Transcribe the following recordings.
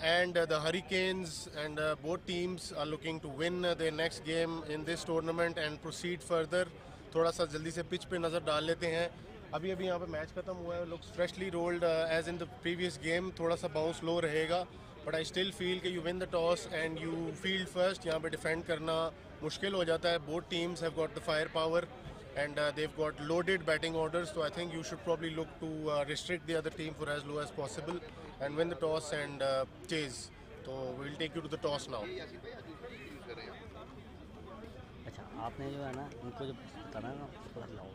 and the Hurricanes and both teams are looking to win their next game in this tournament and proceed further. थोड़ा सा जल्दी से pitch पे नज़र डाल लेते हैं. अभी यहाँ पे मैच खत्म हुआ है. Looks freshly rolled as in the previous game. थोड़ा सा bounce low रहेगा, but I still feel कि you win the toss and you field first. यहाँ पे defend करना मुश्किल हो जाता है. Both teams have got the firepower and they've got loaded batting orders, so I think you should probably look to restrict the other team for as low as possible and win the toss and chase. So we'll take you to the toss now. अच्छा, आपने जो है ना उनको जो बताना है ना उसको लाओ.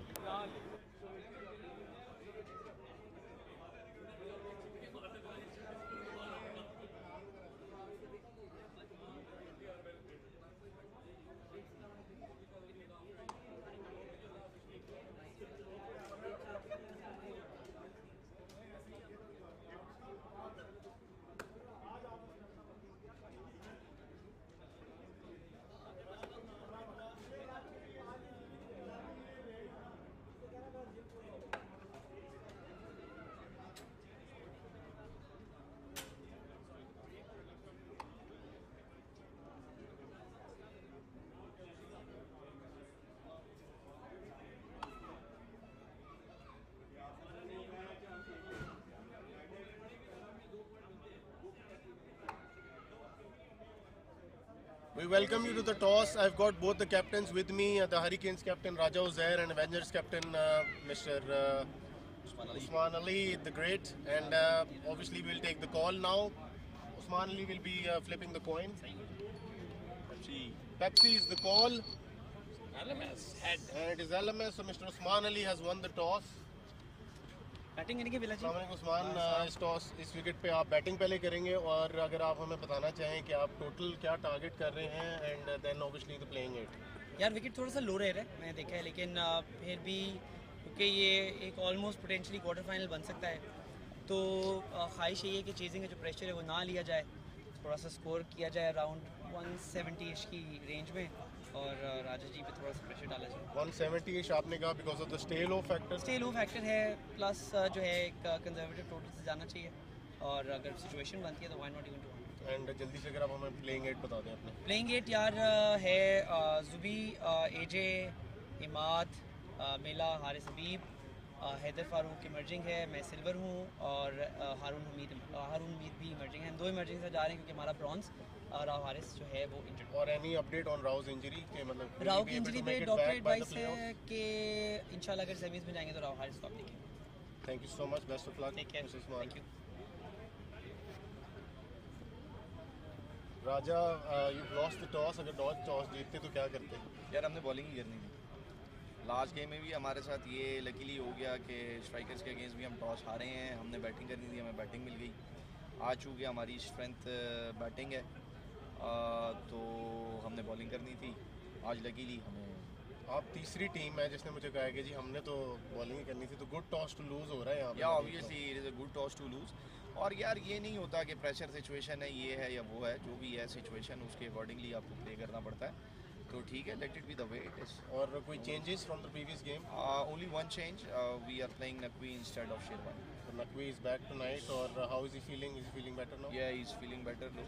We welcome you to the toss. I've got both the captains with me, the Hurricanes captain Raja Uzair and Avengers captain Mr. Usman Ali, the great. And obviously we'll take the call now. Usman Ali will be flipping the coin. Pepsi is the call. LMS head. And it is LMS, so Mr. Usman Ali has won the toss. Batting करने के बिला जी. उस्मान, इस toss इस wicket पे आप batting पहले करेंगे और अगर आप हमें बताना चाहें कि आप टोटल क्या टारगेट कर रहे हैं and then obviously the playing it. यार विकेट थोड़ा सा लो रह रहा है, मैंने देखा है, लेकिन फिर भी क्योंकि ये एक ऑलमोस्ट पोटेंशियली क्वार्टर फाइनल बन सकता है, तो ख्वाहिश यही है कि चेजिंग का जो प्रेशर है वो ना लिया जाए, थोड़ा सा स्कोर किया जाए अराउंड 170 की रेंज में और राजा जी पे थोड़ा सा प्रेशर डाला जाए. 170 आपने कहा because of the stay low factor. Stay low factor है, प्लस जो है एक कंजर्वेटिव टोटल से जाना चाहिए और अगर सिचुएशन बनती है तो why not even two. And जल्दी से अगर आप हमें प्लेइंग एट बता दें अपने. प्लेइंग एट यार है जुबी, एजे, इमाद, मेला, हारिस हबीब, हैदर फारूक इमर्जिंग है, मैं सिल्वर हूँ और हारून हमीद भी इमर्जिंग है. दो इमर्जिंग से जा रहे हैं क्योंकि हमारा ब्रॉन्ज राव हारिस जो है वो इंजर्ड. और any update on Rao injury के मतलब राव की इंजरी पे डॉक्टर एडवाइस है कि इंशाल्लाह अगर सेमीज में जाएंगे तो राव हारिस को आप देखेंगे. Thank you so much, best of luck. Take care. Thank you. Raja, you lost the toss. अगर टॉस जीतते तो क्या करते? यार हमने बॉलिंग ही करनी थी. लास्ट गेम में भी हमारे साथ ये लकीली हो गया कि स्ट्राइकर्स के अगेंस्ट भी हम टॉस हारे हैं. हमने बैटिंग करनी थी, हमें बैटिंग मिल गई. आज चूँकि हमारी स्ट्रेंथ बैटिंग है तो हमने बॉलिंग करनी थी. आज लकीली हमें. आप तीसरी टीम है जिसने मुझे कहा कि जी हमने तो बॉलिंग ही करनी थी, तो गुड टॉस टू लूज़ हो रहा है यहाँ पे. या obviously it is a good toss to lose. और यार ये नहीं होता कि प्रेशर सिचुएशन है, ये है या वो है, जो भी है सिचुएशन उसके अकॉर्डिंगली आपको प्ले करना पड़ता है. तो ठीक है, let it be the way it is. और कोई changes from the previous game? Only one change, we are playing Naqvi instead of Sherwani. Naqvi is back tonight, or how is he feeling? Is he feeling better now? Yeah, he's feeling better now.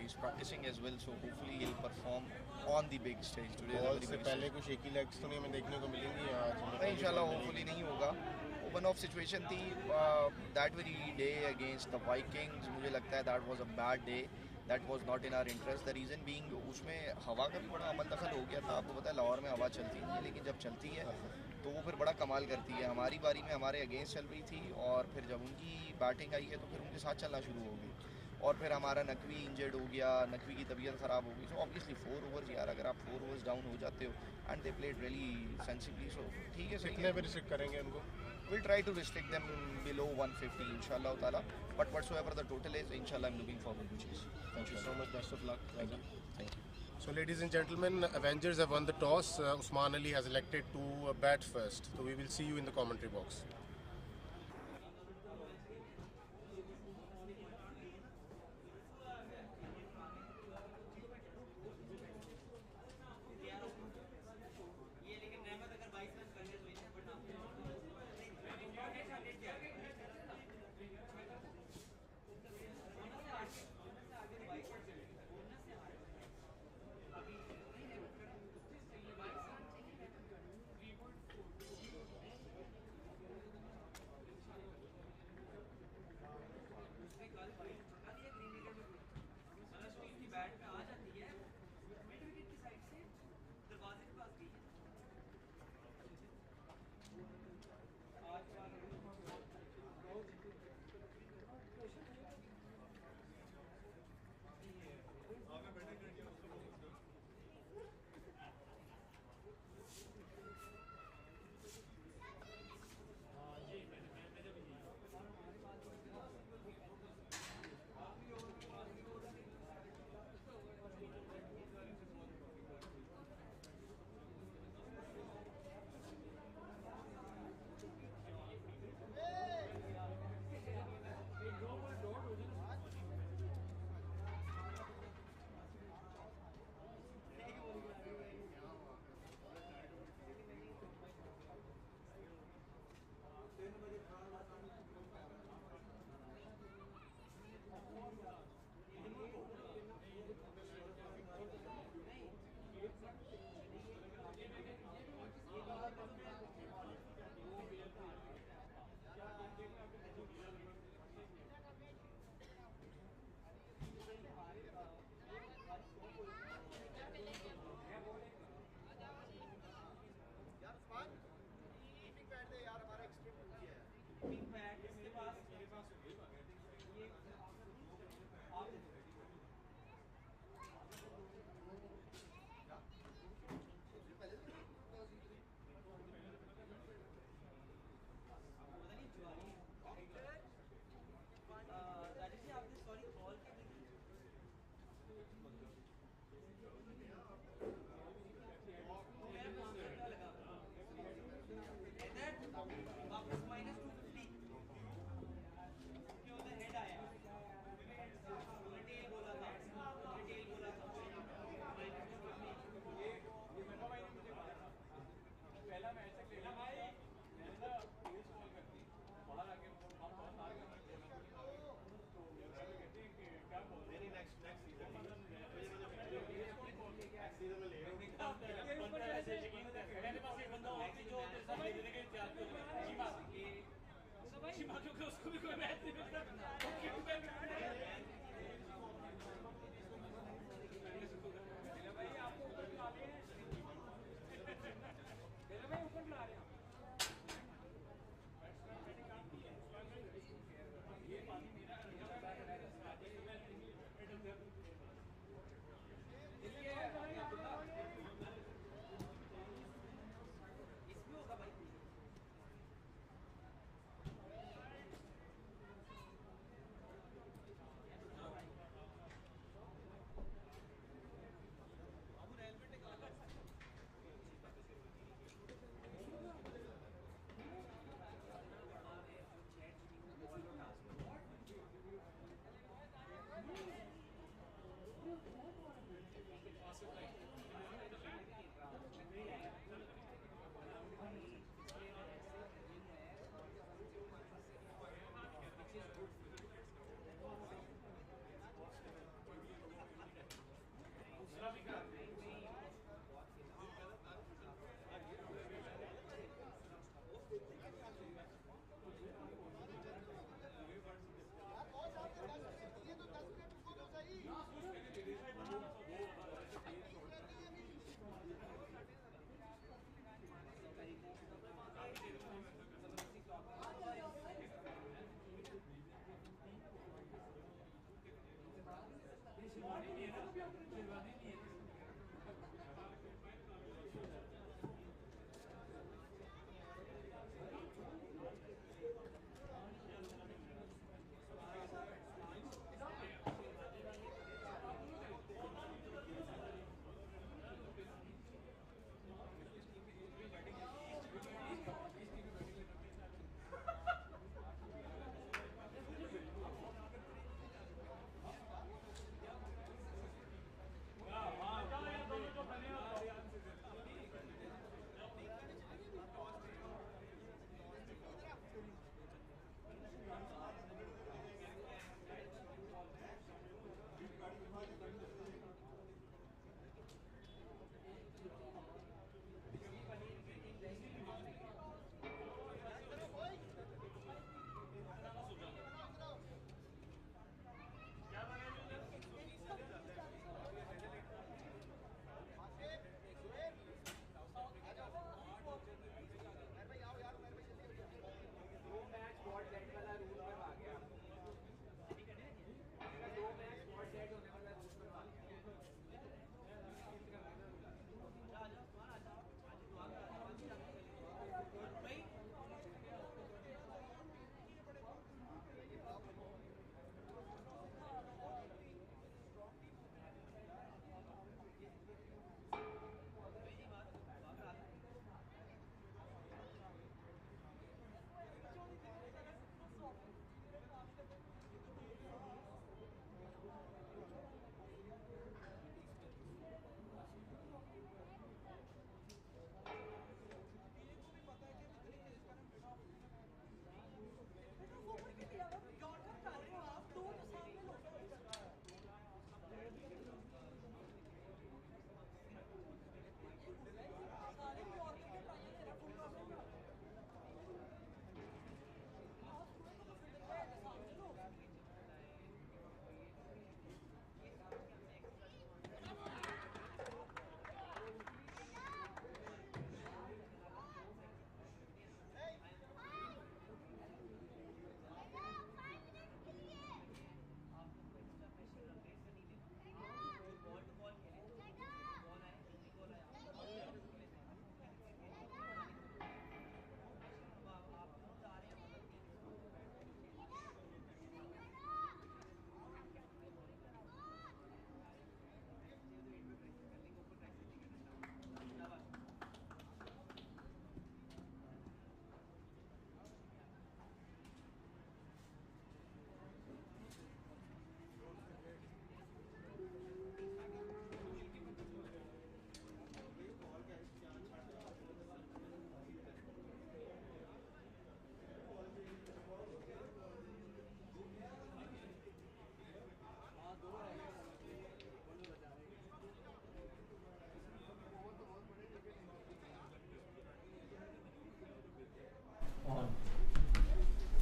He's practicing as well, so hopefully he'll perform on the big stage today. Ball से पहले कुछ shaky legs तो नहीं हमें देखने को मिलेंगी आज? नहीं, इंशाल्लाह होपफुली नहीं होगा. ओपन ऑफ सिचुएशन थी that very day against the Vikings. मुझे लगता है that was a bad day. That was not in our interest. The reason being उसमें हवा का भी बड़ा अमल दखल हो गया था. आपको पता है लाहौर में हवा चलती नहीं है, लेकिन जब चलती है तो वो फिर बड़ा कमाल करती है. हमारी बारी में हमारे अगेंस्ट चल रही थी और फिर जब उनकी बैटिंग आई है तो फिर उनके साथ चलना शुरू हो गई और फिर हमारा नकवी इंजर्ड हो गया. नकवी की तबीयत ख़राब हो गई. सो ऑब्वियसली 4 ओवर्स यार, अगर आप 4 ओवर्स डाउन हो जाते हो and they played really sensibly. So ठीक है, कितने पे रिस्ट्रिक्ट करेंगे उनको? We'll try to restrict them below 150 inshallah taala, but whatsoever the total is, inshallah I'm looking forward to chase. Thank you so much, best of luck. Thank you. Thank you. So ladies and gentlemen, Avengers have won the toss. Usman Ali has elected to bat first. So we will see you in the commentary box.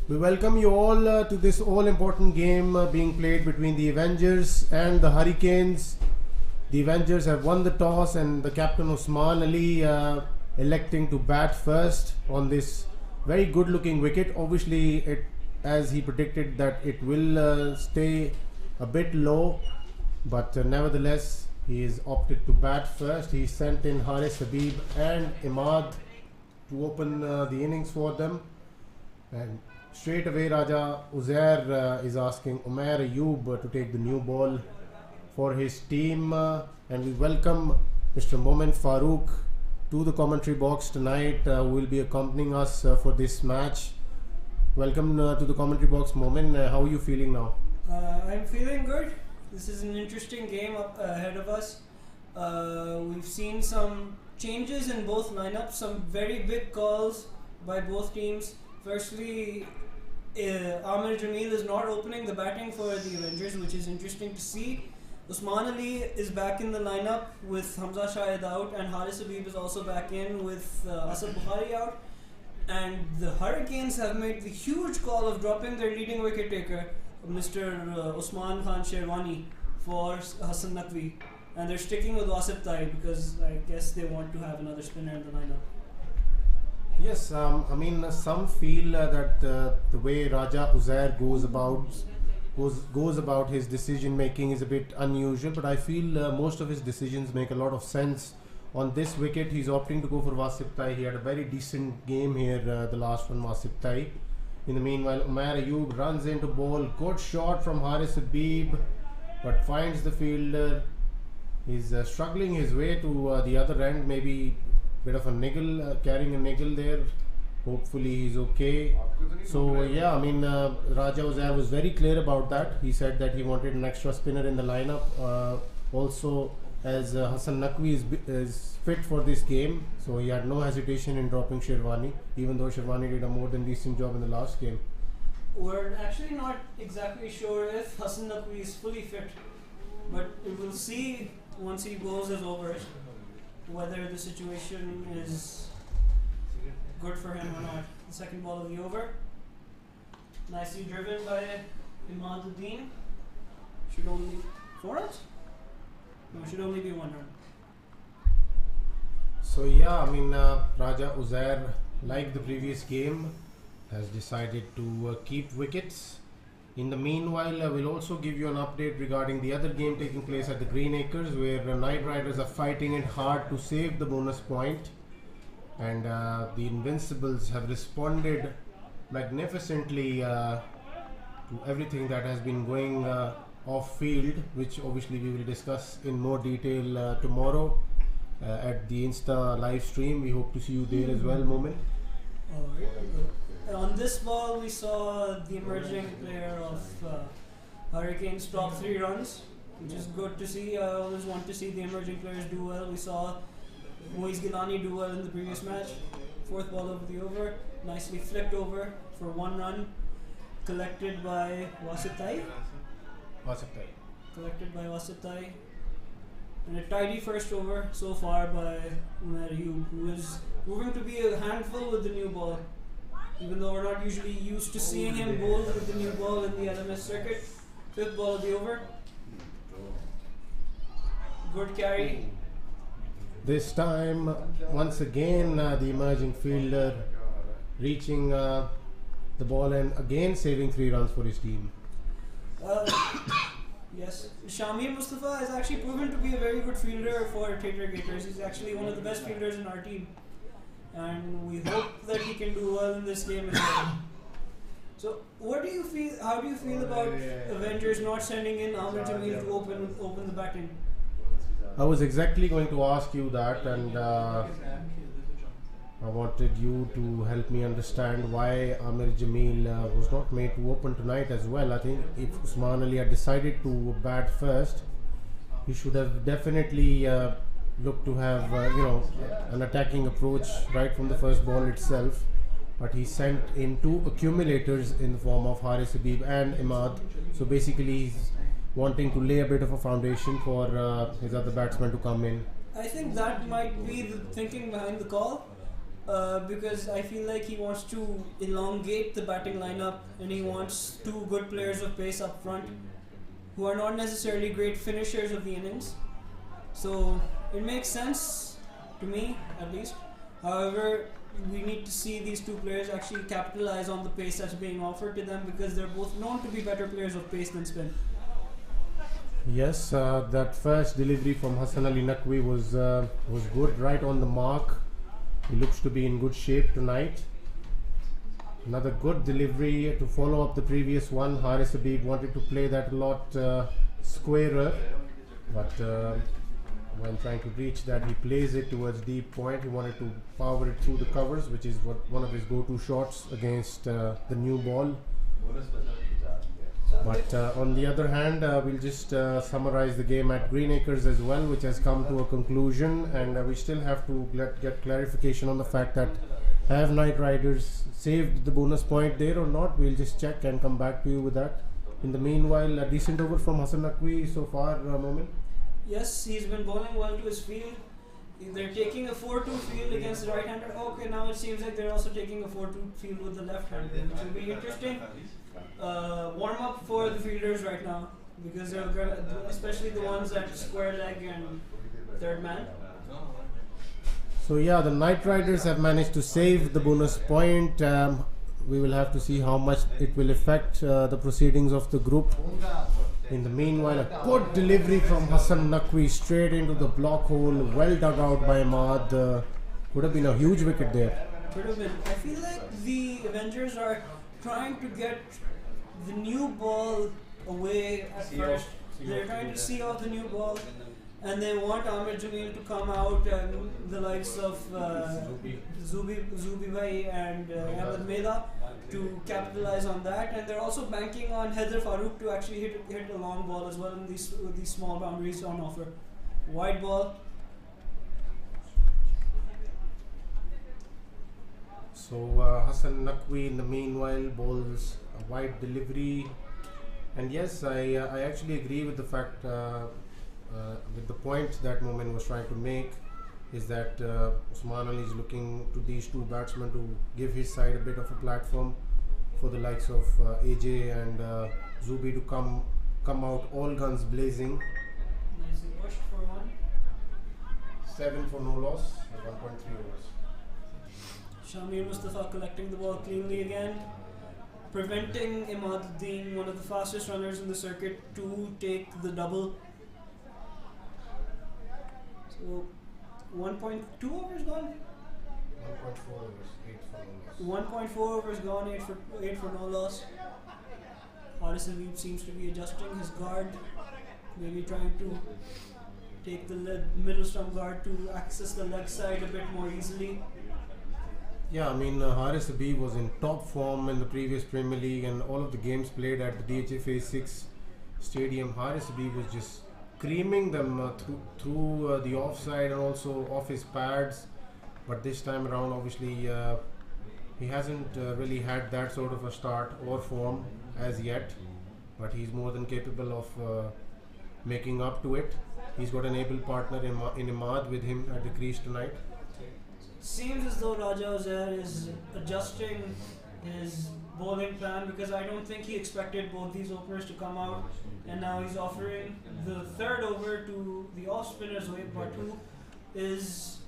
We welcome you all to this all-important game being played between the Avengers and the Hurricanes. The Avengers have won the toss and the captain Usman Ali electing to bat first on this very good-looking wicket. Obviously, as he predicted that it will stay a bit low, but nevertheless, he is opted to bat first. He sent in Haris Habib and Imad to open the innings for them. And straight away, Raja Uzair is asking Umair Ayub to take the new ball for his team. And we welcome Mr. Momin Farooq to the commentary box tonight, who will be accompanying us for this match. Welcome to the commentary box, Momin. How are you feeling now? I'm feeling good. This is an interesting game up ahead of us. We've seen some changes in both lineups, some very big calls by both teams. Firstly, Amir Jamil is not opening the batting for the Avengers, which is interesting to see. Usman Ali is back in the lineup with Hamza Shahid out, and Haris Habib is also back in with Asad Bukhari out. And the Hurricanes have made the huge call of dropping their leading wicket taker, Mr. Usman Khan Sherwani, for Hassan Naqvi. And they're sticking with Wasif Tai because I guess they want to have another spinner in the lineup. Yes, I mean, some feel that the way Raja Uzair goes about his decision making is a bit unusual, but I feel most of his decisions make a lot of sense. On this wicket, he's opting to go for Wasif Tai. He had a very decent game here, the last one, Wasif Tai. In the meanwhile, Umair Ayub runs into ball. Good shot from Haris Habib, but finds the fielder. He's struggling his way to the other end, maybe bit of a niggle, carrying a niggle there. Hopefully he's okay. So yeah, I mean, Raja Uzair was very clear about that. He said that he wanted an extra spinner in the lineup. Also, as Hassan Naqvi is fit for this game, so he had no hesitation in dropping Sherwani, even though Sherwani did a more than decent job in the last game. We're actually not exactly sure if Hassan Naqvi is fully fit, but we will see once he bowls his overs whether the situation is good for him or not. The second ball of the over, nicely driven by Imaduddin. Should only 4 runs? No, should only be 1 run. So yeah, I mean, Raja Uzair, like the previous game, has decided to keep wickets. In the meanwhile, we'll also give you an update regarding the other game taking place at the Green Acres, where the Knight Riders are fighting it hard to save the bonus point. And the Invincibles have responded magnificently to everything that has been going off field, which obviously we will discuss in more detail tomorrow at the Insta live stream. We hope to see you there as well, Momin. On this ball, we saw the emerging player of Hurricanes drop 3 runs, which is good to see. I always want to see the emerging players do well. We saw Moiz Gilani do well in the previous match. 4th ball of the over, nicely flicked over for 1 run, collected by Wasif Tai. And a tidy first over so far by Umair Ayub, who is proving to be a handful with the new ball. Even though we're not usually used to seeing him bowl with the new ball in the LMS circuit. 5th ball of the over. Good carry. This time, once again, the emerging fielder reaching the ball and again saving 3 runs for his team. Yes, Shamir Mustafa has actually proven to be a very good fielder for Tater Gators. He's actually one of the best fielders in our team. And we hope that he can do well in this game as well. So, what do you feel? How do you feel about Avengers not sending in Amir Jamil to open the batting? I was exactly going to ask you that, and I wanted you to help me understand why Amir Jamil was not made to open tonight as well. I think if Usman Ali had decided to bat first, he should have definitely looked to have an attacking approach right from the first ball itself. But he sent in 2 accumulators in the form of Haris Habib and Imad. So basically he's wanting to lay a bit of a foundation for his other batsmen to come in. I think that might be the thinking behind the call. because I feel like he wants to elongate the batting lineup and he wants two good players of pace up front who are not necessarily great finishers of the innings. So it makes sense to me, at least. However, we need to see these two players actually capitalize on the pace that's being offered to them because they're both known to be better players of pace than spin. Yes, that first delivery from Hassan Ali Naqvi was good, right on the mark. He looks to be in good shape tonight. Another good delivery to follow up the previous one. Haris Habib wanted to play that a lot squarer, but when trying to reach that, he plays it towards deep point. He wanted to power it through the covers, which is one of his go-to shots against the new ball. But on the other hand, we'll just summarize the game at Greenacres as well, which has come to a conclusion, and we still have to get clarification on the fact that have Knight Riders saved the bonus point there or not. We'll just check and come back to you with that. In the meanwhile, a decent over from Hassan Naqvi so far, Momin. Yes, he's been bowling well to his field. They're taking a 4-2 field against the right-hander. Okay, now it seems like they're also taking a 4-2 field with the left-hander, which will be interesting. Warm-up for the fielders right now, because they're gonna, especially the ones at square leg and third man. So yeah, the Knight Riders have managed to save the bonus point. We will have to see how much it will affect the proceedings of the group. In the meanwhile, a good delivery from Hassan Naqvi straight into the block hole, well dug out by Ahmad. Could have been a huge wicket there. Could have been. I feel like the Avengers are trying to get the new ball away at first. They're trying to see off the new ball, and they want Amir Jamil to come out and the likes of Zubi Bhai and Ahmed Mela to capitalize on that, and they're also banking on Haider Farooq to actually hit a long ball as well in these small boundaries on offer. Wide ball. So Hassan Naqvi in the meanwhile bowls a wide delivery, and yes, I actually agree with the fact with the point that Momin was trying to make, is that Usman Ali is looking to these two batsmen to give his side a bit of a platform for the likes of AJ and Zubi to come out all guns blazing. Nicely pushed for one. 7 for no loss, 1.3 overs. Shamir Mustafa collecting the ball cleanly again, preventing Imaduddin, one of the fastest runners in the circuit, to take the double. So 1.2 overs gone? 1.4 overs, 8 for no loss. 1.4 overs gone, 8 for no loss. Haris Habib seems to be adjusting his guard, maybe trying to take the middle stump guard to access the leg side a bit more easily. Yeah, I mean, Haris Habib was in top form in the previous Premier League, and all of the games played at the DHA Phase 6 stadium. Haris Habib was just creaming them through the offside and also off his pads. But this time around, obviously, he hasn't really had that sort of a start or form as yet. But he's more than capable of making up to it. He's got an able partner in Imad with him at the crease tonight. Seems as though Raja Uzair is adjusting his bowling plan, because I don't think he expected both these openers to come out, and now he's offering the third over to the off spinner Zohaib Bhatt, who is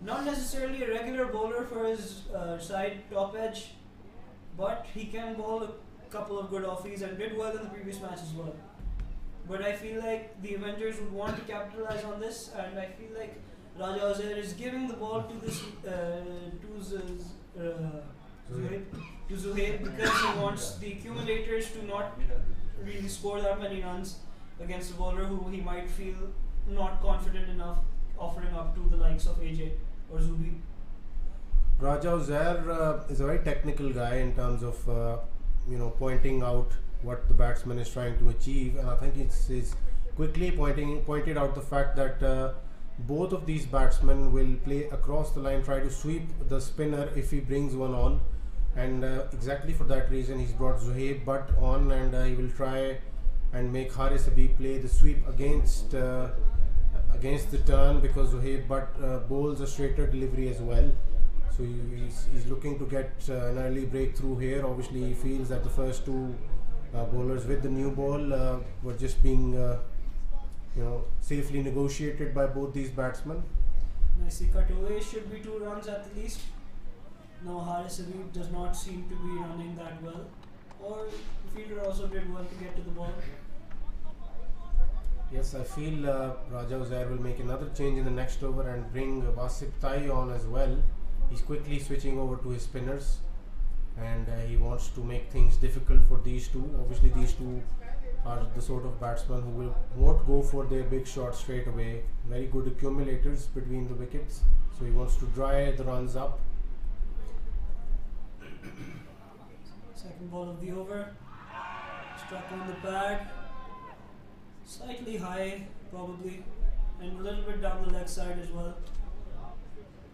not necessarily a regular bowler for his side top edge, but he can bowl a couple of good offies and did well in the previous match as well. But I feel like the Avengers would want to capitalize on this, and I feel like Raja Uzair is giving the ball to this to Zohaib because he wants the accumulators to not really score that many runs against a bowler who he might feel not confident enough offering up to the likes of AJ or Zubi. Raja Uzair is a very technical guy in terms of pointing out what the batsman is trying to achieve, and I think it's quickly pointed out the fact that both of these batsmen will play across the line, try to sweep the spinner if he brings one on, and exactly for that reason he's brought Zohaib Bhatt on, and he will try and make Haris Habib play the sweep against the turn, because Zohaib Bhatt bowls a straighter delivery as well. So he's looking to get an early breakthrough here. Obviously, he feels that the first two bowlers with the new ball were just being safely negotiated by both these batsmen. Nicely cut away. Should be 2 runs at the least. No, Haris Habib does not seem to be running that well. Or the fielder also did well to get to the ball. Yes, I feel Raja Uzair will make another change in the next over and bring Wasif Tai on as well. He's quickly switching over to his spinners, and he wants to make things difficult for these two. Obviously, these two are the sort of batsmen who won't go for their big shots straight away. Very good accumulators between the wickets, so he wants to dry the runs up. Second ball of the over. Struck on the pad. Slightly high, probably, and a little bit down the leg side as well.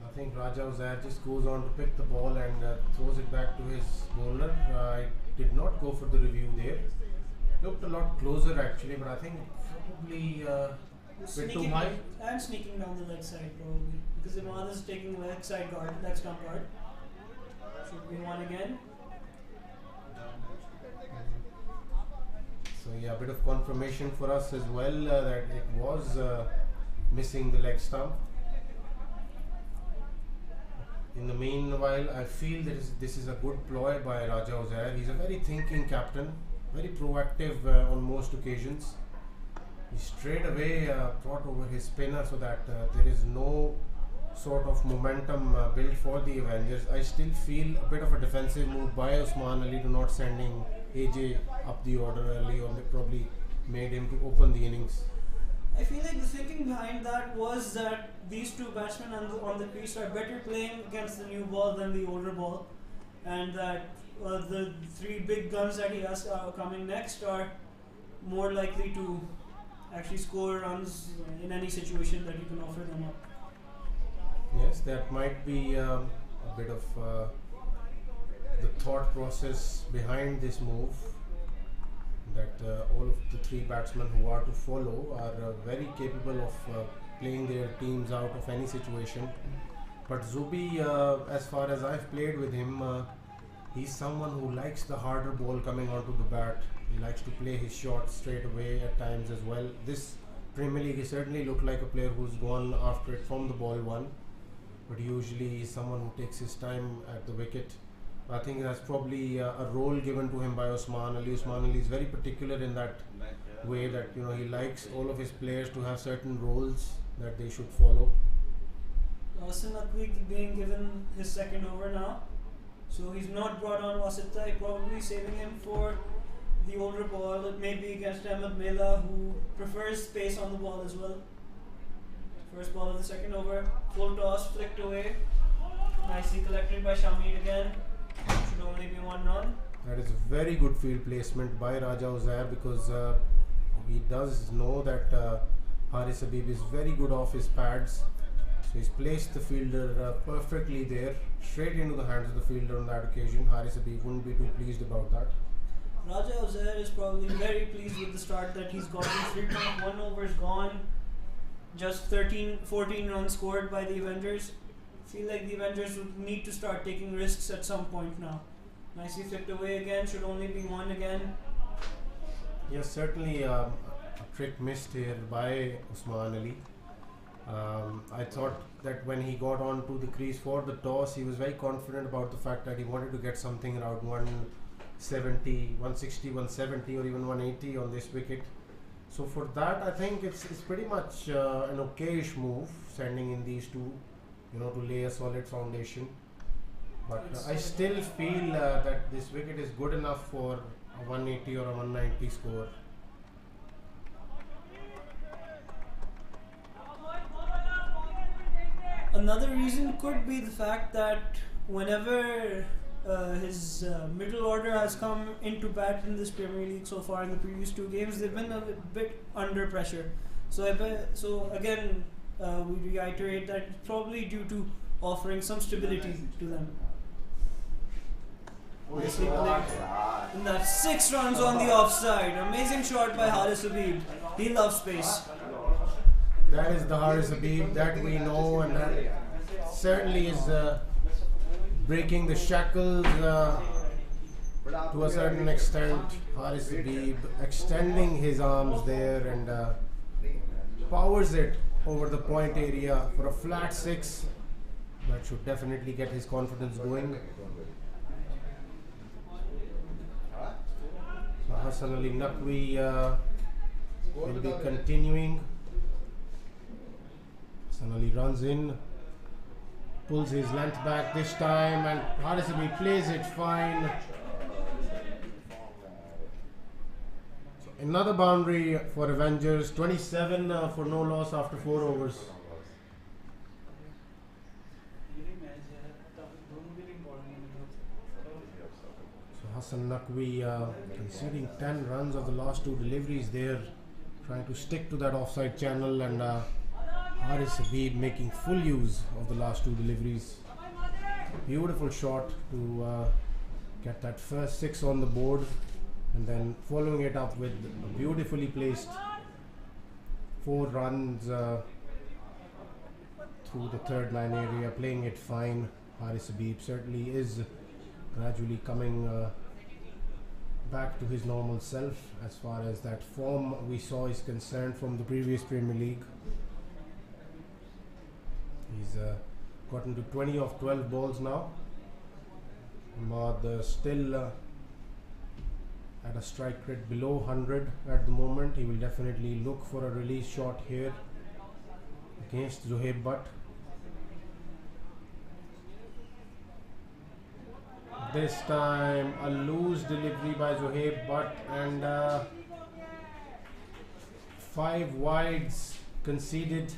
I think Raja Uzair just goes on to pick the ball and throws it back to his bowler. I did not go for the review there. Looked a lot closer actually, but I think probably a bit too high. And sneaking down the leg side probably, because Imad is taking leg side guard, leg stump guard. Should be one again. So yeah, a bit of confirmation for us as well that it was missing the leg stump. In the meanwhile, I feel that this is a good ploy by Raja Uzair. He's a very thinking captain, very proactive on most occasions. He straight away brought over his spinner so that there is no sort of momentum built for the Avengers. I still feel a bit of a defensive move by Usman Ali to not sending AJ up the order early on. They probably made him to open the innings. I feel like the thinking behind that was that these two batsmen on the crease are better playing against the new ball than the older ball, and that the 3 big guns that he has coming next are more likely to actually score runs in any situation that you can offer them up. Yes, that might be a bit of the thought process behind this move, that all of the 3 batsmen who are to follow are very capable of playing their teams out of any situation. But Zubi, as far as I've played with him, he's someone who likes the harder ball coming onto the bat. He likes to play his shots straight away at times as well. This Premier League, he certainly looked like a player who's gone after it from the ball one, but usually he's someone who takes his time at the wicket. I think that's probably a role given to him by Usman Ali. Usman Ali is very particular in that way, that he likes all of his players to have certain roles that they should follow. Wasim Naqvi being given his second over now, so he's not brought on Wasif Tai, probably saving him for the older ball, maybe against Ahmed Mela, who prefers space on the ball as well. First ball of the second over, full toss, flicked away, nicely collected by Shamir again. Should only be 1 run. That is very good field placement by Raja Uzair, because he does know that Haris Habib is very good off his pads. So he's placed the fielder perfectly there, straight into the hands of the fielder on that occasion. Haris Habib wouldn't be too pleased about that. Raja Uzair is probably very pleased with the start that he's gotten. 3.1 overs gone, just 14 runs scored by the Avengers. Feel like the Avengers would need to start taking risks at some point now. Nicely flicked away again, should only be 1 again. Yes, certainly a trick missed here by Usman Ali. I thought that when he got on to the crease for the toss, he was very confident about the fact that he wanted to get something around 170, 160, 170 or even 180 on this wicket. So for that, I think it's pretty much an okayish move, sending in these two, to lay a solid foundation. But I still feel that this wicket is good enough for a 180 or a 190 score. Another reason could be the fact that whenever his middle order has come into bat in this Premier League so far in the previous 2 games, they've been a bit under pressure. So again, we reiterate that it's probably due to offering some stability to them. Nicely played. And that's 6 runs on the offside. Amazing shot by Haris Habib. He loves space. That is the Haris Habib that we know, and that certainly is breaking the shackles to a certain extent. Haris Habib extending his arms there and powers it over the point area for a flat 6. That should definitely get his confidence going. So Hassan Ali Naqvi will be continuing. Hassan Ali runs in, pulls his length back this time, and Haris Habib plays it fine. So another boundary for Avengers, 27 for no loss after 4 overs. So Hassan Naqvi conceding 10 runs of the last 2 deliveries there, trying to stick to that offside channel, and Haris Habib making full use of the last 2 deliveries. Beautiful shot to get that first 6 on the board, and then following it up with a beautifully placed 4 runs through the third line area, playing it fine. Haris Habib certainly is gradually coming back to his normal self as far as that form we saw is concerned from the previous Premier League. He's gotten to 20 of 12 balls now. Ahmad still at a strike rate below 100 at the moment. He will definitely look for a release shot here against Zohaib Butt. This time a loose delivery by Zohaib Butt, and 5 wides conceded.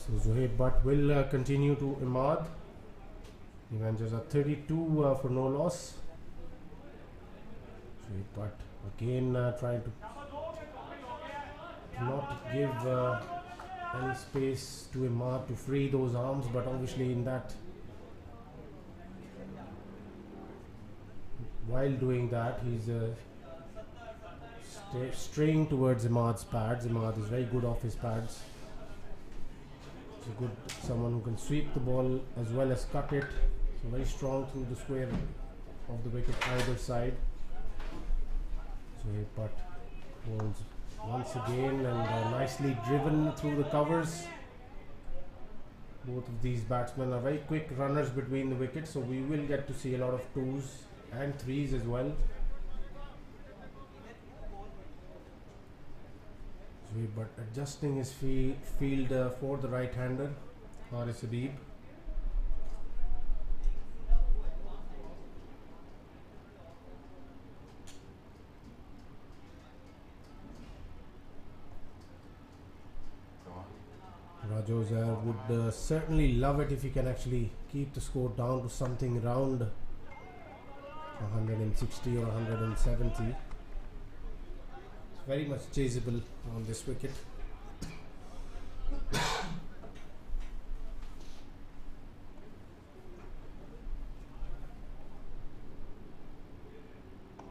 So Zohaib Butt will continue to Ahmad. The Avengers are 32 for no loss. Zohaib Butt again trying to not give any space to Ahmad to free those arms, but obviously in that, while doing that, he's straying towards Ahmad's pads. Ahmad is very good off his pads. He's a good someone who can sweep the ball as well as cut it. So very strong through the square of the wicket either side. So he put balls once again and nicely driven through the covers. Both of these batsmen are very quick runners between the wickets, so we will get to see a lot of 2s and 3s as well. But adjusting his field for the right-hander, Haris Habib. Rajoza would certainly love it if he can actually keep the score down to something around 160 or 170. Very much chaseable on this wicket.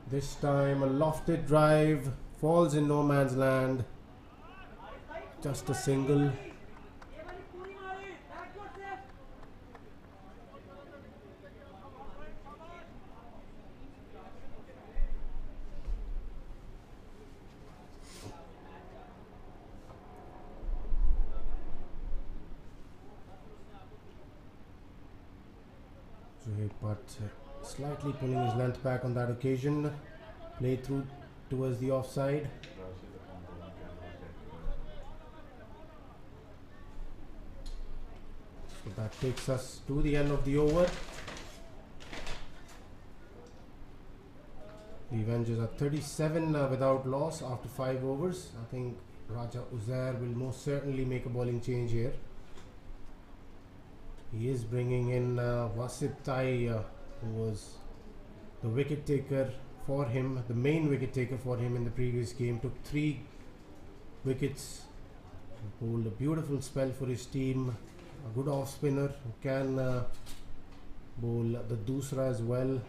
This time a lofted drive falls in no man's land. Just a single. But slightly pulling his length back on that occasion, played through towards the offside. So that takes us to the end of the over. The Avengers are 37 without loss after 5 overs. I think Raja Uzair will most certainly make a bowling change here. He is bringing in Wasit Tai, who was the wicket taker for him, the main wicket taker for him in the previous game. Took 3 wickets, bowled a beautiful spell for his team. A good off spinner who can bowl the dusra as well.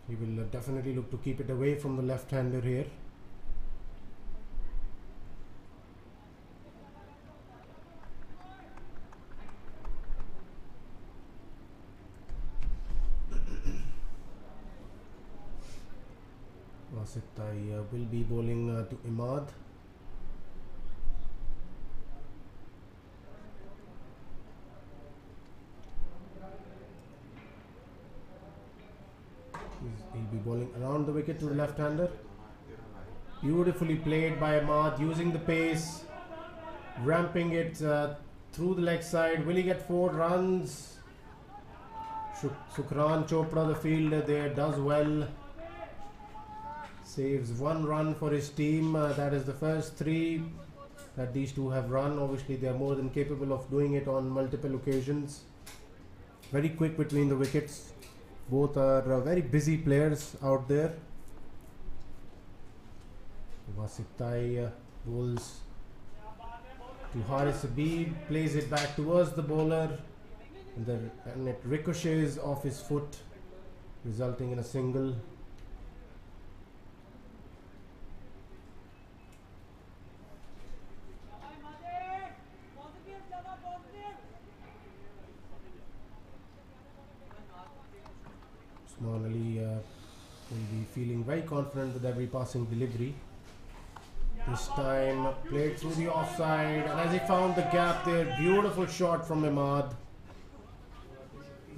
He will definitely look to keep it away from the left-hander here. Wasit Tai will be bowling to Imad. He'll be bowling around the wicket to the left-hander. Beautifully played by Imad, using the pace, ramping it through the leg side. Will he get 4 runs? Sukran Chopra, the fielder there, does well. Saves 1 run for his team. That is the first 3 that these two have run. Obviously they are more than capable of doing it on multiple occasions. Very quick between the wickets. Both are very busy players out there. Wasit Tai bowls to Haris Habib, plays it back towards the bowler, and it ricochets off his foot, resulting in a single. Usman Ali will be feeling very confident with every passing delivery. This time played through the offside, and as he found the gap there, beautiful shot from Imad.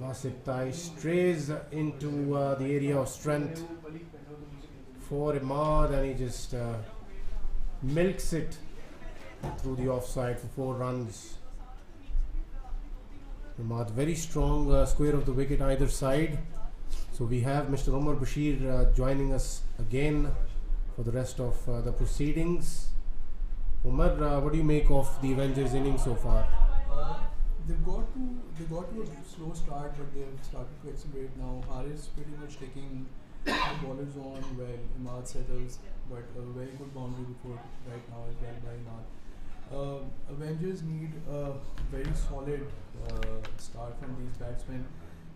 Wasit Tai strays into the area of strength for Imad, and he just milks it through the offside for 4 runs. Imad very strong square of the wicket either side. So we have Mr. Umar Bashir joining us again for the rest of the proceedings. Umar, what do you make of the Avengers innings so far? They got to a slow start, but they've started to accelerate now. Haris pretty much taking the bowlers on well. Imad settles, but a very good boundary before right now as well by Imad. Avengers need a very solid start from these batsmen.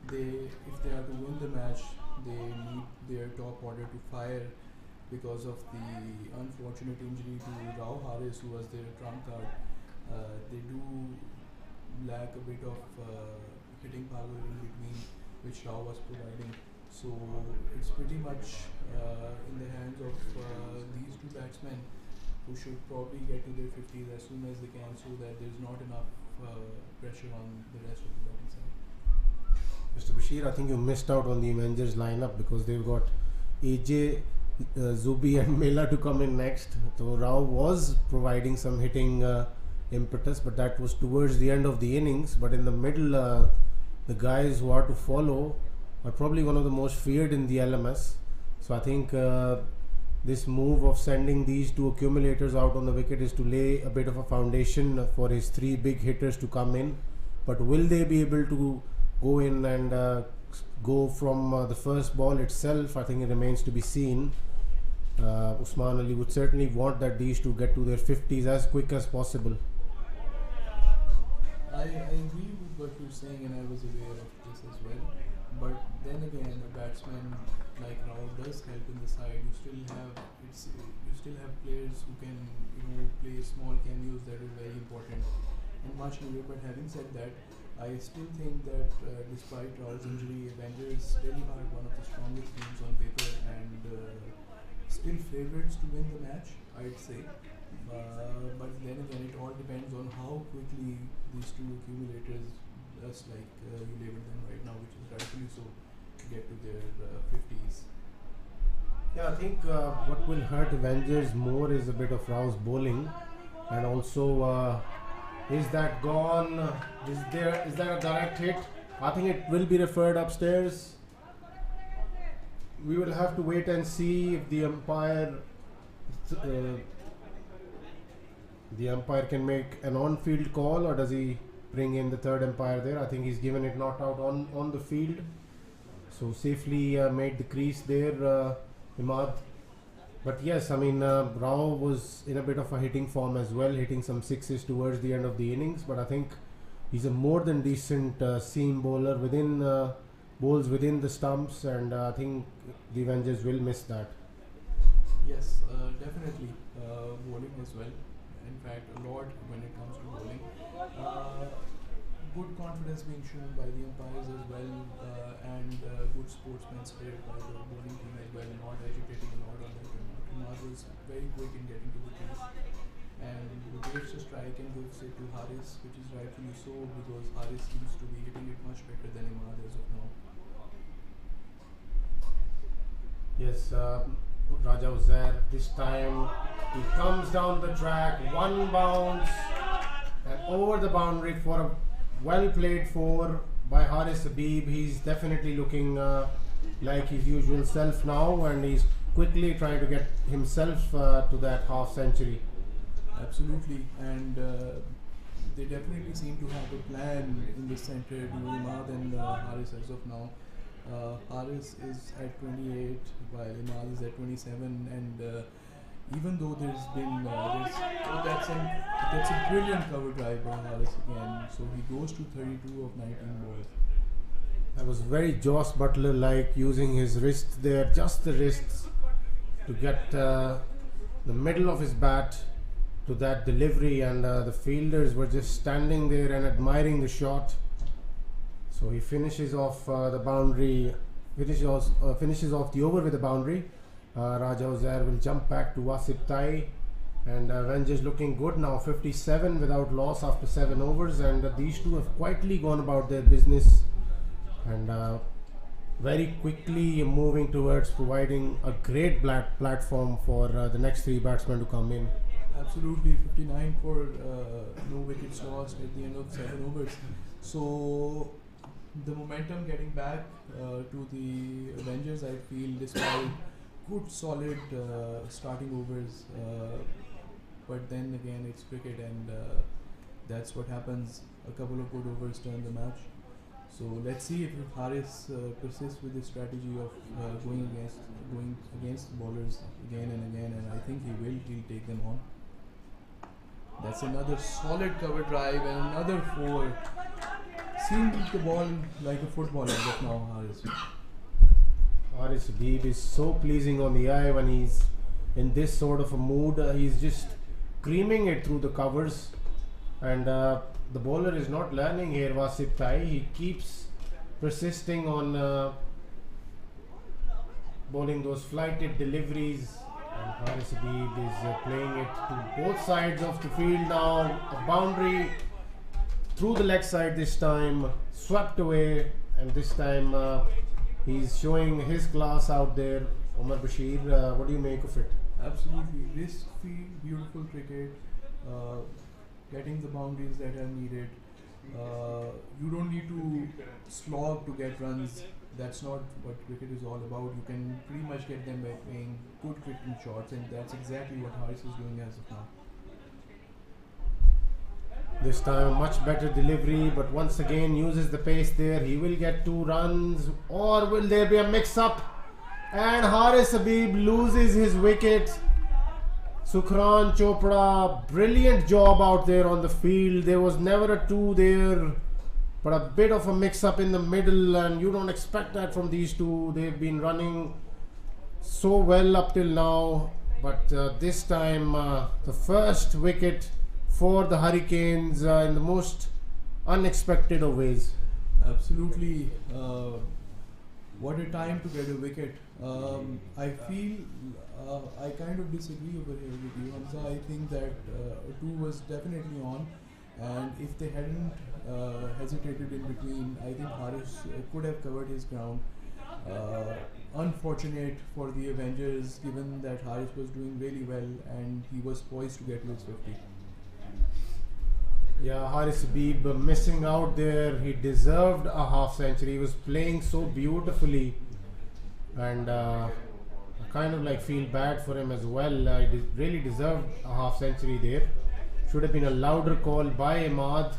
If they are to win the match, they need their top order to fire because of the unfortunate injury to Rao Haris, who was their trump card. They do lack a bit of hitting power in between, which Rao was providing. So it's pretty much in the hands of these 2 batsmen, who should probably get to their 50s as soon as they can, so that there's not enough pressure on the rest of the batting side. Mr. Bashir, I think you missed out on the Avengers lineup because they've got AJ, Zubi and Mela to come in next. So Rao was providing some hitting impetus, but that was towards the end of the innings. But in the middle, the guys who are to follow are probably one of the most feared in the LMS. So I think this move of sending these 2 accumulators out on the wicket is to lay a bit of a foundation for his 3 big hitters to come in. But will they be able to go in and go from the first ball itself? I think it remains to be seen. Usman Ali would certainly want that these 2 get to their 50s as quick as possible. I agree with what you're saying, and I was aware of this as well. But then again, a batsman like Rao does help in the side. You still have players who can play small cameos that are very important and much needed. But having said that, I still think that despite Rao's injury, Avengers still are one of the strongest teams on paper and still favourites to win the match, I'd say. But then again, it all depends on how quickly these 2 accumulators, just like you label them right now, which is rightfully so, get to their 50s. Yeah, I think what will hurt Avengers more is a bit of Rao's bowling, and also is that gone? Is there a direct hit? I think it will be referred upstairs. We will have to wait and see if the umpire the umpire can make an on-field call, or does he bring in the third umpire there? I think he's given it not out on the field. So safely made the crease there, Imad. But yes, I mean, Rao was in a bit of a hitting form as well, hitting some sixes towards the end of the innings. But I think he's a more than decent seam bowler within bowls within the stumps, and I think the Avengers will miss that. Yes, definitely bowling as well. In fact, a lot when it comes to bowling. Good confidence being shown by the umpires as well, and good sportsman spirit by the bowling team as well, not agitating a lot on that. Kumar was very quick in getting to the crease, and rotates the strike and gives it to Haris, which is rightfully so, because Haris seems to be hitting it much better than Imad as of now. Yes, Raja Uzair, this time he comes down the track, one bounce and over the boundary for a well played four by Haris Habib. He's definitely looking like his usual self now, and he's quickly trying to get himself to that half century. Absolutely, and they definitely seem to have a plan in the center to Imad and Haris as of now. Haris is at 28 while Imad is at 27, and even though there's been that's a brilliant cover drive by Haris again. So he goes to 32 of 19 balls. That was very Joss Butler like, using his wrist there, just the wrists, to get the middle of his bat to that delivery, and the fielders were just standing there and admiring the shot. So he finishes off the boundary, finishes off the over with the boundary. Raja Uzair will jump back to Wasip Tai, and Avengers looking good now, 57 without loss after 7 overs, and these two have quietly gone about their business and very quickly moving towards providing a great platform for the next 3 batsmen to come in. Absolutely, 59 for no wickets lost at the end of 7 overs. So the momentum getting back to the Avengers, I feel, despite good solid starting overs, but then again it's cricket, and that's what happens. A couple of good overs turn the match. So let's see if Haris persists with the strategy of going against bowlers again and again, and I think he will. He'll take them on. That's another solid cover drive and another 4. Seeing the ball like a footballer as of now, Haris. Haris Habib is so pleasing on the eye when he's in this sort of a mood. He's just creaming it through the covers, and the bowler is not learning here, Wasip Tai. He keeps persisting on bowling those flighted deliveries, and Haris Habib is playing it to both sides of the field now. A boundary through the leg side this time, swept away, and this time he's showing his class out there. Omar Bashir, what do you make of it? Absolutely, risk-free, beautiful cricket, getting the boundaries that are needed. You don't need to slog to get runs. That's not what cricket is all about. You can pretty much get them by playing good cricket shots, and that's exactly what Haris is doing as of now. This time a much better delivery, but once again uses the pace there. He will get 2 runs, or will there be a mix-up? And Haris Habib loses his wicket. Sukhran Chopra, brilliant job out there on the field. There was never a 2 there, but a bit of a mix-up in the middle, and you don't expect that from these two. They've been running so well up till now, but this time the first wicket for the Hurricanes in the most unexpected of ways. Absolutely. What a time to get a wicket. I feel I kind of disagree over here with you, Hamza. I think that 2 was definitely on, and if they hadn't hesitated in between, I think Haris could have covered his ground. Unfortunate for the Avengers, given that Haris was doing really well and he was poised to get to his 50. Yeah, Haris Habib missing out there. He deserved a half century. He was playing so beautifully, and I kind of like feel bad for him as well. He really deserved a half century there. Should have been a louder call by Imad,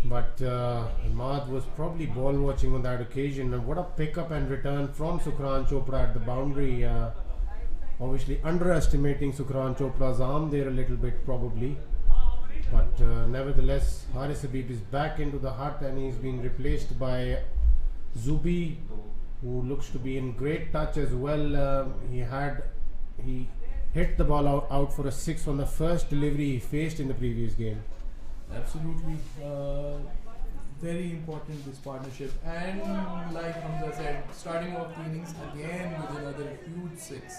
but Imad was probably ball watching on that occasion. And what a pickup and return from Sukran Chopra at the boundary. Obviously underestimating Sukran Chopra's arm there a little bit probably. But nevertheless, Haris Habib is back into the hut and he's been replaced by Zubi, who looks to be in great touch as well. He hit the ball out for a 6 on the first delivery he faced in the previous game. Absolutely. Very important, this partnership. And like Hamza said, starting off the innings again with another huge 6.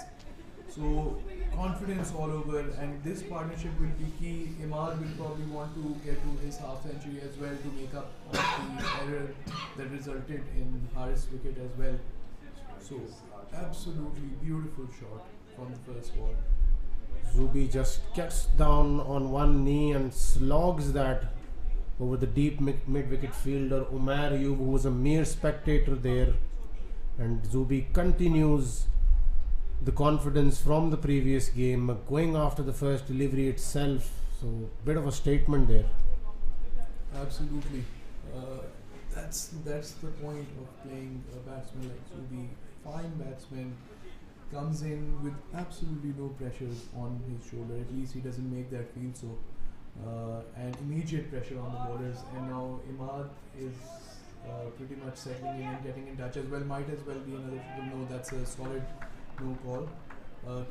So confidence all over, and this partnership will be key. Imad will probably want to get to his half century as well to make up on the error that resulted in Haris' wicket as well. So absolutely beautiful shot from the first ball. Zubi just gets down on one knee and slogs that over the deep mid-wicket fielder Umair Ayub, who was a mere spectator there. And Zubi continues the confidence from the previous game, going after the first delivery itself. So bit of a statement there. Absolutely. That's the point of playing a batsman like Zubi. Fine batsman, comes in with absolutely no pressures on his shoulder. At least he doesn't make that feel so. And immediate pressure on the bowlers. And now Imad is pretty much settling in and getting in touch as well. Might as well be another triple. No, that's a solid no call.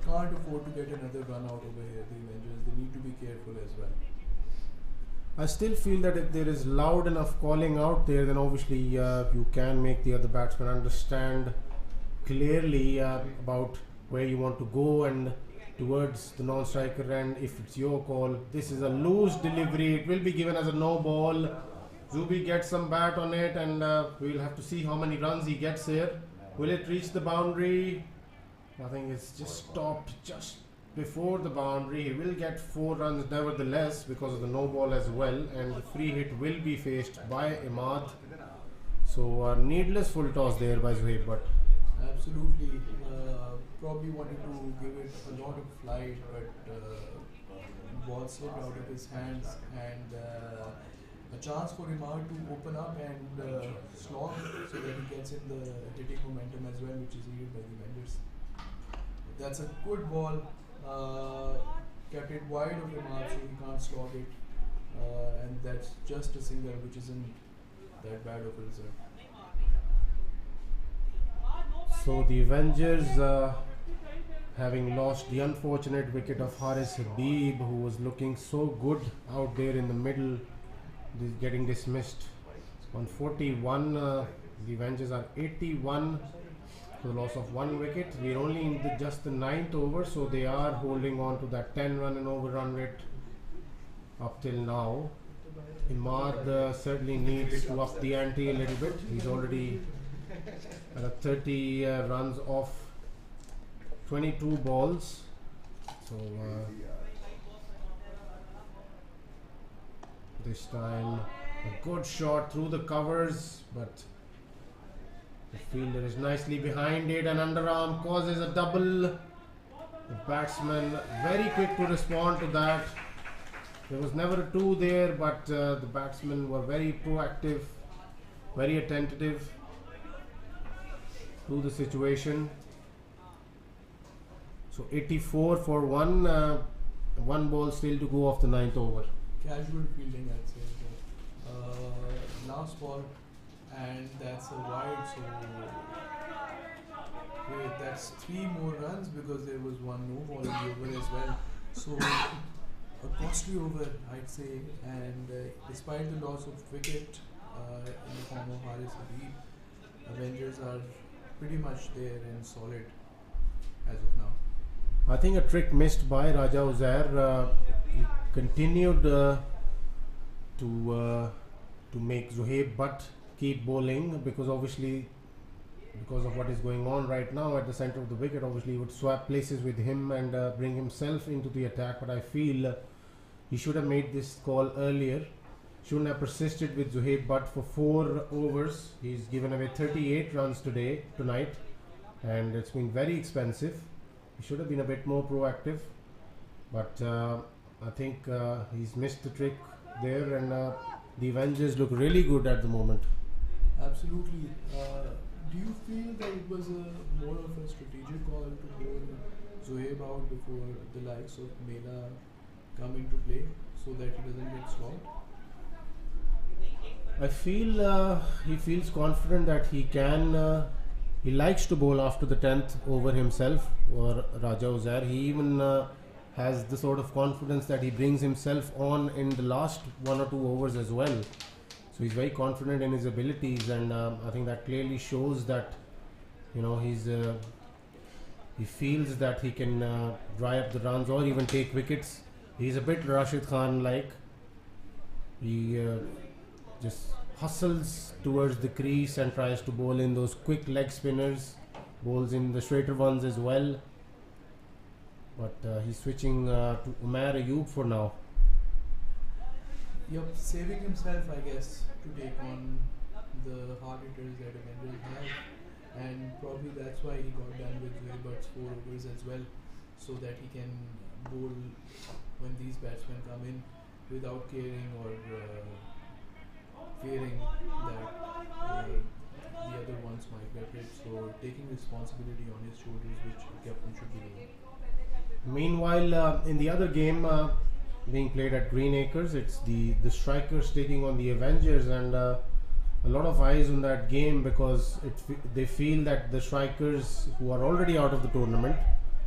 Can't afford to get another run out over here, the Avengers. They need to be careful as well. I still feel that if there is loud enough calling out there, then obviously you can make the other batsman understand clearly about where you want to go and towards the non-striker end. If it's your call, this is a loose delivery, it will be given as a no ball. Zubi gets some bat on it, and we'll have to see how many runs he gets here. Will it reach the boundary? I think it's just stopped just before the boundary. He will get 4 runs nevertheless because of the no ball as well, and the free hit will be faced by Imad. So needless full toss there by Zuhaib, but absolutely probably wanted to give it a lot of flight, but ball slipped out of his hands, and a chance for Imad to open up and slog so that he gets in the hitting momentum as well, which is needed by the Avengers. That's a good ball, kept it wide of Imad so he can't slog it, and that's just a single, which isn't that bad of a result. so the Avengers, having lost the unfortunate wicket of Haris Habib, who was looking so good out there in the middle, getting dismissed on 41. The Avengers are 81 for the loss of 1 wicket. We're only in just the 9th over, so they are holding on to that 10 run and over run rate up till now. Imad certainly needs to up the ante a little bit. He's already at 30 runs off 22 balls. So this time a good shot through the covers, but the fielder is nicely behind it, and underarm causes a double. The batsman very quick to respond to that. There was never a 2 there, but the batsmen were very proactive, very attentive to the situation. So 84 for 1, 1 ball still to go off the 9th over. Casual fielding, I'd say. Last ball, and that's a wide. So wait, that's 3 more runs because there was 1 no ball in the over as well. So a costly over, I'd say, and despite the loss of wicket in the form of Haris Habib, Avengers are pretty much there and solid as of now. I think a trick missed by Raja Uzair. He continued to make Zuhaib Butt keep bowling, because obviously because of what is going on right now at the center of the wicket, obviously he would swap places with him and bring himself into the attack. But I feel he should have made this call earlier. Shouldn't have persisted with Zuhaib Butt for 4 overs. He's given away 38 runs tonight, and it's been very expensive. He should have been a bit more proactive, but I think he's missed the trick there, and the Avengers look really good at the moment. Absolutely. Do you feel that it was a more of a strategic call to bowl Zohaib out before the likes of Mela come into play so that he doesn't get slogged? I feel he feels confident that he can. He likes to bowl after the 10th over himself or Raja Uzair. He even has the sort of confidence that he brings himself on in the last 1 or 2 overs as well. So he's very confident in his abilities, and I think that clearly shows that he feels that he can dry up the runs or even take wickets. He's a bit Rashid Khan like. He just hustles towards the crease and tries to bowl in those quick leg spinners, bowls in the straighter ones as well. But he's switching to Umair Ayub for now. Yep, saving himself, I guess, to take on the hard hitters that Avengers have, and probably that's why he got done with Zohaib's 4 overs as well, so that he can bowl when these batsmen come in without caring or fearing that the other ones might get hit. So taking responsibility on his shoulders, which the captain should be doing. Meanwhile, in the other game being played at Green Acres, it's the strikers taking on the Avengers, and a lot of eyes on that game because they feel that the strikers, who are already out of the tournament,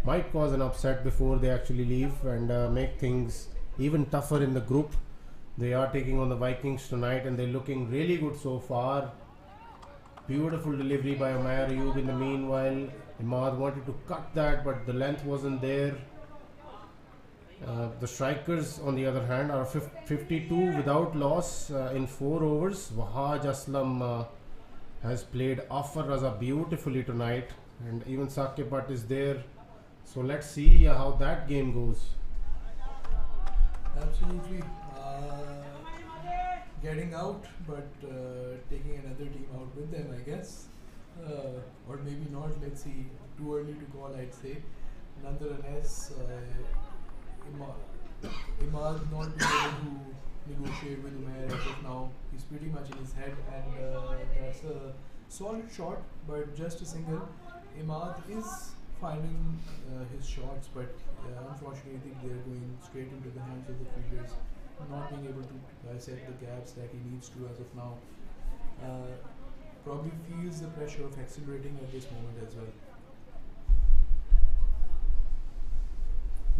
might cause an upset before they actually leave and make things even tougher in the group. They are taking on the Vikings tonight, and they're looking really good so far. Beautiful delivery by Umair Ayub. In the meanwhile, Imad wanted to cut that, but the length wasn't there. The strikers, on the other hand, are 52 without loss in 4 overs. Wahaj Aslam has played Afar Raza beautifully tonight, and even Sakib Bhatt is there. So let's see how that game goes. Absolutely. Getting out, but taking another team out with them, I guess. Or maybe not, let's see. Too early to call, I'd say. Nonetheless, Imad not being able to negotiate with Umair as of now. He's pretty much in his head, and that's a solid shot, but just a single. Imad is finding his shots, but unfortunately they're going straight into the hands of the fielders, not being able to dissect the gaps that he needs to as of now. Probably feels the pressure of accelerating at this moment as well.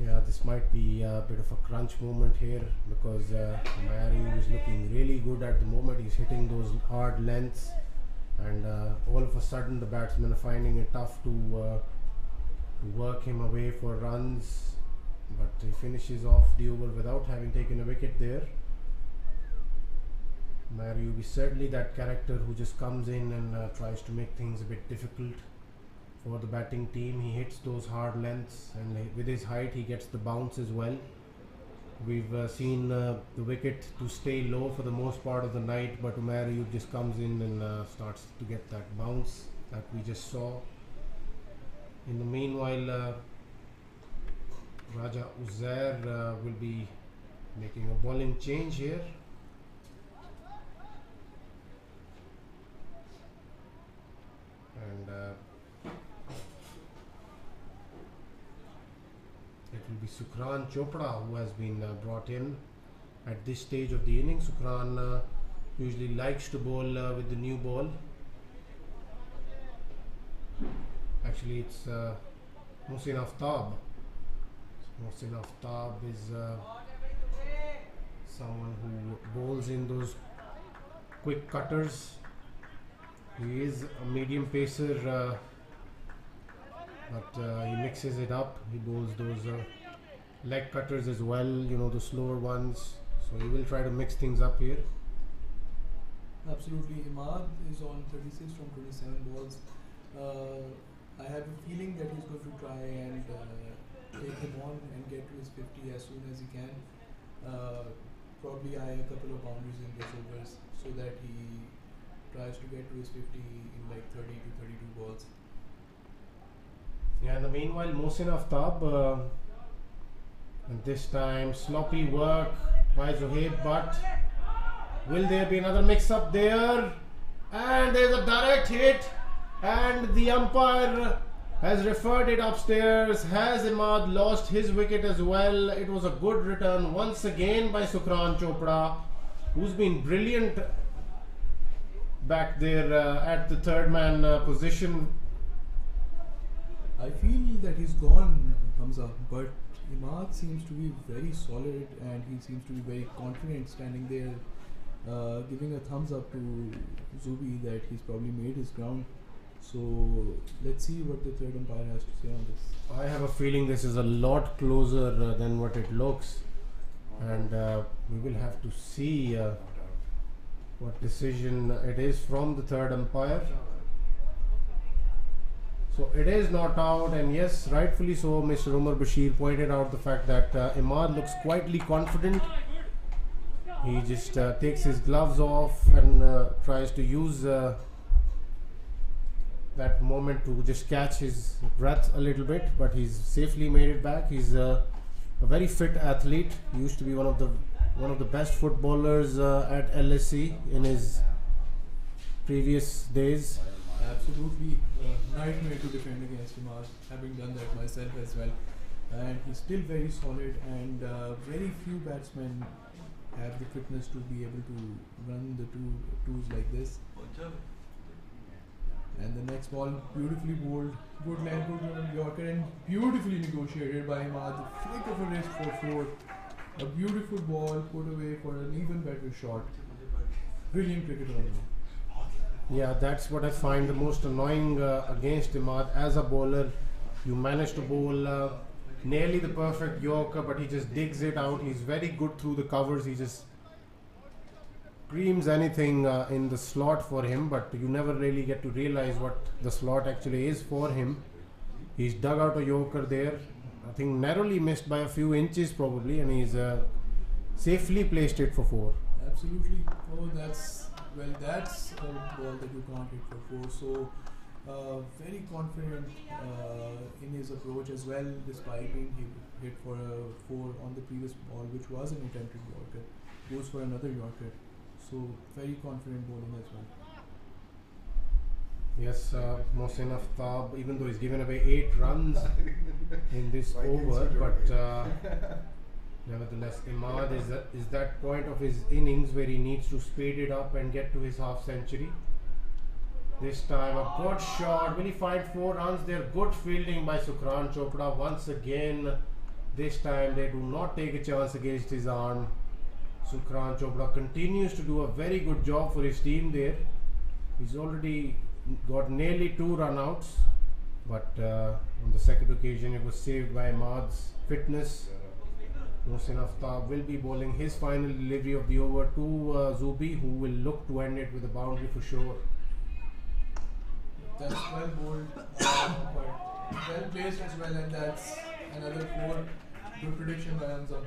Yeah, this might be a bit of a crunch moment here because Umair is looking really good at the moment. He's hitting those hard lengths, and all of a sudden the batsmen are finding it tough to work him away for runs, but he finishes off the over without having taken a wicket there. Umair is certainly that character who just comes in and tries to make things a bit difficult for the batting team. He hits those hard lengths, and with his height he gets the bounce as well. We've seen the wicket to stay low for the most part of the night, but Umair just comes in and starts to get that bounce that we just saw. In the meanwhile, Raja Uzair will be making a bowling change here. And it will be Sukran Chopra who has been brought in at this stage of the inning. Sukran usually likes to bowl with the new ball. Actually, it's Mohsin Aftab. Mohsin Aftab is someone who bowls in those quick cutters. He is a medium pacer, but he mixes it up. He bowls those leg cutters as well, the slower ones. So he will try to mix things up here. Absolutely. Imad is on 36 from 27 balls. I have a feeling that he's going to try and take him on and get to his 50 as soon as he can. Probably eye a couple of boundaries in this overs so that he tries to get to his 50 in like 30 to 32 balls. Yeah, in the meanwhile, Mohsin Aftab And this time sloppy work by Zohaib, but will there be another mix-up there? And there's a direct hit, and the umpire has referred it upstairs. Has Imad lost his wicket as well? It was a good return once again by Sukran Chopra, who's been brilliant back there at the third man position. I feel that he's gone, Hamza, but Imad seems to be very solid and he seems to be very confident standing there, giving a thumbs up to Zubi that he's probably made his ground. So let's see what the third umpire has to say on this. I have a feeling this is a lot closer than what it looks, and we will have to see what decision it is from the third umpire. So it is not out, and yes, rightfully so. Mr. Umar Bashir pointed out the fact that Imad looks quietly confident. He just takes his gloves off and tries to use that moment to just catch his breath a little bit, but he's safely made it back. He's a very fit athlete. He used to be one of the best footballers at LSE in his previous days. Absolutely nightmare to defend against Imad, having done that myself as well. And he's still very solid, and very few batsmen have the fitness to be able to run the twos like this. And the next ball, beautifully bowled, good line, good run, Yorker, and beautifully negotiated by Imad. Flick of a wrist for 4. A beautiful ball put away for an even better shot. Brilliant cricket on him. Yeah, that's what I find the most annoying against Imad. As a bowler, you manage to bowl nearly the perfect Yorker, but he just digs it out. He's very good through the covers. He just screams anything in the slot for him, but you never really get to realize what the slot actually is for him. He's dug out a Yorker there. I think narrowly missed by a few inches probably, and he's safely placed it for 4. Absolutely. Oh, that's a ball that you can't hit for 4. So very confident in his approach as well, despite being hit for a 4 on the previous ball, which was an attempted Yorker. Goes for another Yorker. So very confident bowling as well. Yes, Mohsin Aftab, even though he's given away 8 runs in this over, but nevertheless, Imad is that point of his innings where he needs to speed it up and get to his half century. This time a good shot. Will he find 4 runs there? Good fielding by Sukran Chopra once again. This time they do not take a chance against his arm. Sukran Chopra continues to do a very good job for his team there. He's already got nearly 2 run-outs, but on the second occasion it was saved by Imad's fitness. Mohsin Aftab will be bowling his final delivery of the over to Zubi, who will look to end it with a boundary for sure. That's well bowled, but well placed as well, and that's another 4. Good prediction by Hamza.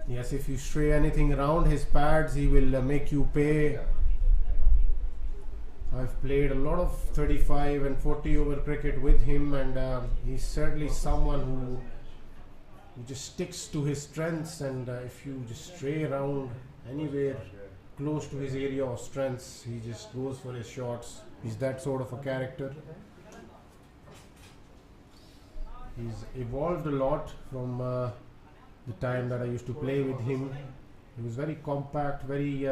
Yes, if you stray anything around his pads, he will make you pay. I've played a lot of 35 and 40 over cricket with him, and he's certainly someone who just sticks to his strengths, and if you just stray around anywhere close to his area of strengths, he just goes for his shots. He's that sort of a character. He's evolved a lot from the time that I used to play with him. He was very compact, very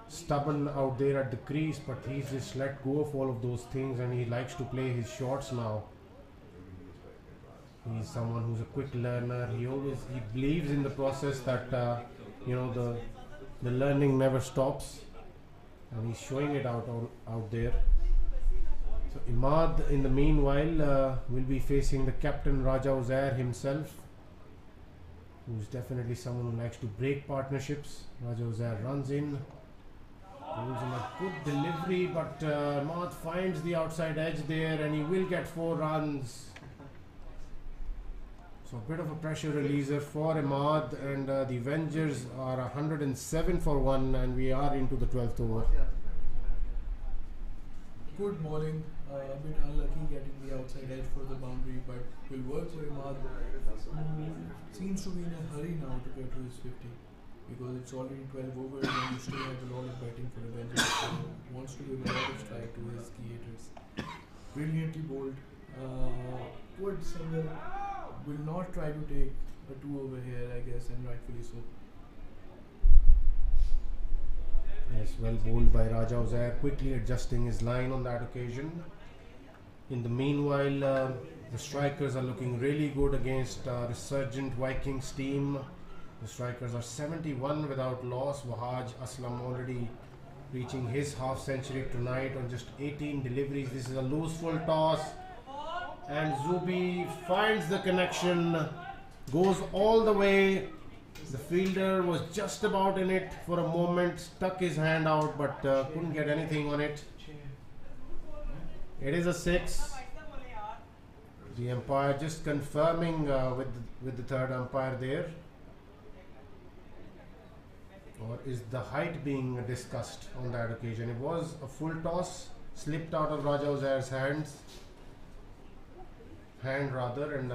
stubborn out there at the crease, but he's just let go of all of those things, and he likes to play his shots now. He's someone who's a quick learner. He believes in the process that the learning never stops, and he's showing it out there. So Imad, in the meanwhile, will be facing the captain Raja Uzair himself, who's definitely someone who likes to break partnerships. Raja Uzair runs in, pulls in a good delivery, but Imad finds the outside edge there, and he will get 4 runs. So a bit of a pressure releaser for Imad, and the Avengers are 107 for 1, and we are into the 12th over. Good bowling a bit unlucky getting the outside edge for the boundary, but will work for Imad, who seems to be in a hurry now to get to his 50 because it's already 12 overs and you still have a lot of batting for Avengers, so wants to give a lot of strike to his key hitters. Brilliantly bowled. Would Singer will not try to take a 2 over here, I guess, and rightfully so. Yes, well bowled by Raja Uzair, quickly adjusting his line on that occasion. In the meanwhile, the strikers are looking really good against resurgent Vikings team. The strikers are 71 without loss. Wahaj Aslam already reaching his half century tonight on just 18 deliveries. This is a loose full toss, and Zubi finds the connection, goes all the way. The fielder was just about in it for a moment, stuck his hand out, but couldn't get anything on it. It is a 6. The umpire just confirming with the third umpire there. Or is the height being discussed on that occasion? It was a full toss, slipped out of Raja Uzair's hand rather, and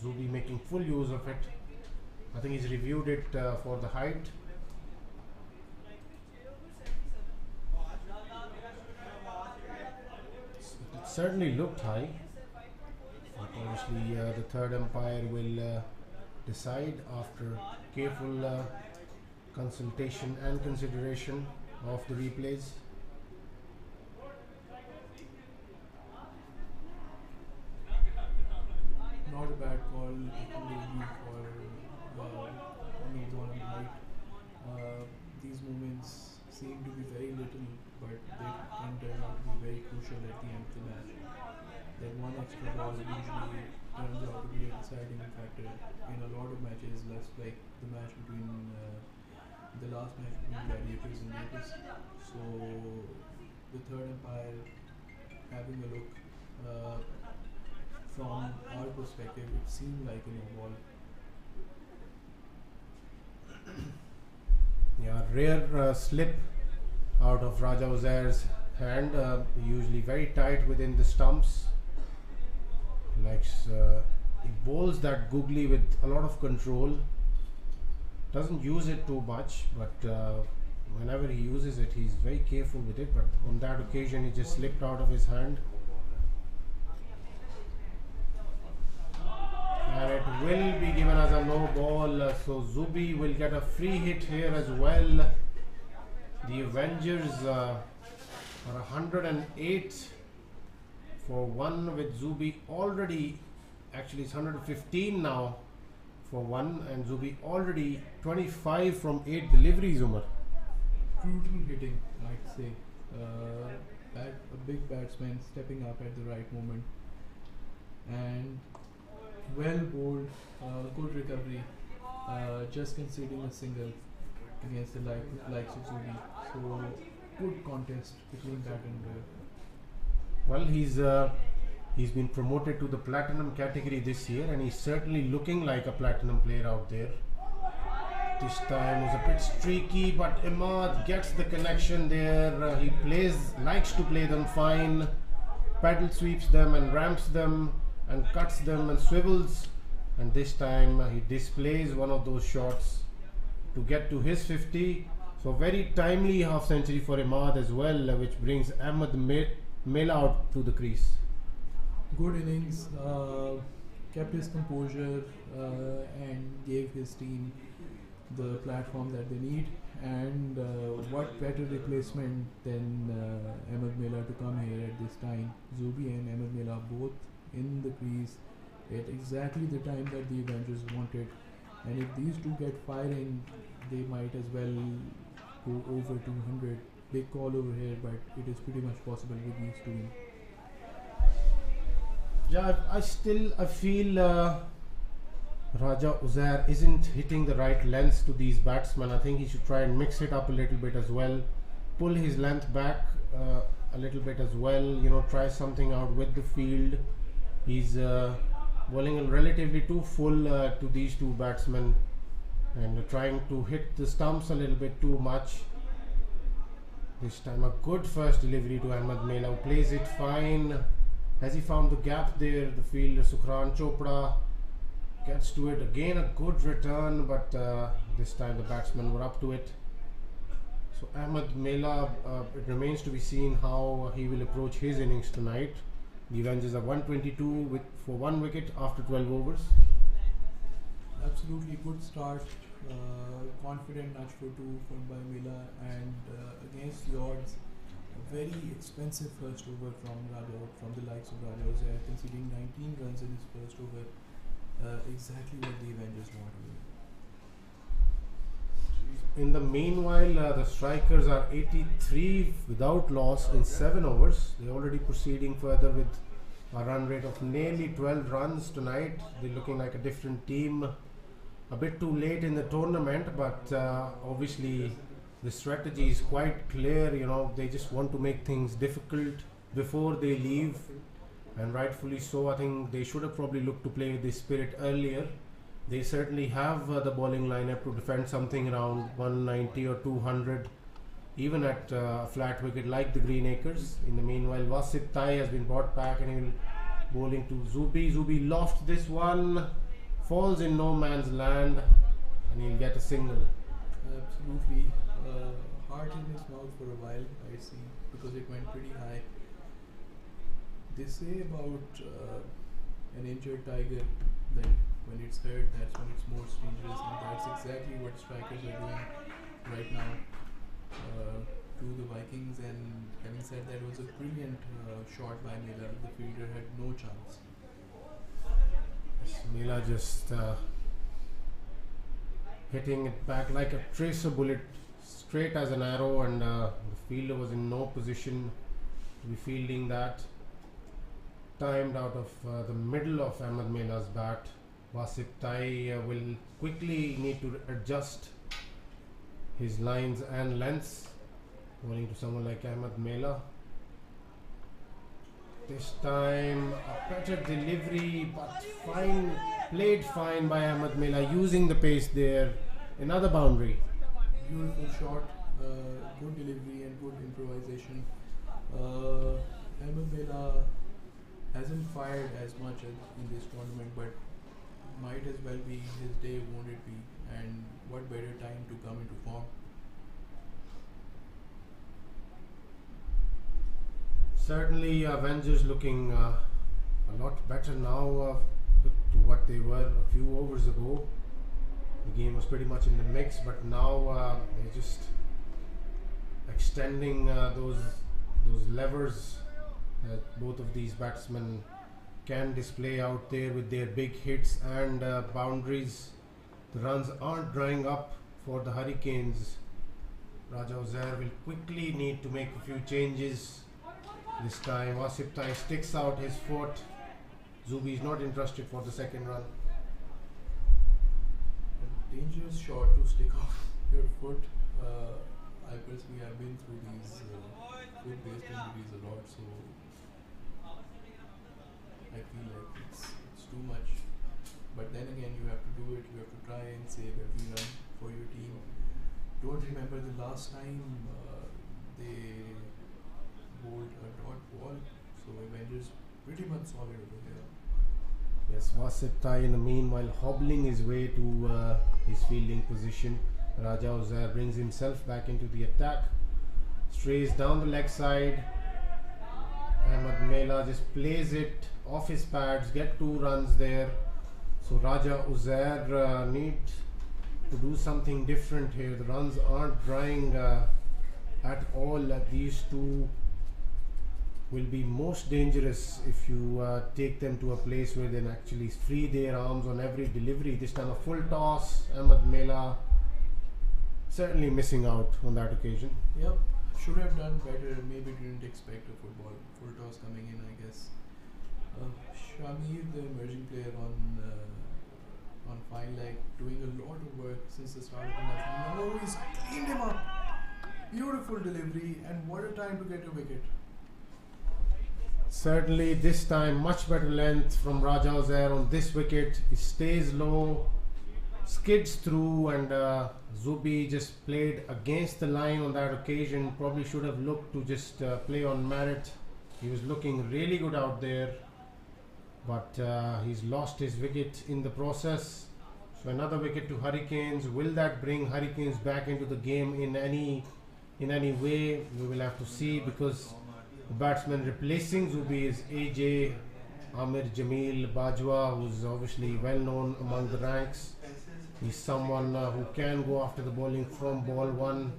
Zubi making full use of it. I think he's reviewed it for the height. It certainly looked high, but obviously the third umpire will decide after careful consultation and consideration of the replays. Not a bad call, particularly for no ball on height. These moments seem to be very little, but they can turn out to be very crucial at the end of the match. That one extra ball usually turns out to be a deciding factor in a lot of matches, less like the match between the last match between Gladiators and Natives. So the third umpire having a look from our perspective, it seemed like a no ball. Yeah, rare slip out of Raja Uzair's hand, usually very tight within the stumps. He bowls that googly with a lot of control. Doesn't use it too much, but whenever he uses it, he's very careful with it. But on that occasion, he just slipped out of his hand. And it will be given as a no ball, so Zubi will get a free hit here as well. The Avengers are 108 for 1 with Zubi already, actually it's 115 now for 1, and Zubi already 25 from 8 deliveries, Umar. Brutal hitting, I'd say. A big batsman stepping up at the right moment. And well bowled, good recovery, just conceding a single against the likes of Zubi. So good contest between bat and ball. Well, he's been promoted to the platinum category this year, and he's certainly looking like a platinum player out there. This time was a bit streaky, but Imad gets the connection there. He likes to play them fine, paddle sweeps them and ramps them and cuts them and swivels, and this time he displays one of those shots to get to his 50. So very timely half century for Imad as well, which brings Ahmed Mela out to the crease. Good innings, kept his composure and gave his team the platform that they need. And what better replacement than Ahmed Mela to come here at this time. Zubi and Ahmed Mela both in the crease at exactly the time that the Avengers wanted, and if these two get firing, they might as well go over 200. Big call over here, but it is pretty much possible with these two in. Yeah, I feel Raja Uzair isn't hitting the right lengths to these batsmen. I think he should try and mix it up a little bit as well, pull his length back a little bit as well, try something out with the field. He's bowling relatively too full to these two batsmen and trying to hit the stumps a little bit too much. This time a good first delivery to Ahmed Mela, who plays it fine. Has he found the gap there? The fielder Sukhran Chopra gets to it again. A good return, but this time the batsmen were up to it. So Ahmed Mela, it remains to be seen how he will approach his innings tonight. The Avengers are 122 for 1 wicket after 12 overs. Absolutely good start. Confident touch for 2 by Mela, and against the odds, a very expensive first over from the likes of Raja Uzair, conceding 19 runs in his first over. Exactly what the Avengers want to do. In the meanwhile, the strikers are 83 without loss in 7 overs. They're already proceeding further with a run rate of nearly 12 runs tonight. They're looking like a different team. A bit too late in the tournament, but obviously the strategy is quite clear. You know, they just want to make things difficult before they leave, and rightfully so. I think they should have probably looked to play with this spirit earlier. They certainly have the bowling lineup to defend something around 190 or 200, even at a flat wicket like the Green Acres. In the meanwhile, Wasit Tai has been brought back and he will bowling to Zubi. Zubi lofts this one, falls in no man's land, and he'll get a single. Absolutely. Heart in his mouth for a while, I see, because it went pretty high. They say about an injured tiger that when it's hurt, that's when it's most dangerous, and that's exactly what strikers are doing right now to the Vikings. And having said that, it was a brilliant shot by Mela. The fielder had no chance. Mela just hitting it back like a tracer bullet, straight as an arrow, and the fielder was in no position to be fielding that. Timed out of the middle of Ahmed Mela's bat. Wasit Tai will quickly need to adjust his lines and lengths, bowling to someone like Ahmed Mela. This time a better delivery, but fine, played fine by Ahmed Mela, using the pace there. Another boundary. Beautiful shot, good delivery and good improvisation. Ahmed Mela hasn't fired as much in this tournament, but might as well be his day, won't it be? And what better time to come into form? Certainly Avengers looking a lot better now to what they were a few overs ago. The game was pretty much in the mix, but now they're just extending those levers that both of these batsmen can display out there with their big hits and boundaries. The runs aren't drying up for the Hurricanes. Raja Uzair will quickly need to make a few changes. This time Wasit Tai sticks out his foot. Zubi is not interested for the second run. A dangerous shot to stick off your foot. I personally have been through these foot-based injuries a lot, so I feel like it's too much. But then again, you have to do it. You have to try and save every run for your team. Don't remember the last time they bowled a dot ball, so Avengers pretty much solid over here. Yes, Wasit Tai in the meanwhile hobbling his way to his fielding position. Raja Uzair brings himself back into the attack, strays down the leg side. Ahmed Mela just plays it off his pads, get 2 runs there. So Raja Uzair needs to do something different here. The runs aren't drying at all. These two will be most dangerous if you take them to a place where they can actually free their arms on every delivery. This time a full toss. Ahmed Mela certainly missing out on that occasion. Yep, should have done better. Maybe didn't expect a full toss coming in, I guess. Shamir, the emerging player on fine leg, doing a lot of work since the start of the match. No, he's cleaned him up. Beautiful delivery, and what a time to get a wicket. Certainly this time much better length from Raja Uzair on this wicket. He stays low, skids through, and Zubi just played against the line on that occasion. Probably should have looked to just play on merit. He was looking really good out there, but he's lost his wicket in the process. So another wicket to Hurricanes. Will that bring Hurricanes back into the game in any way? We will have to see, because the batsman replacing Zubi is AJ Amir Jamil Bajwa, who's obviously well known among the ranks. He's someone who can go after the bowling from ball one.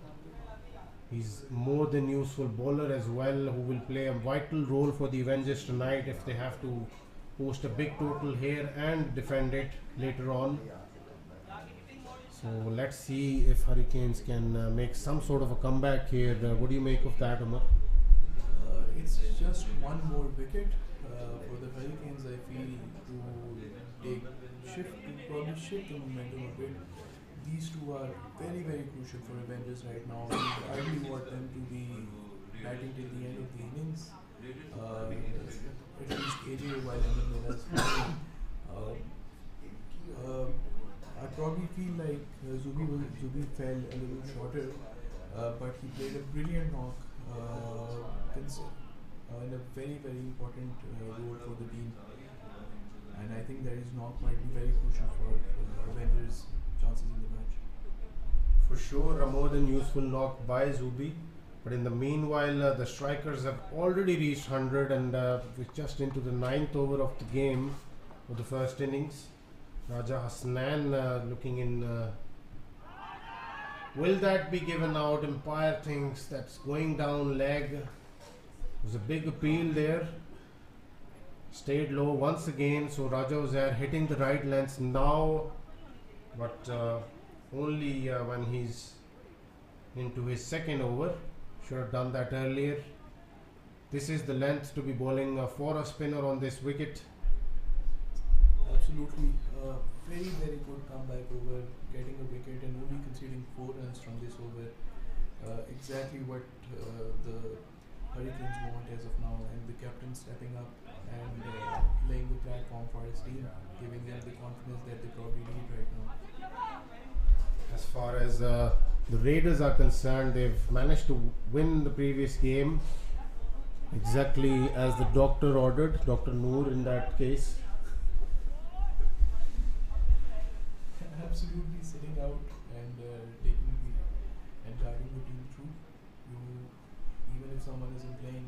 He's more than useful bowler as well, who will play a vital role for the Avengers tonight if they have to post a big total here and defend it later on. So let's see if Hurricanes can make some sort of a comeback here. What do you make of that, Umar? It's just one more wicket for the Hurricanes. I feel to probably shift the momentum a bit. These two are very, very crucial for Avengers right now. I really want them to be batting till the end of the innings. At least AJ while Ahmed is playing. I probably feel like Zubi fell a little shorter, but he played a brilliant knock in a very, very important role for the team. And I think that his knock might be very crucial for Avengers' chances in the match. For sure, a more than useful knock by Zubi. But in the meanwhile, the strikers have already reached 100, and we're just into the 9th over of the game of the first innings. Raja Hasnan looking in. Will that be given out? Umpire thinks that's going down leg. There's a big appeal there. Stayed low once again. So Raja was there hitting the right lengths now, but only when he's into his second over. Should have done that earlier. This is the length to be bowling for a spinner on this wicket. Absolutely, very, very good comeback over, getting a wicket and only conceding 4 runs from this over. Exactly what the Hurricanes want as of now, and the captain stepping up and laying the platform for his team, giving them the confidence that they probably need right now. As far as the Raiders are concerned, they've managed to win the previous game exactly as the doctor ordered, Dr. Noor in that case. Absolutely sitting out and taking and guiding the team through. Even if someone isn't playing,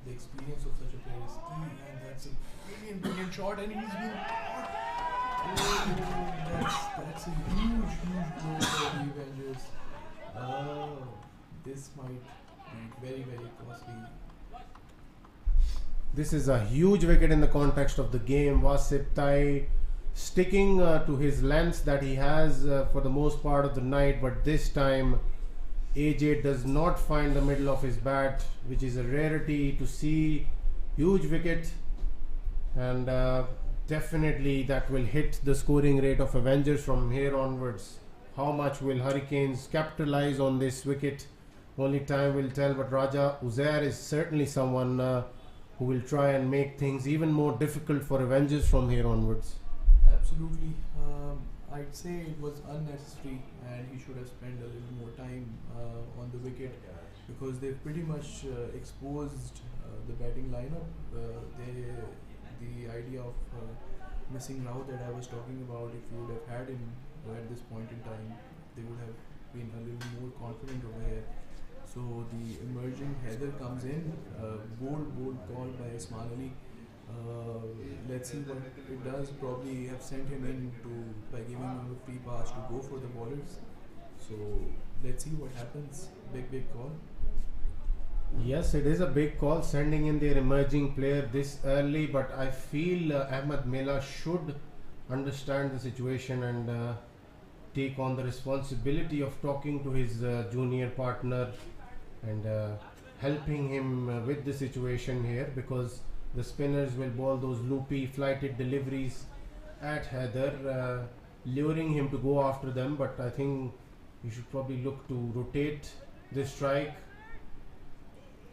the experience of such a player is key, and that's a brilliant shot, and he's been caught. That's a huge blow for the Avengers. This might be very, very costly. This is a huge wicket in the context of the game. Wasip Tai sticking to his lengths that he has for the most part of the night, but this time AJ does not find the middle of his bat, which is a rarity to see. Huge wicket, and definitely that will hit the scoring rate of Avengers from here onwards. How much will Hurricanes capitalize on this wicket? Only time will tell, but Raja Uzair is certainly someone who will try and make things even more difficult for Avengers from here onwards. Absolutely. I'd say it was unnecessary, and he should have spent a little more time on the wicket, because they've pretty much exposed the batting lineup. The idea of missing Rao that I was talking about, if you would have had him at this point in time, they would have been a little more confident over here. So the emerging Heather comes in, bold call by Ismail Ali. Let's see what it does. Probably have sent him in by giving him a free pass to go for the bowlers. So let's see what happens. Big call. Yes, it is a big call, sending in their emerging player this early, but I feel Ahmed Mela should understand the situation and take on the responsibility of talking to his junior partner and helping him with the situation here, because the spinners will bowl those loopy flighted deliveries at Heather, luring him to go after them. But I think you should probably look to rotate this strike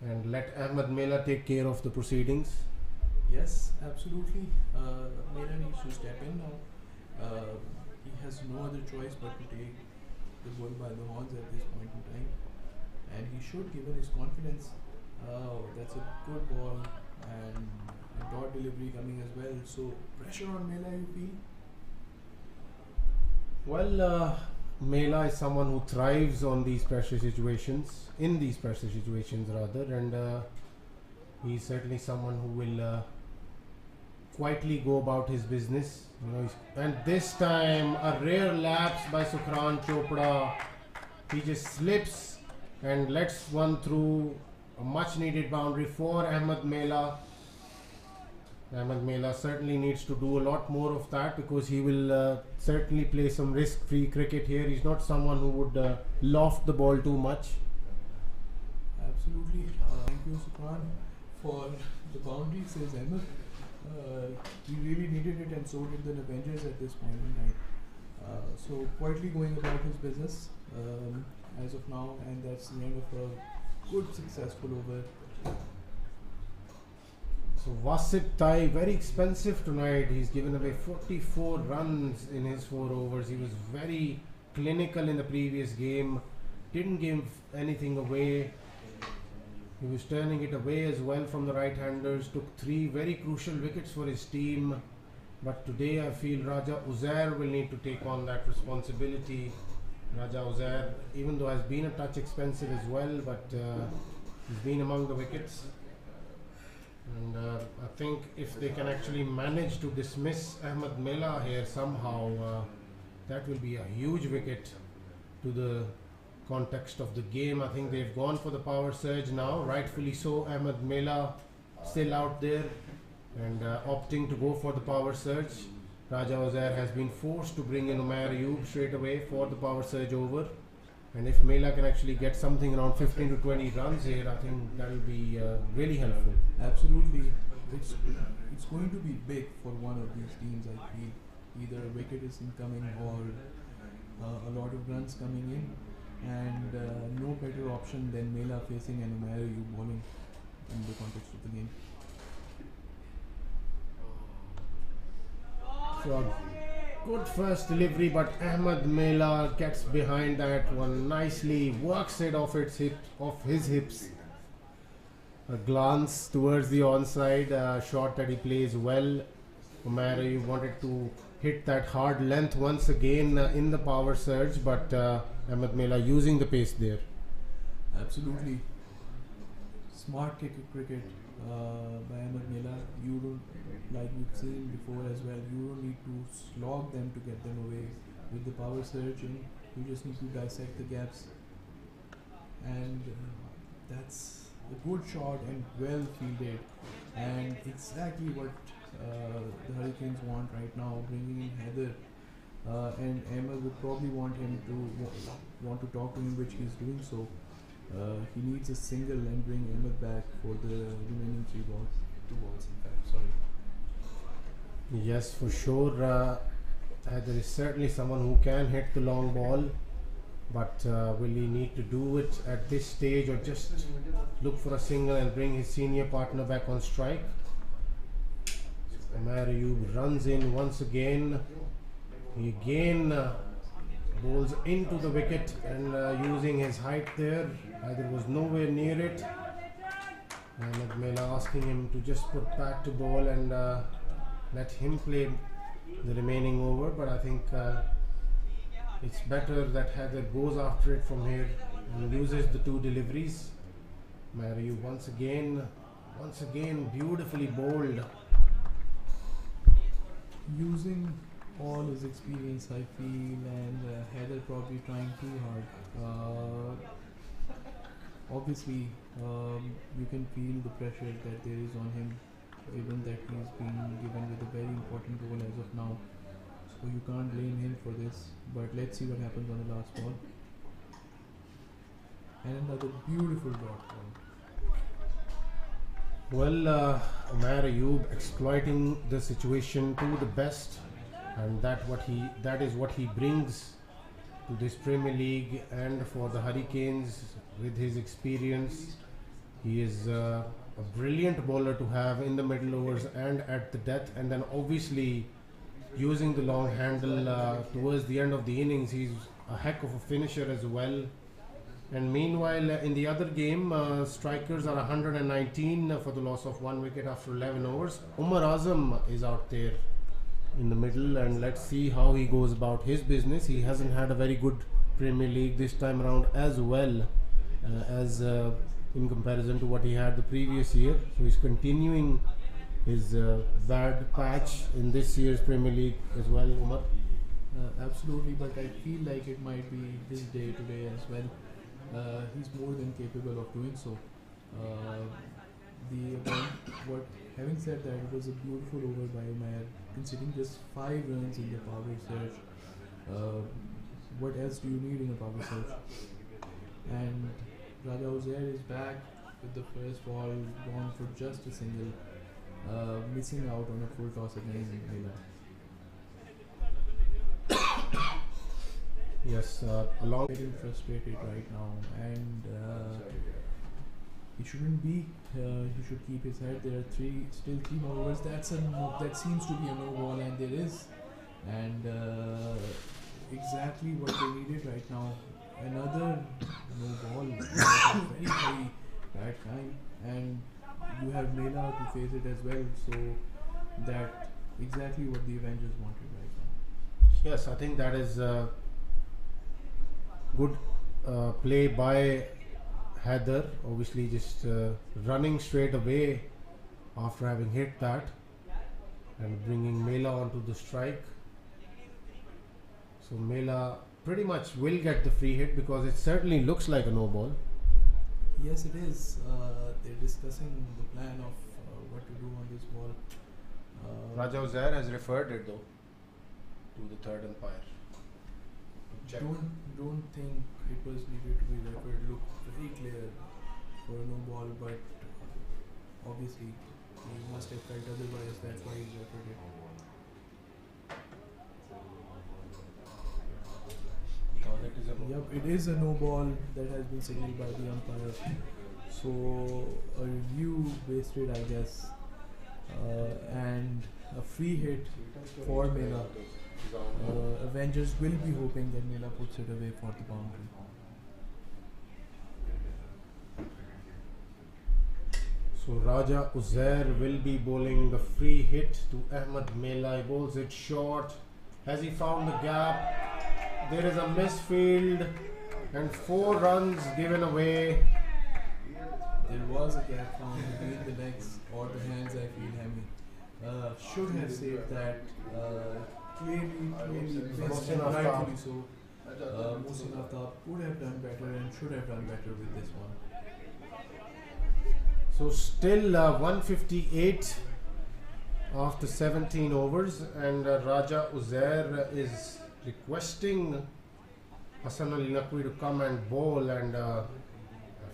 and let Ahmed Mela take care of the proceedings. Yes, absolutely. Mela needs to step in now He has no other choice but to take the bull by the horns at this point in time, and he should, given his confidence. That's a good ball and a dot delivery coming as well. So pressure on Mela, you feel? Well, Mela is someone who thrives on these pressure situations, in these pressure situations rather, and he's certainly someone who will quietly go about his business. And this time a rare lapse by Sukran Chopra. He just slips and lets one through a much needed boundary for Ahmed Mela. Ahmed Mela certainly needs to do a lot more of that, because he will certainly play some risk-free cricket here. He's not someone who would loft the ball too much. Absolutely. Thank you, Sukran, for the boundary, says Ahmed. He really needed it, and so did the Avengers at this point in time. So quietly going about his business as of now, and that's the end of a good successful over. So Wasit Tai, very expensive tonight. He's given away 44 runs in his 4 overs. He was very clinical in the previous game, didn't give anything away. He was turning it away as well from the right-handers, took 3 very crucial wickets for his team. But today I feel Raja Uzair will need to take on that responsibility. Raja Uzair, even though has been a touch expensive as well, but he's been among the wickets. And I think if they can actually manage to dismiss Ahmed Mela here somehow, that will be a huge wicket to the context of the game. I think they've gone for the power surge now, rightfully so. Ahmed Mela still out there and opting to go for the power surge. Raja Uzair has been forced to bring in Umair Ayub straight away for the power surge over. And if Mela can actually get something around 15 to 20 runs here, I think that will be really helpful. Absolutely. It's going to be big for one of these teams, I feel. Either a wicket is incoming or a lot of runs coming in. And no better option than Mela facing an Umair Ayub bowling in the context of the game. So a good first delivery, but Ahmed Mela gets behind that one nicely, works it off his hips. A glance towards the onside, shot that he plays well. Umair Ayub wanted to hit that hard length once again in the power surge, but Ahmed Mela using the pace there. Absolutely. Smart cricket by Ahmed Mela. You don't, like we've seen before as well, you don't need to slog them to get them away with the power surge in. You just need to dissect the gaps. And that's a good shot and well fielded. And exactly what the Hurricanes want right now, bringing in Heather. And Ahmed would probably want him to want to talk to him, which he's doing so. He needs a single and bring Ahmed back for the remaining 2 balls in fact, sorry. Yes, for sure. There is certainly someone who can hit the long ball, but will he need to do it at this stage, or just look for a single and bring his senior partner back on strike? Umair Ayub runs in once again. He again bowls into the wicket, and using his height there, either was nowhere near it. Ahmed Mela asking him to just put back to ball and let him play the remaining over, but I think it's better that Heather goes after it from here and uses the 2 deliveries. Umair Ayub once again beautifully bowled. Using all his experience, I feel, and Heather probably trying too hard. Obviously, you can feel the pressure that there is on him, given that he's been given with a very important role as of now. So you can't blame him for this. But let's see what happens on the last ball. And another beautiful dot ball. Well, Umair Ayub exploiting the situation to the best, and that is what he brings to this Premier League and for the Hurricanes with his experience. He is a brilliant bowler to have in the middle overs and at the death, and then obviously using the long handle towards the end of the innings. He's a heck of a finisher as well. And meanwhile, in the other game, strikers are 119 for the loss of 1 wicket after 11 overs. Umar Azam is out there in the middle, and let's see how he goes about his business. He hasn't had a very good Premier League this time around as well as in comparison to what he had the previous year. So he's continuing his bad patch in this year's Premier League as well, Umar. Absolutely, but I feel like it might be his day today as well. He's more than capable of doing so. Having said that, it was a beautiful over by Umair, conceding just 5 runs in the power surge. What else do you need in a power surge? And Raja Uzair is back with the first ball, gone for just a single, missing out on a full toss against Mela. Yes, along Getting frustrated right now, and he shouldn't be. He should keep his head. There are still three more overs. That seems to be a no ball, and there is, and exactly what they needed right now. Another no ball, very bad time, and you have Mela to face it as well. So that exactly what the Avengers wanted right now. Yes, I think that is good play by Heather. Obviously, just running straight away after having hit that and bringing Mela onto the strike. So Mela pretty much will get the free hit because it certainly looks like a no ball. Yes, it is. They're discussing the plan of what to do on this ball. Raja Uzair has referred it though to the third umpire. Check. Don't think it was needed to be referred. Looked very clear for a no ball, but obviously he must have felt otherwise. That's why he referred it. Yep, it is a no ball that has been signaled by the umpire. So a review wasted, I guess, and a free hit for Mela. Avengers will be hoping that Mela puts it away for the boundary. So Raja Uzair will be bowling the free hit to Ahmed Mela. He bowls it short. Has he found the gap? There is a misfield and 4 runs given away. There was a gap found between the legs or the hands, I feel, Hammy. Should have saved that. Clearly missed, and rightfully so. Mohsin Aftab could have done better and should have done better with this one. So still 158 after 17 overs, and Raja Uzair is requesting Hassan Ali Naqvi to come and bowl, and I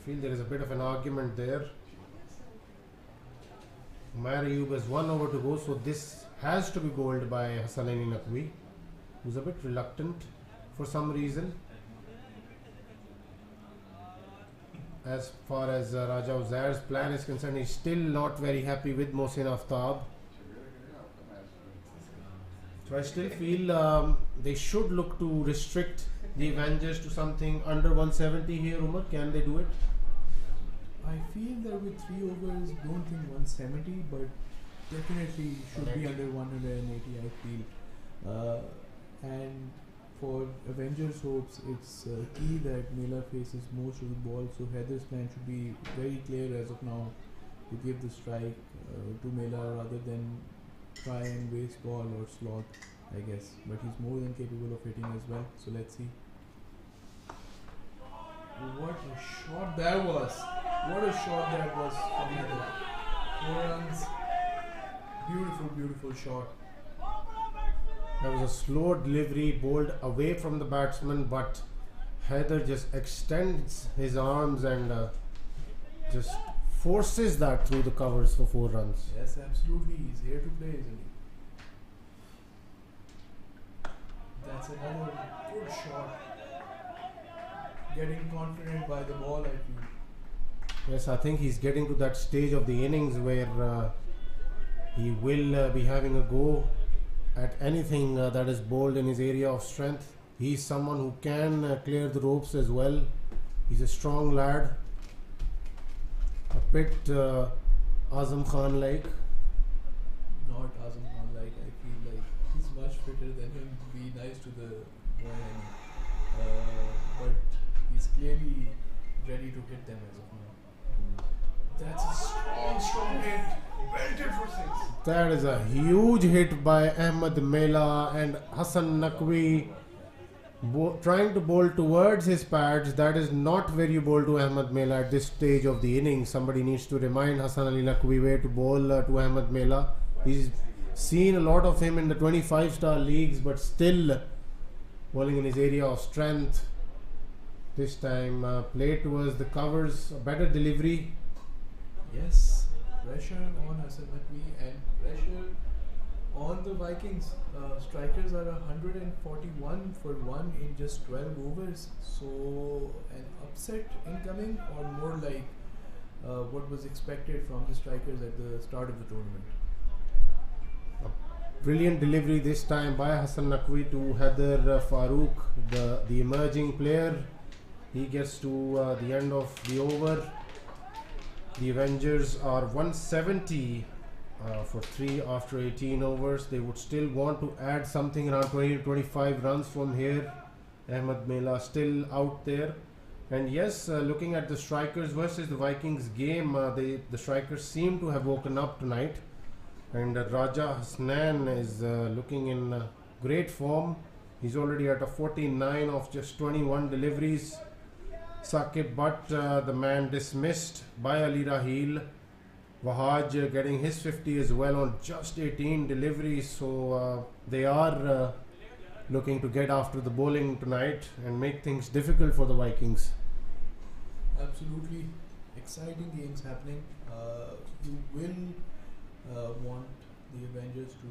feel there is a bit of an argument there. Umair Ayub has 1 over to go, so this has to be bowled by Hassan Ali Naqvi, who's a bit reluctant for some reason. As far as Raja Uzair's plan is concerned, he's still not very happy with Mohsin Aftab. So I still feel they should look to restrict the Avengers to something under 170 here, Umar. Can they do it? I feel that with 3 overs, don't think 170, but definitely should be under 180, I feel. And for Avengers hopes, it's key that Mela faces most of the ball, so Heather's plan should be very clear as of now to give the strike to Mela rather than try and waste ball or slot, I guess. But he's more than capable of hitting as well, so let's see. What a shot that was! What a shot that was from Heather. 4 runs. Beautiful, beautiful shot. There was a slow delivery bowled away from the batsman, but Heather just extends his arms and just forces that through the covers for 4 runs. Yes, absolutely. He's here to play, isn't he? That's another good shot. Getting confident by the ball, I feel. Yes, I think he's getting to that stage of the innings where he will be having a go at anything that is bowled in his area of strength. He's someone who can clear the ropes as well. He's a strong lad, a bit Azam Khan like. Not Azam Khan like. I feel like he's much fitter than him. To be nice to the boy, but he's clearly ready to hit them as of now. That's a strong hit. Belted for six. That is a huge hit by Ahmed Mela, and Hassan Naqvi trying to bowl towards his pads. That is not where you bowl to Ahmed Mela at this stage of the innings. Somebody needs to remind Hassan Ali Naqvi where to bowl to Ahmed Mela. He's seen a lot of him in the 25-star leagues, but still bowling in his area of strength. This time played towards the covers, a better delivery. Yes, pressure on Hassan Naqvi and pressure on the Vikings. Strikers are 141 for 1 in just 12 overs. So an upset incoming, or more like what was expected from the strikers at the start of the tournament. Brilliant delivery this time by Hassan Naqvi to Haider Farooq, the emerging player. He gets to the end of the over. The Avengers are 170 for 3 after 18 overs. They would still want to add something around 20 to 25 runs from here. Ahmed Mela still out there. And yes, looking at the strikers versus the Vikings game, the strikers seem to have woken up tonight. And Raja Hasnan is looking in great form. He's already at a 49 of just 21 deliveries. Saqib Butt, the man dismissed by Ali Raheel. Wahaj getting his 50 as well on just 18 deliveries. So they are looking to get after the bowling tonight and make things difficult for the Vikings. Absolutely exciting games happening. You will want the Avengers to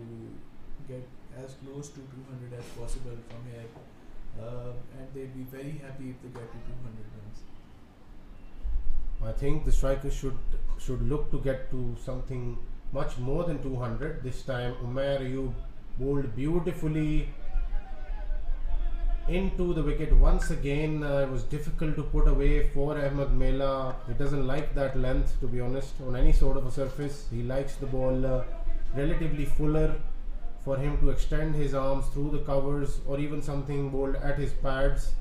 get as close to 200 as possible from here. And they'd be very happy if they get to 200 runs. I think the strikers should look to get to something much more than 200. This time Umair Ayub bowled beautifully into the wicket once again. It was difficult to put away for Ahmed Mela. He doesn't like that length, to be honest, on any sort of a surface. He likes the ball relatively fuller, for him to extend his arms through the covers, or even something bowled at his pads.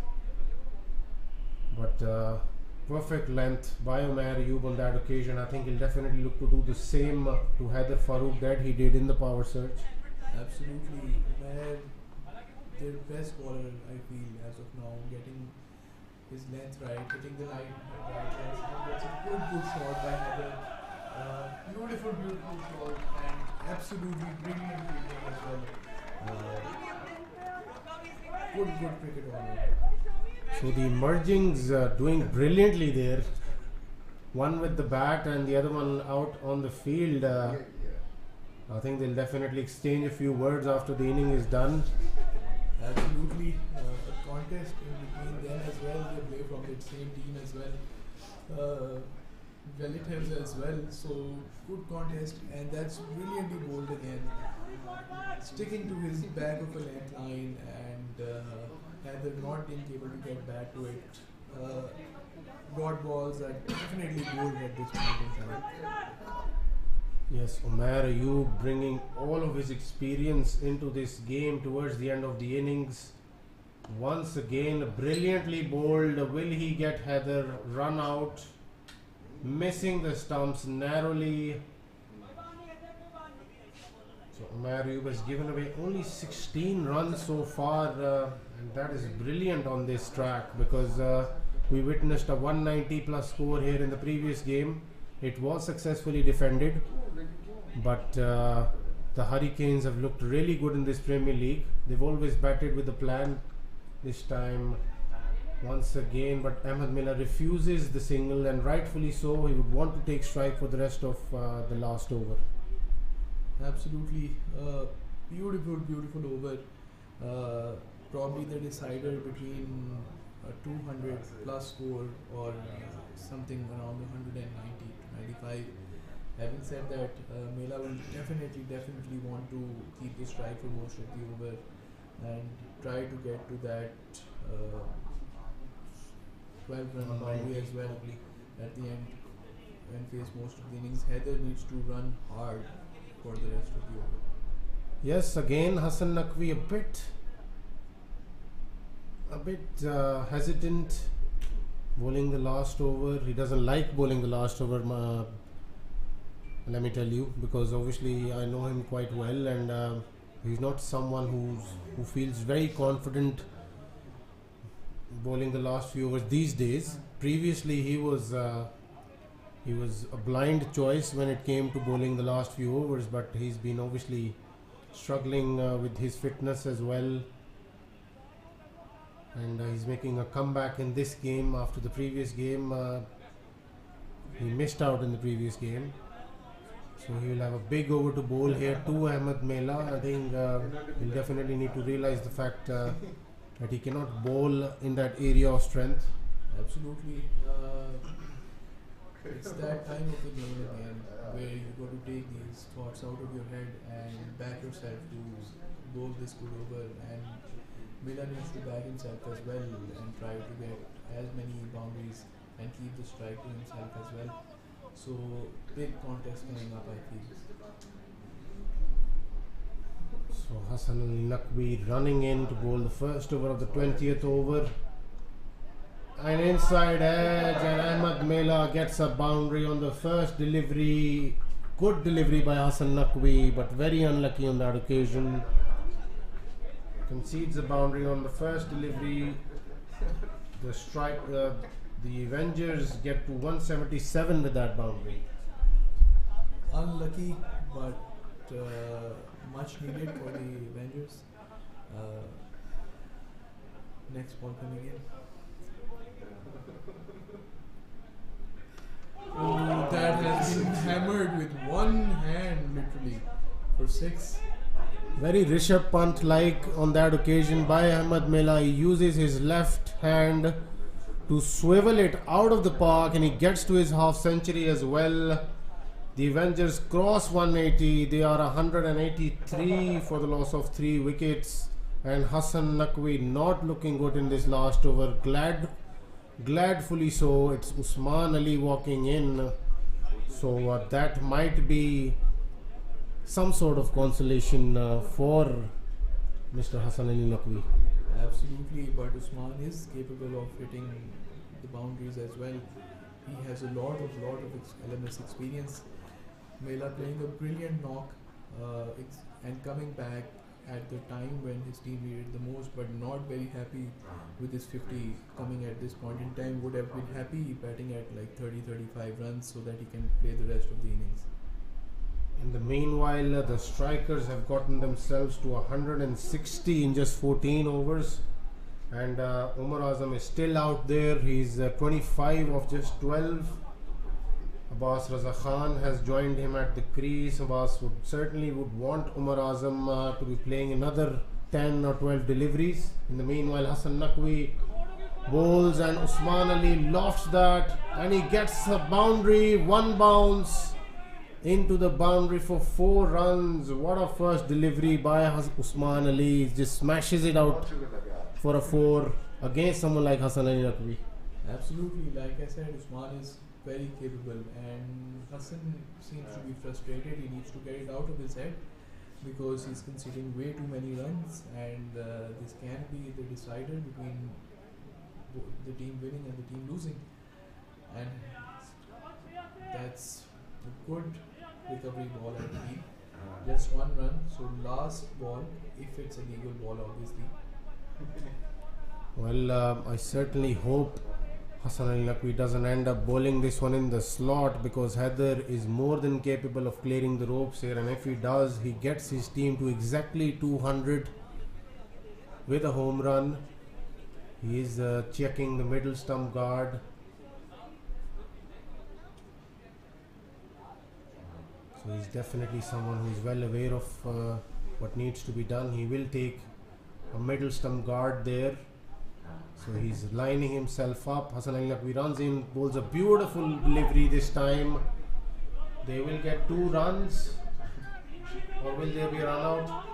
But perfect length by Umair Ayub on that occasion. I think he'll definitely look to do the same to Haider Farooq that he did in the power surge. Absolutely. Umair, their best bowler, I feel, as of now, getting his length right, hitting the line right. That's a good shot by Haider. Beautiful shot, and absolutely brilliant fielding as well. Good cricket all around. So the emergings doing brilliantly there. One with the bat and the other one out on the field. I think they'll definitely exchange a few words after the inning is done. Absolutely. A contest in between them as well. They play from the same team as well. Relatives as well. So good contest, and that's brilliantly bowled again. Sticking to his back of a length line, and either not being able to get back to it. Dot balls are definitely bowled at this point in time. Yes, Umair Ayub bringing all of his experience into this game towards the end of the innings. Once again, brilliantly bowled. Will he get Haider run out? Missing the stumps narrowly. So Umair Ayub has given away only 16 runs so far, and that is brilliant on this track, because we witnessed a 190 plus score here in the previous game. It was successfully defended, but the Hurricanes have looked really good in this Premier League. They've always batted with a plan. This time once again, but Ahmed Mela refuses the single, and rightfully so. He would want to take strike for the rest of the last over. Absolutely. Beautiful over. Probably the decider between a 200 plus score or something around 190 to 95. Having said that, Mela will definitely want to keep the strike for most of the over and try to get to that 12-run boundary as well at the end and face most of the innings. Heather needs to run hard for the rest of the over. Yes, again Hassan Naqvi a bit hesitant bowling the last over. He doesn't like bowling the last over. Let me tell you, because obviously I know him quite well, and he's not someone who feels very confident bowling the last few overs these days. Previously he was a blind choice when it came to bowling the last few overs, but he's been obviously struggling with his fitness as well, and he's making a comeback in this game after the previous game. He missed out in the previous game, so he will have a big over to bowl here to Ahmed Mela. I think he'll definitely need to realize the fact that he cannot bowl in that area of strength. Absolutely. It's that time of the game again where you got to take these thoughts out of your head and back yourself to bowl this good over, and Mela needs to back himself as well and try to get as many boundaries and keep the strike to himself as well. So big contest coming up, I feel. So Hassan Ali Naqvi running in to bowl the first over of the 20th over. An inside edge, and Ahmed Mela gets a boundary on the first delivery. Good delivery by Hassan Naqvi, but very unlucky on that occasion. Concedes a boundary on the first delivery. The strike, the Avengers get to 177 with that boundary. Unlucky, but much needed for the Avengers. Next ball coming in. Oh, that has been hammered with one hand, literally, for 6. Very Rishabh Pant like on that occasion by Ahmed Mela. He uses his left hand to swivel it out of the park, and he gets to his half century as well. The Avengers cross 180. They are 183 for the loss of 3 wickets, and Hassan Naqvi not looking good in this last over. Gladfully so. It's Usman Ali walking in, so that might be some sort of consolation for Mr. Hassan Ali Naqvi. Absolutely, but Usman is capable of hitting the boundaries as well. He has a lot of LMS experience. Mela playing a brilliant knock and coming back at the time when his team needed the most, but not very happy with his 50 coming at this point in time. Would have been happy batting at like 30-35 runs so that he can play the rest of the innings. In the meanwhile, the strikers have gotten themselves to 160 in just 14 overs, and Umar Azam is still out there. He's 25 of just 12. Abbas Raza Khan has joined him at the crease. Abbas certainly would want Umar Azam to be playing another 10 or 12 deliveries. In the meanwhile, Hassan Naqvi bowls, and Usman Ali lofts that, and he gets a boundary. One bounce into the boundary for 4 runs. What a first delivery by Usman Ali. He just smashes it out for a 4 against someone like Hassan Ali Naqvi. Absolutely, like I said, Usman is very capable, and Hassan seems to be frustrated. He needs to get it out of his head because he's conceding way too many runs, and this can be the decider between the team winning and the team losing. And that's a good recovery ball, I believe. Just 1 run, so last ball, if it's a legal ball, obviously. Well, I certainly hope Hassan Ali Naqvi doesn't end up bowling this one in the slot, because Heather is more than capable of clearing the ropes here, and if he does, he gets his team to exactly 200 with a home run. He is checking the middle stump guard. So he's definitely someone who is well aware of what needs to be done. He will take a middle stump guard there. So he's lining himself up. Hassan Ali Naqvi runs in, bowls a beautiful delivery this time. They will get 2 runs, or will there be a run out?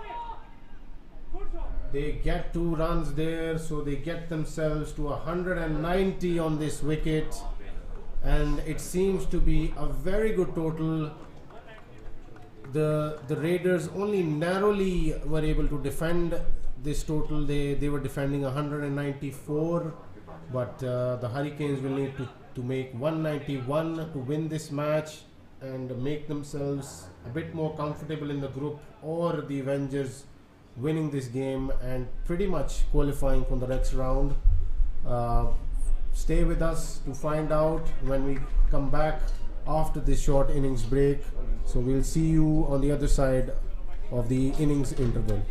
They get 2 runs there, so they get themselves to 190 on this wicket, and it seems to be a very good total. The Raiders only narrowly were able to defend this total. They were defending 194, but the Hurricanes will need to make 191 to win this match and make themselves a bit more comfortable in the group, or the Avengers winning this game and pretty much qualifying for the next round. Stay with us to find out when we come back after this short innings break. So we'll see you on the other side of the innings interval.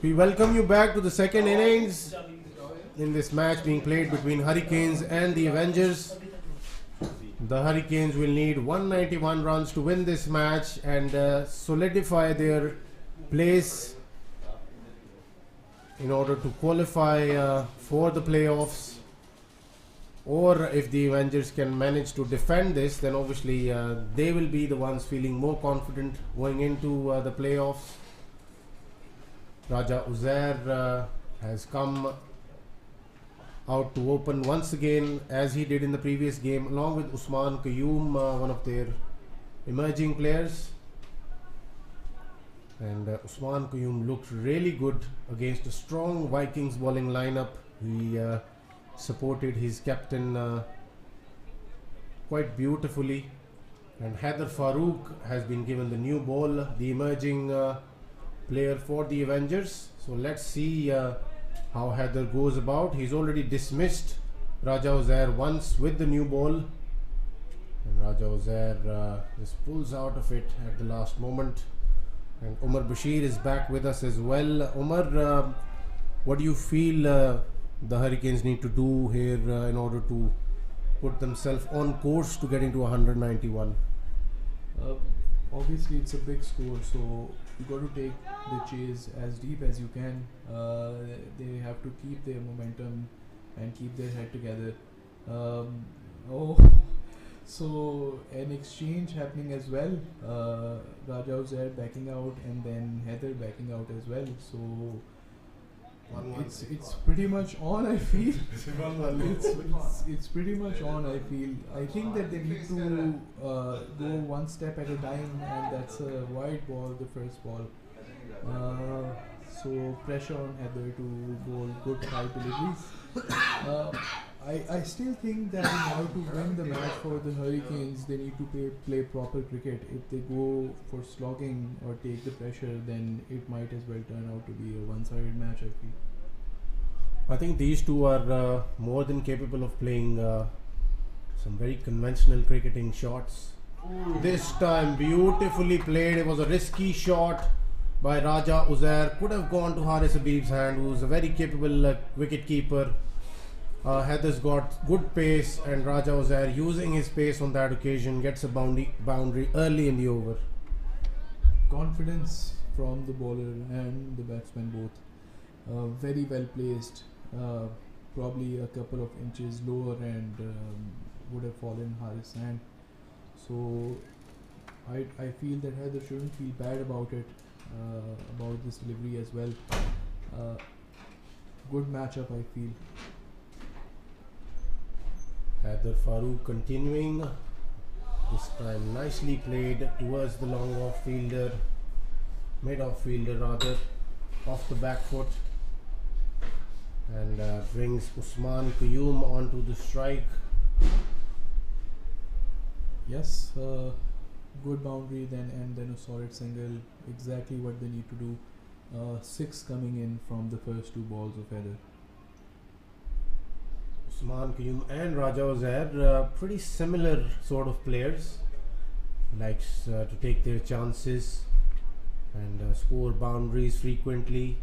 We welcome you back to the second innings in this match being played between Hurricanes and the Avengers. The Hurricanes will need 191 runs to win this match and solidify their place in order to qualify for the playoffs. Or if the Avengers can manage to defend this, then obviously they will be the ones feeling more confident going into the playoffs. Raja Uzair has come out to open once again, as he did in the previous game, along with Usman Qayyum, one of their emerging players. And Usman Qayyum looked really good against a strong Vikings bowling lineup. He supported his captain quite beautifully. And Haider Farooq has been given the new ball, the emerging player for the Avengers. So let's see how Haider goes about. He's already dismissed Raja Uzair once with the new ball. And Raja Uzair just pulls out of it at the last moment. And Umar Bashir is back with us as well. Umar, what do you feel the Hurricanes need to do here in order to put themselves on course to getting to 191? Obviously, it's a big score, so you got to take the chase as deep as you can. They have to keep their momentum and keep their head together. So an exchange happening as well. Raja Uzair backing out and then Haider backing out as well. So it's pretty much on, I feel. it's pretty much on, I feel. I think that they need to go one step at a time, and that's a wide ball, the first ball. So pressure on Haider to bowl good high deliveries. I still think that in order to win the match for the Hurricanes, they need to play proper cricket. If they go for slogging or take the pressure, then it might as well turn out to be a one-sided match, I feel. I think these two are more than capable of playing some very conventional cricketing shots. This time beautifully played. It was a risky shot by Raja Uzair. Could have gone to Haris Habib's hand, who's a very capable wicket keeper. Haider's got good pace, and Raja Uzair, using his pace on that occasion, gets a boundary early in the over. Confidence from the bowler and the batsman both. Very well placed. Probably a couple of inches lower and would have fallen Haris' hand. So I feel that Haider shouldn't feel bad about it, about this delivery as well. Good matchup, I feel. Haider Farooq continuing, this time nicely played towards the long off fielder, mid-off fielder rather, off the back foot, and brings Usman Qayyum onto the strike. Yes, good boundary and then a solid single, exactly what they need to do. 6 coming in from the first 2 balls of Haider. Usman Qayyum and Raja Uzair, pretty similar sort of players, likes to take their chances and score boundaries frequently.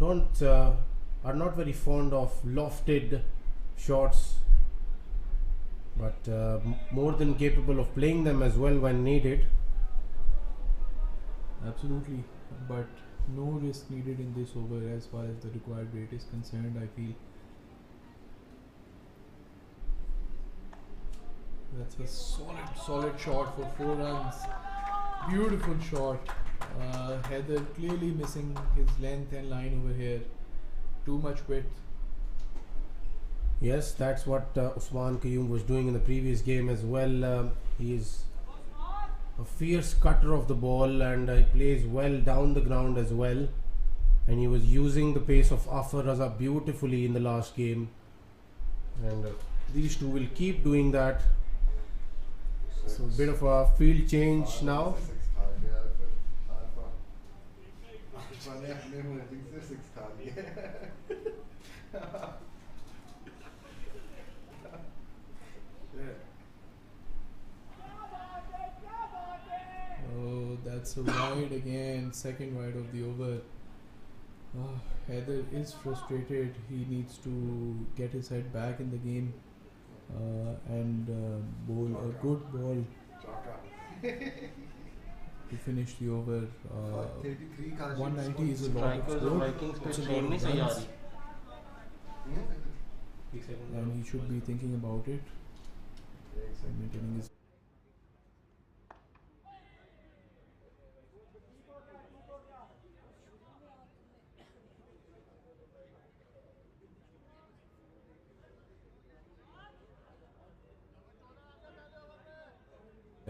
Are not very fond of lofted shots, but more than capable of playing them as well when needed. Absolutely, but no risk needed in this over as far as the required rate is concerned, I feel. That's a solid shot for 4 runs. Beautiful shot. Haider clearly missing his length and line over here. Too much width. Yes, that's what Usman Qayyum was doing in the previous game as well. He is a fierce cutter of the ball, and he plays well down the ground as well. And he was using the pace of Afar Raza beautifully in the last game. And these two will keep doing that. So a bit of a field change now. Oh, that's That's a wide again, second wide of the over. Heather is frustrated. He needs to get his head back in the game and bowl a good ball to finish the over. 190 is a lot of score. It's a lot of runs. And he should be thinking about it and maintaining his.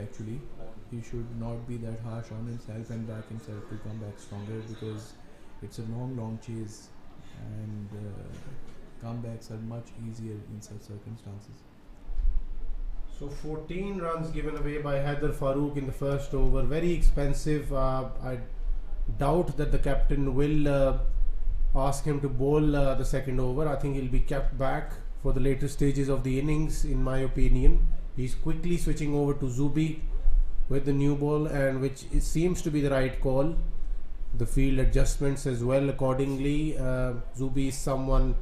Actually, he should not be that harsh on himself and back himself to come back stronger, because it's a long chase and comebacks are much easier in such circumstances. So 14 runs given away by Haider Farooq in the first over. Very expensive. I doubt that the captain will ask him to bowl the second over. I think he'll be kept back for the later stages of the innings, in my opinion. He's quickly switching over to Zubi with the new ball, and which it seems to be the right call. The field adjustments as well accordingly. Zubi is someone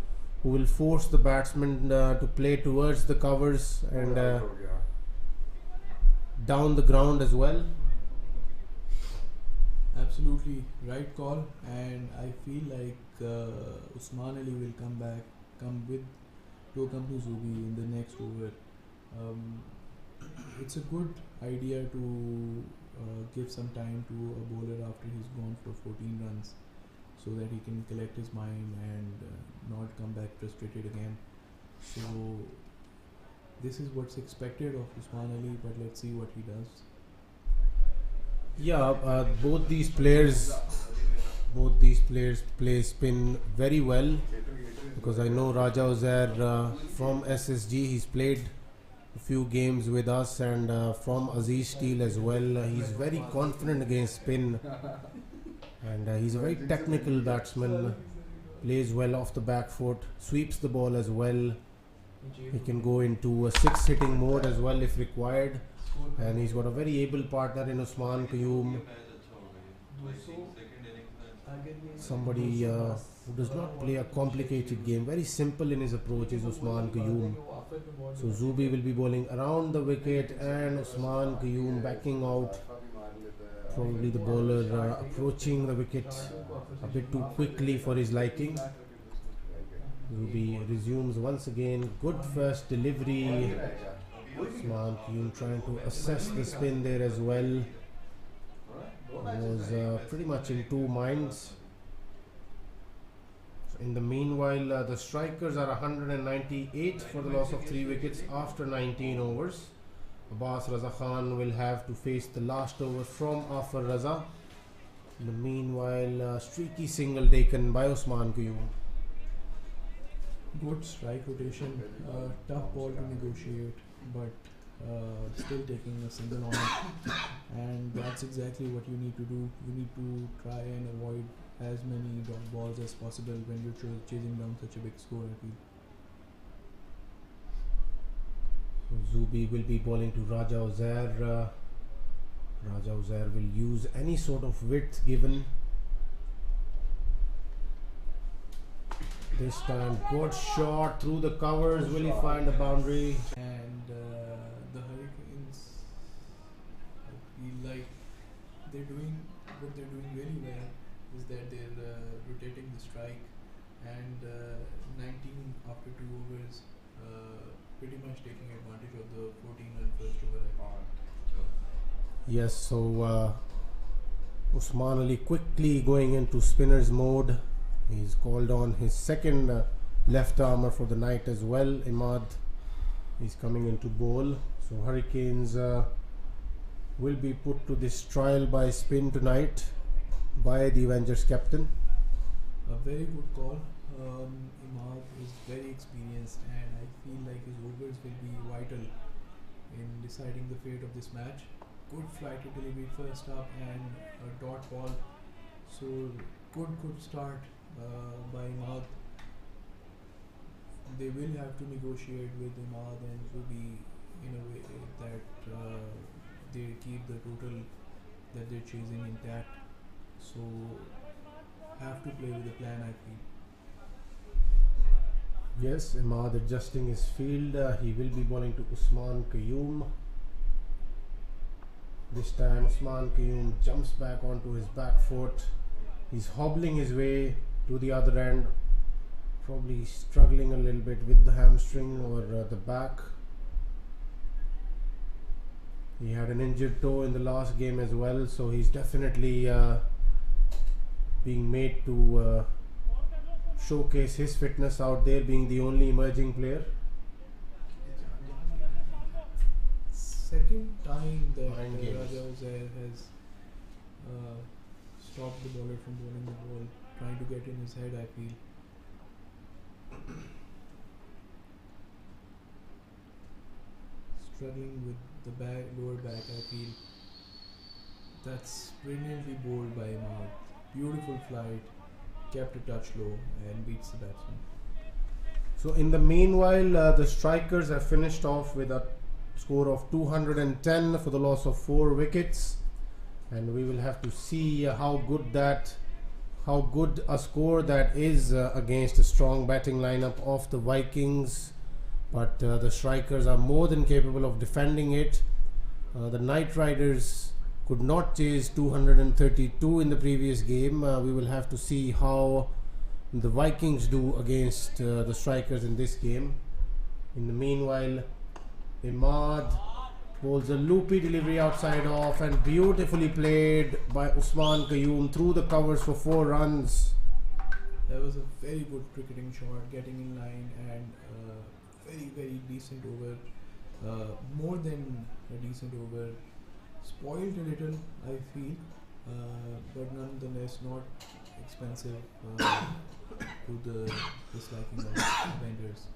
who will force the batsman to play towards the covers and down the ground as well. Absolutely right call, and I feel like Usman Ali will come with to accompany Zubi in the next over. It's a good idea to give some time to a bowler after he's gone for 14 runs, so that he can collect his mind and not come back frustrated again. So this is what's expected of Usman Ali, but let's see what he does. Yeah, both these players play spin very well, because I know Raja Uzair from SSG, he's played a few games with us, and from Aziz Steel as well. He's very confident against spin, and he's a very technical batsman, plays well off the back foot, sweeps the ball as well. He can go into a 6 hitting mode as well if required, and he's got a very able partner in Usman Qayyum, somebody who does not play a complicated game. Very simple in his approach is Usman Qayyum. So Zubi will be bowling around the wicket, and Usman Qayyum backing out. Probably the bowler approaching the wicket a bit too quickly for his liking. Zubi resumes once again. Good first delivery. Usman Qayyum trying to assess the spin there as well. Was pretty much in two minds. So in the meanwhile, the strikers are 198 for the loss of 3 wickets after 19 overs. Abbas Raza Khan will have to face the last over from Afar Raza. In the meanwhile, streaky single taken by Usman Qayyum. Good strike rotation, tough ball to negotiate, but still taking a single on it, and that's exactly what you need to do. You need to try and avoid as many dot balls as possible when you're chasing down such a big score, I feel. Zubi will be bowling to Raja Uzair. Raja Uzair will use any sort of width given. This time, good shot through the covers. Will he find the boundary? And the Hurricanes, I feel like they're doing really well is that they're rotating the strike, and 19 after 2 overs, pretty much taking advantage of the 14-run first over. Yes, so Usman Ali quickly going into spinner's mode. He's called on his second left armour for the night as well, Imad. He's coming into bowl. So Hurricanes will be put to this trial by spin tonight by the Avengers captain. A very good call. Imad is very experienced, and I feel like his overs will be vital in deciding the fate of this match. Good flighted delivery first up and a dot ball. So good start by Imad. They will have to negotiate with Imad and Zubi in a way that they keep the total that they're chasing intact. So have to play with the plan, I feel. Yes, Imad adjusting his field. He will be bowling to Usman Qayyum. This time Usman Qayyum jumps back onto his back foot. He's hobbling his way to the other end, probably struggling a little bit with the hamstring or the back. He had an injured toe in the last game as well, so he's definitely being made to showcase his fitness out there, being the only emerging player. Second time that Mind games. Raja Uzair has stopped the bowler from bowling the ball, trying to get in his head, I feel. Struggling with the lower back, I feel. That's brilliantly bowled by Imad. Beautiful flight, kept a touch low and beats the batsman. So in the meanwhile, the strikers have finished off with a score of 210 for the loss of 4 wickets, and we will have to see how good a score that is against a strong batting lineup of the Vikings. But the strikers are more than capable of defending it. The Knight Riders could not chase 232 in the previous game. We will have to see how the Vikings do against the strikers in this game. In the meanwhile, Imad bowls a loopy delivery outside off, and beautifully played by Usman Qayyum through the covers for 4 runs. That was a very good cricketing shot, getting in line, and very decent over. More than a decent over. Spoiled a little, I feel, but nonetheless not expensive to the disliking of Avengers.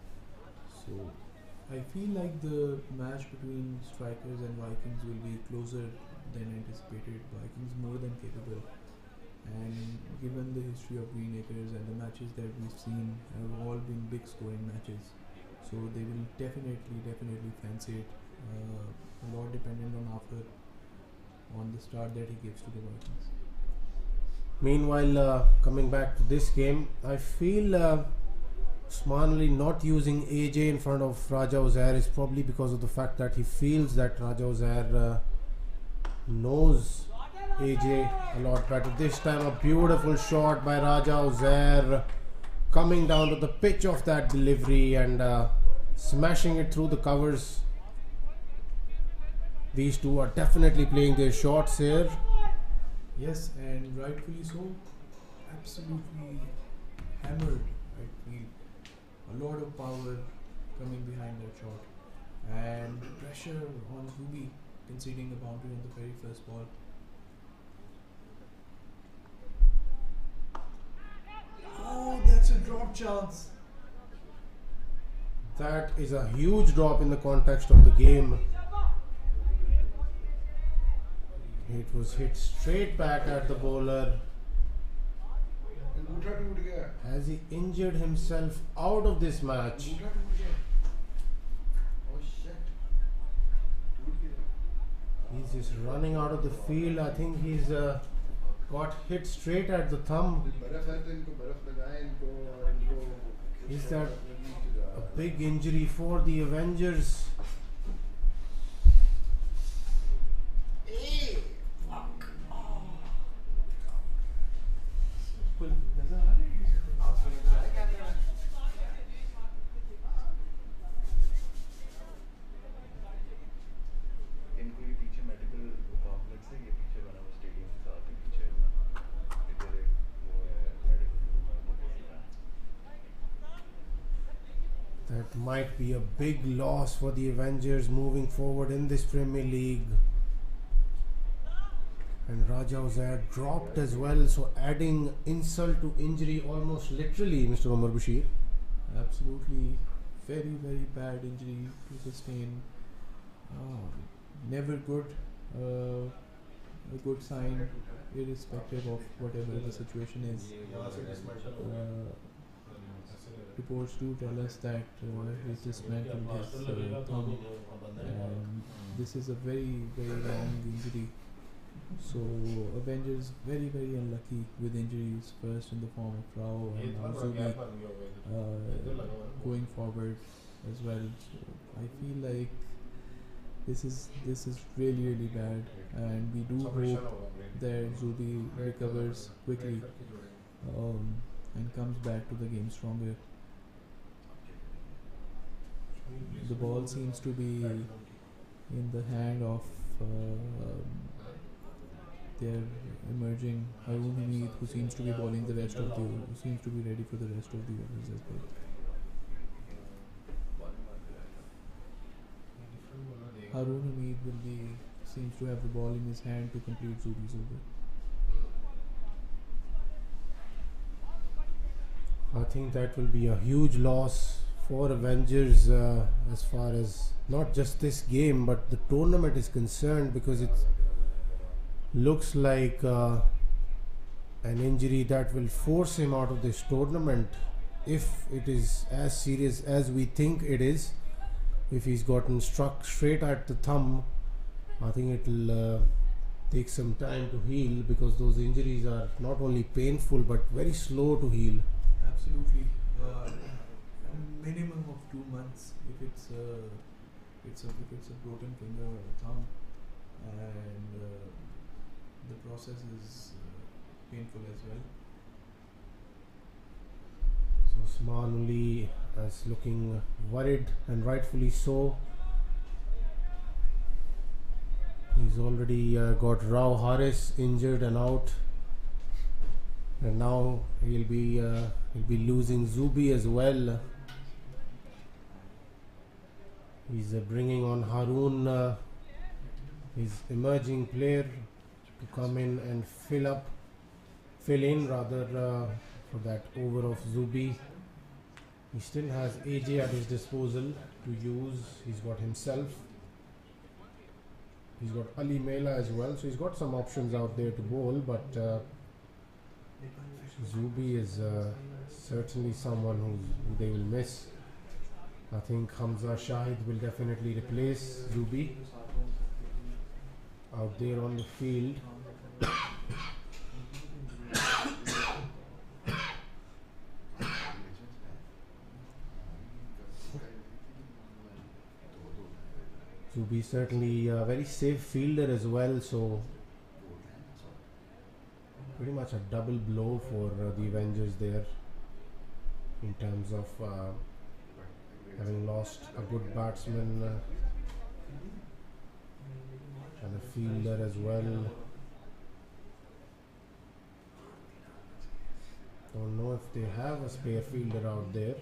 So I feel like the match between strikers and Vikings will be closer than anticipated. Vikings more than capable, and given the history of Greenacres and the matches that we've seen have all been big scoring matches, so they will definitely fancy it. A lot dependent on After, on the start that he gives to the Vikings. Meanwhile, coming back to this game, I feel Usman Ali not using AJ in front of Raja Uzair is probably because of the fact that he feels that Raja Uzair knows AJ a lot better. This time a beautiful shot by Raja Uzair, coming down to the pitch of that delivery and smashing it through the covers. These two are definitely playing their shots here. Yes, and rightfully so. Absolutely hammered, I feel. A lot of power coming behind that shot. And pressure on Ruby, conceding a boundary on the very first ball. Oh, that's a drop chance. That is a huge drop in the context of the game. It was hit straight back at the bowler. Has he injured himself out of this match? He's just running out of the field. I think he's got hit straight at the thumb. Is that a big injury for the Avengers? That might be a big loss for the Avengers moving forward in this Premier League. And Raja Uzair dropped as well, so adding insult to injury almost literally, Mr. Omar Bashir. Absolutely, very bad injury to sustain. Never good. A good sign, irrespective of whatever the situation is. Reports do tell us that he's dismantled his thumb, and this is a very long injury. So Avengers very unlucky with injuries. First in the form of Rao and now Zubi going forward as well. So I feel like this is really bad, and we do hope that Zubi recovers quickly and comes back to the game stronger. The ball seems to be in the hand of their emerging Harun Hamid, who seems to be bowling the rest of the, who seems to be ready for the rest of the overs as well. Harun Hamid seems to have the ball in his hand to complete Zubi's over. I think that will be a huge loss for Avengers as far as not just this game but the tournament is concerned, because it looks like an injury that will force him out of this tournament if it is as serious as we think it is. If he's gotten struck straight at the thumb, I think it will take some time to heal, because those injuries are not only painful but very slow to heal. Absolutely. A minimum of 2 months if it's a broken finger or a thumb, and the process is painful as well. So Usman Ali is looking worried, and rightfully so. He's already got Rao Haris injured and out, and now he'll be losing Zubi as well. He's bringing on Harun, his emerging player, to come in and fill in for that over of Zubi. He still has AJ at his disposal to use. He's got himself. He's got Ali Mela as well, so he's got some options out there to bowl, but Zubi is certainly someone who they will miss. I think Hamza Shahid will definitely replace Zubi out there on the field. Zubi certainly a very safe fielder as well, so pretty much a double blow for the Avengers there in terms of having lost a good batsman and a fielder as well. Don't know if they have a spare fielder out there.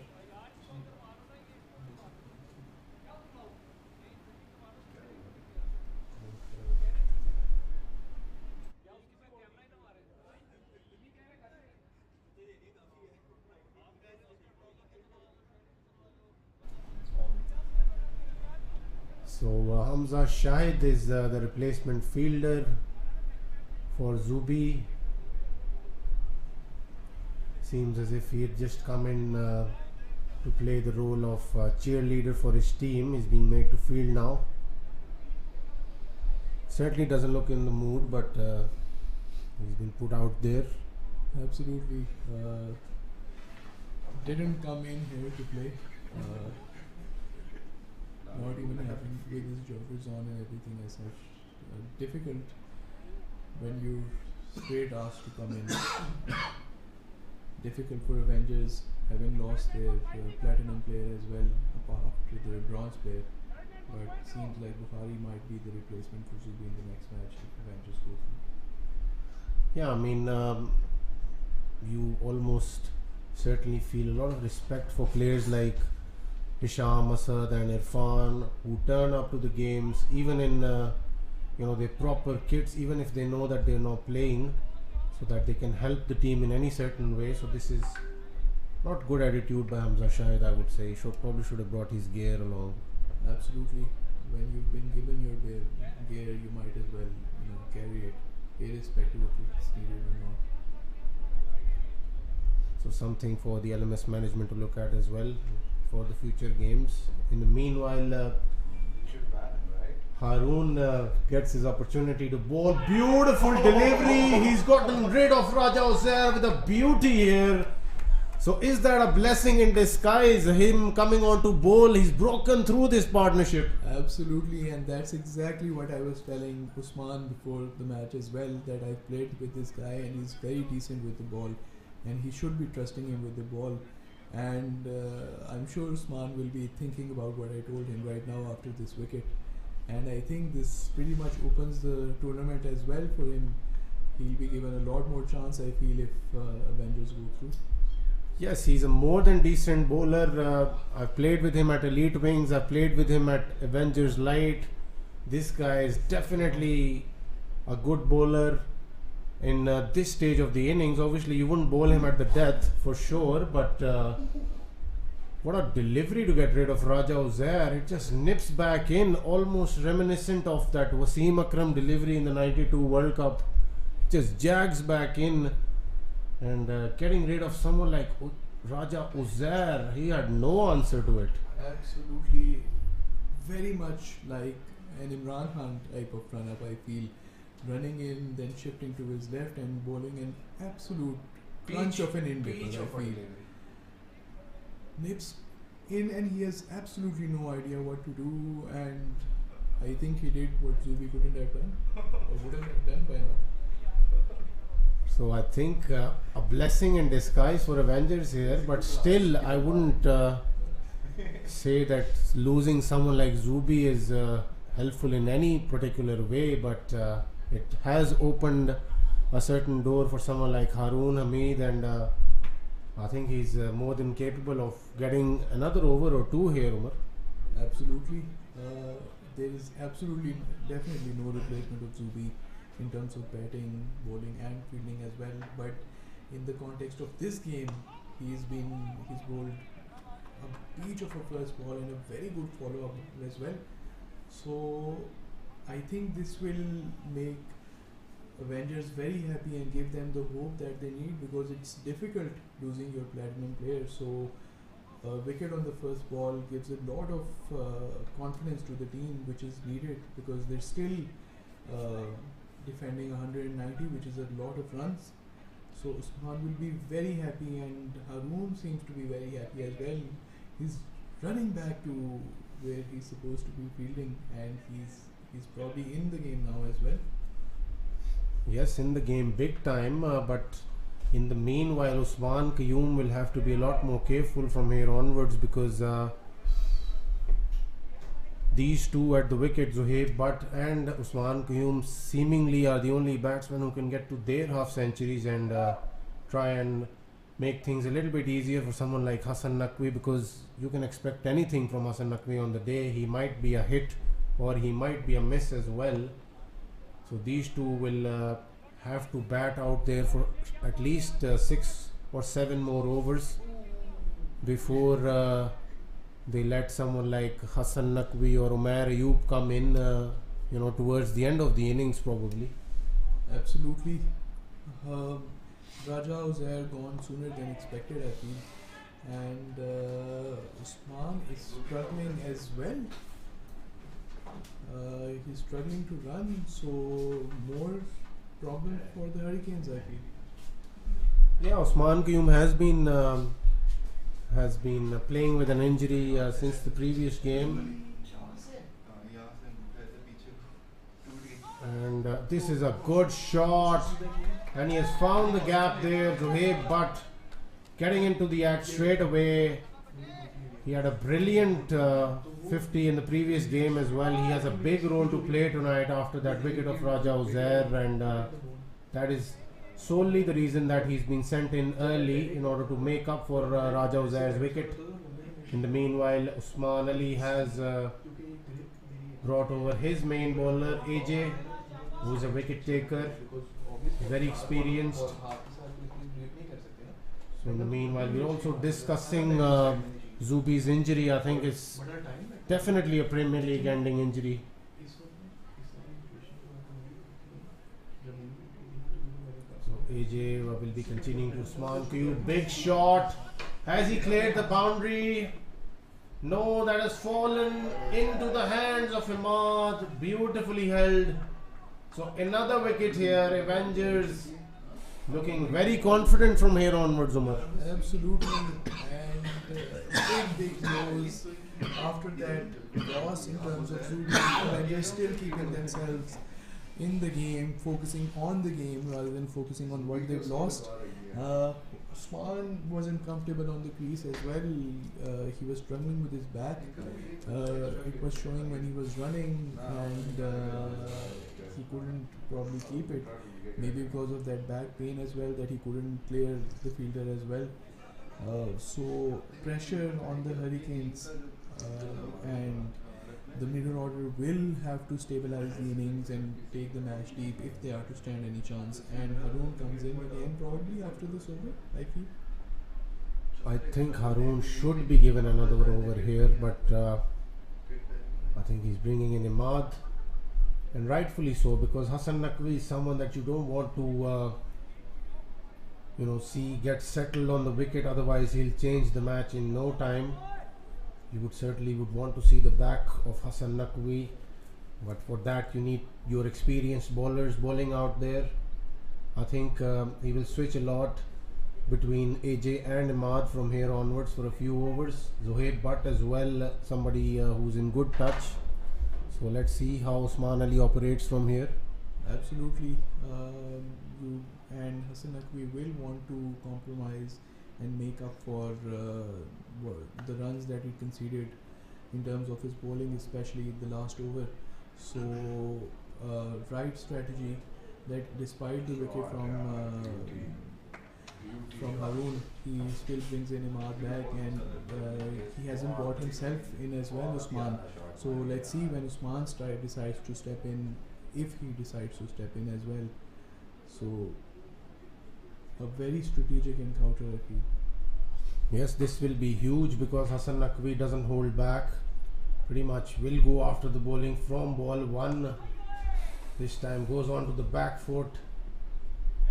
So Hamza Shahid is the replacement fielder for Zubi. Seems as if he had just come in to play the role of cheerleader for his team. He's being made to field now. Certainly doesn't look in the mood, but he's been put out there. Absolutely. Didn't come in here to play. Not even having with his joggers on and everything as such. Difficult when you're straight asked to come in. Difficult for Avengers, having lost their platinum player as well, apart to their bronze player. But seems like Bukhari might be the replacement for Zubi in the next match if Avengers go through. Yeah, I mean, you almost certainly feel a lot of respect for players like Hisham, Asad and Irfan, who turn up to the games even in their proper kits, even if they know that they're not playing, so that they can help the team in any certain way. So this is not good attitude by Hamza Shahid, I would say. He probably should have brought his gear along. Absolutely. When you've been given your gear, you might as well carry it, irrespective of if it's needed or not. So something for the LMS management to look at as well for the future games. In the meanwhile, Haroon gets his opportunity to bowl. Beautiful delivery. He's gotten rid of Raja Uzair with a beauty here. So is that a blessing in disguise? Him coming on to bowl, he's broken through this partnership. Absolutely, and that's exactly what I was telling Usman before the match as well, that I played with this guy and he's very decent with the ball and he should be trusting him with the ball. And I'm sure Usman will be thinking about what I told him right now after this wicket. And I think this pretty much opens the tournament as well for him. He'll be given a lot more chance, I feel, if Avengers go through. Yes, he's a more than decent bowler. I've played with him at Elite Wings. I've played with him at Avengers Light. This guy is definitely a good bowler in this stage of the innings. Obviously, you wouldn't bowl him at the death for sure, but what a delivery to get rid of Raja Uzair. It just nips back in, almost reminiscent of that Wasim Akram delivery in the 92 World Cup. It just jags back in. And getting rid of someone like Raja Uzair, he had no answer to it. Absolutely, very much like an Imran Khan type of run-up, I feel. Running in, then shifting to his left and bowling an absolute crunch of an in-dipper, I feel. Nips in and he has absolutely no idea what to do, and I think he did what Zubi couldn't have done, or wouldn't have done by now. So I think a blessing in disguise for Avengers here, but still I wouldn't say that losing someone like Zubi is helpful in any particular way, but it has opened a certain door for someone like Haroon Hamid, and I think he's more than capable of getting another over or two here, Umar. Absolutely. There is absolutely, definitely no replacement of Zubi in terms of batting, bowling and fielding as well, but in the context of this game, he's bowled a beach of a first ball and a very good follow-up as well. So I think this will make Avengers very happy and give them the hope that they need, because it's difficult losing your platinum player. So a wicket on the first ball gives a lot of confidence to the team, which is needed, because they're still defending 190, which is a lot of runs. So Usman will be very happy, and Haroon seems to be very happy as well. He's running back to where he's supposed to be fielding, and he's probably in the game now as well. Yes, in the game big time, but in the meanwhile Usman Qayyum will have to be a lot more careful from here onwards, because these two at the wicket, Zohaib Butt and Usman Qayyum, seemingly are the only batsmen who can get to their half centuries and try and make things a little bit easier for someone like Hasan Naqvi, because you can expect anything from Hasan Naqvi on the day. He might be a hit or he might be a miss as well. So these two will have to bat out there for at least 6 or 7 more overs before they let someone like Hasan Naqvi or Umair Ayub come in, towards the end of the innings probably. Absolutely. Raja Uzair gone sooner than expected, I feel, and Usman is struggling as well. He's struggling to run, so more problem for the Hurricanes, I feel. Yeah, Usman Qayyum has been playing with an injury since the previous game, and this is a good shot, and he has found the gap there. Zohaib Butt getting into the act straight away. He had a brilliant 50 in the previous game as well. He has a big role to play tonight after that wicket of Raja Uzair, and that is solely the reason that he's been sent in early, in order to make up for Raja Uzair's wicket. In the meanwhile, Usman Ali has brought over his main bowler AJ, who is a wicket taker, very experienced. So in the meanwhile, we're also discussing Zubi's injury. I think it's definitely a Premier League ending injury. So AJ will be continuing to Usman Qayyum. Big shot. Has he cleared the boundary? No, that has fallen into the hands of Imad. Beautifully held. So another wicket here. Avengers looking very confident from here onwards, Umar. Absolutely, and big blows after that loss in terms of shooting. Avengers still keeping themselves in the game, focusing on the game rather than focusing on what they've lost. Usman wasn't comfortable on the crease as well. He was struggling with his back. It was showing when he was running, and he couldn't probably keep it. Maybe because of that back pain as well, that he couldn't clear the fielder as well. So pressure on the Hurricanes, and the middle order will have to stabilize the innings and take the match deep if they are to stand any chance. And Haroon comes in again probably after this over, I feel. I think Haroon should be given another over here, but I think he's bringing in Imad, and rightfully so, because Hassan Naqvi is someone that you don't want to see get settled on the wicket, otherwise he'll change the match in no time. You would certainly want to see the back of Hassan Naqvi, but for that you need your experienced bowlers bowling out there. I think he will switch a lot between AJ and Imad from here onwards for a few overs. Zohaib Butt as well, somebody who's in good touch. So let's see how Usman Ali operates from here. Absolutely. You and Hassan Naqvi will want to compromise and make up for the runs that he conceded in terms of his bowling, especially the last over. So, right strategy that despite the wicket from Haroon, he still brings in Imad back, and he hasn't brought himself in as well, Usman. So let's see when Usman decides to step in, if he decides to step in as well. So a very strategic encounter, I feel. Yes, this will be huge because Hassan Naqvi doesn't hold back. Pretty much will go after the bowling from ball one. This time goes on to the back foot,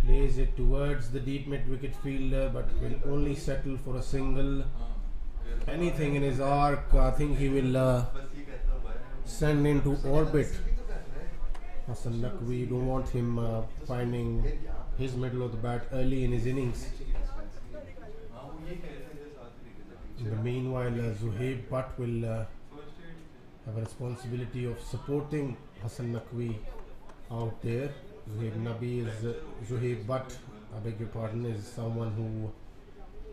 plays it towards the deep mid wicket fielder, but will only settle for a single. Anything in his arc, I think he will send into orbit. Hassan Naqvi, you don't want him finding his middle of the bat early in his innings. In the meanwhile, Zohaib Butt will have a responsibility of supporting Hassan Naqvi out there. Zohaib Butt, I beg your pardon, is someone who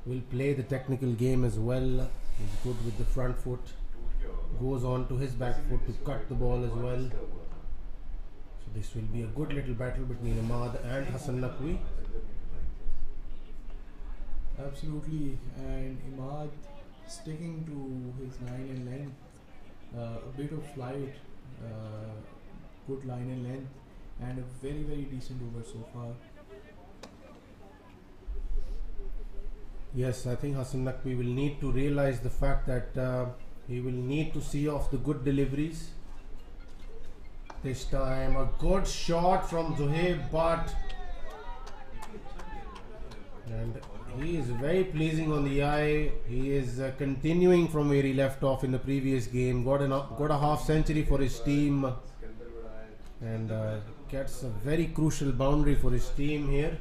will play the technical game as well. He's good with the front foot, goes on to his back foot to cut the ball as well. So this will be a good little battle between Imad and Hassan Naqvi. Absolutely, and Imad sticking to his line and length, a bit of flight, good line and length, and a very, very decent over so far. Yes, I think Hassan Naqvi will need to realize the fact that he will need to see off the good deliveries. This time a good shot from Zohaib Butt, and he is very pleasing on the eye. He is continuing from where he left off in the previous game. Got a half century for his team, and gets a very crucial boundary for his team here.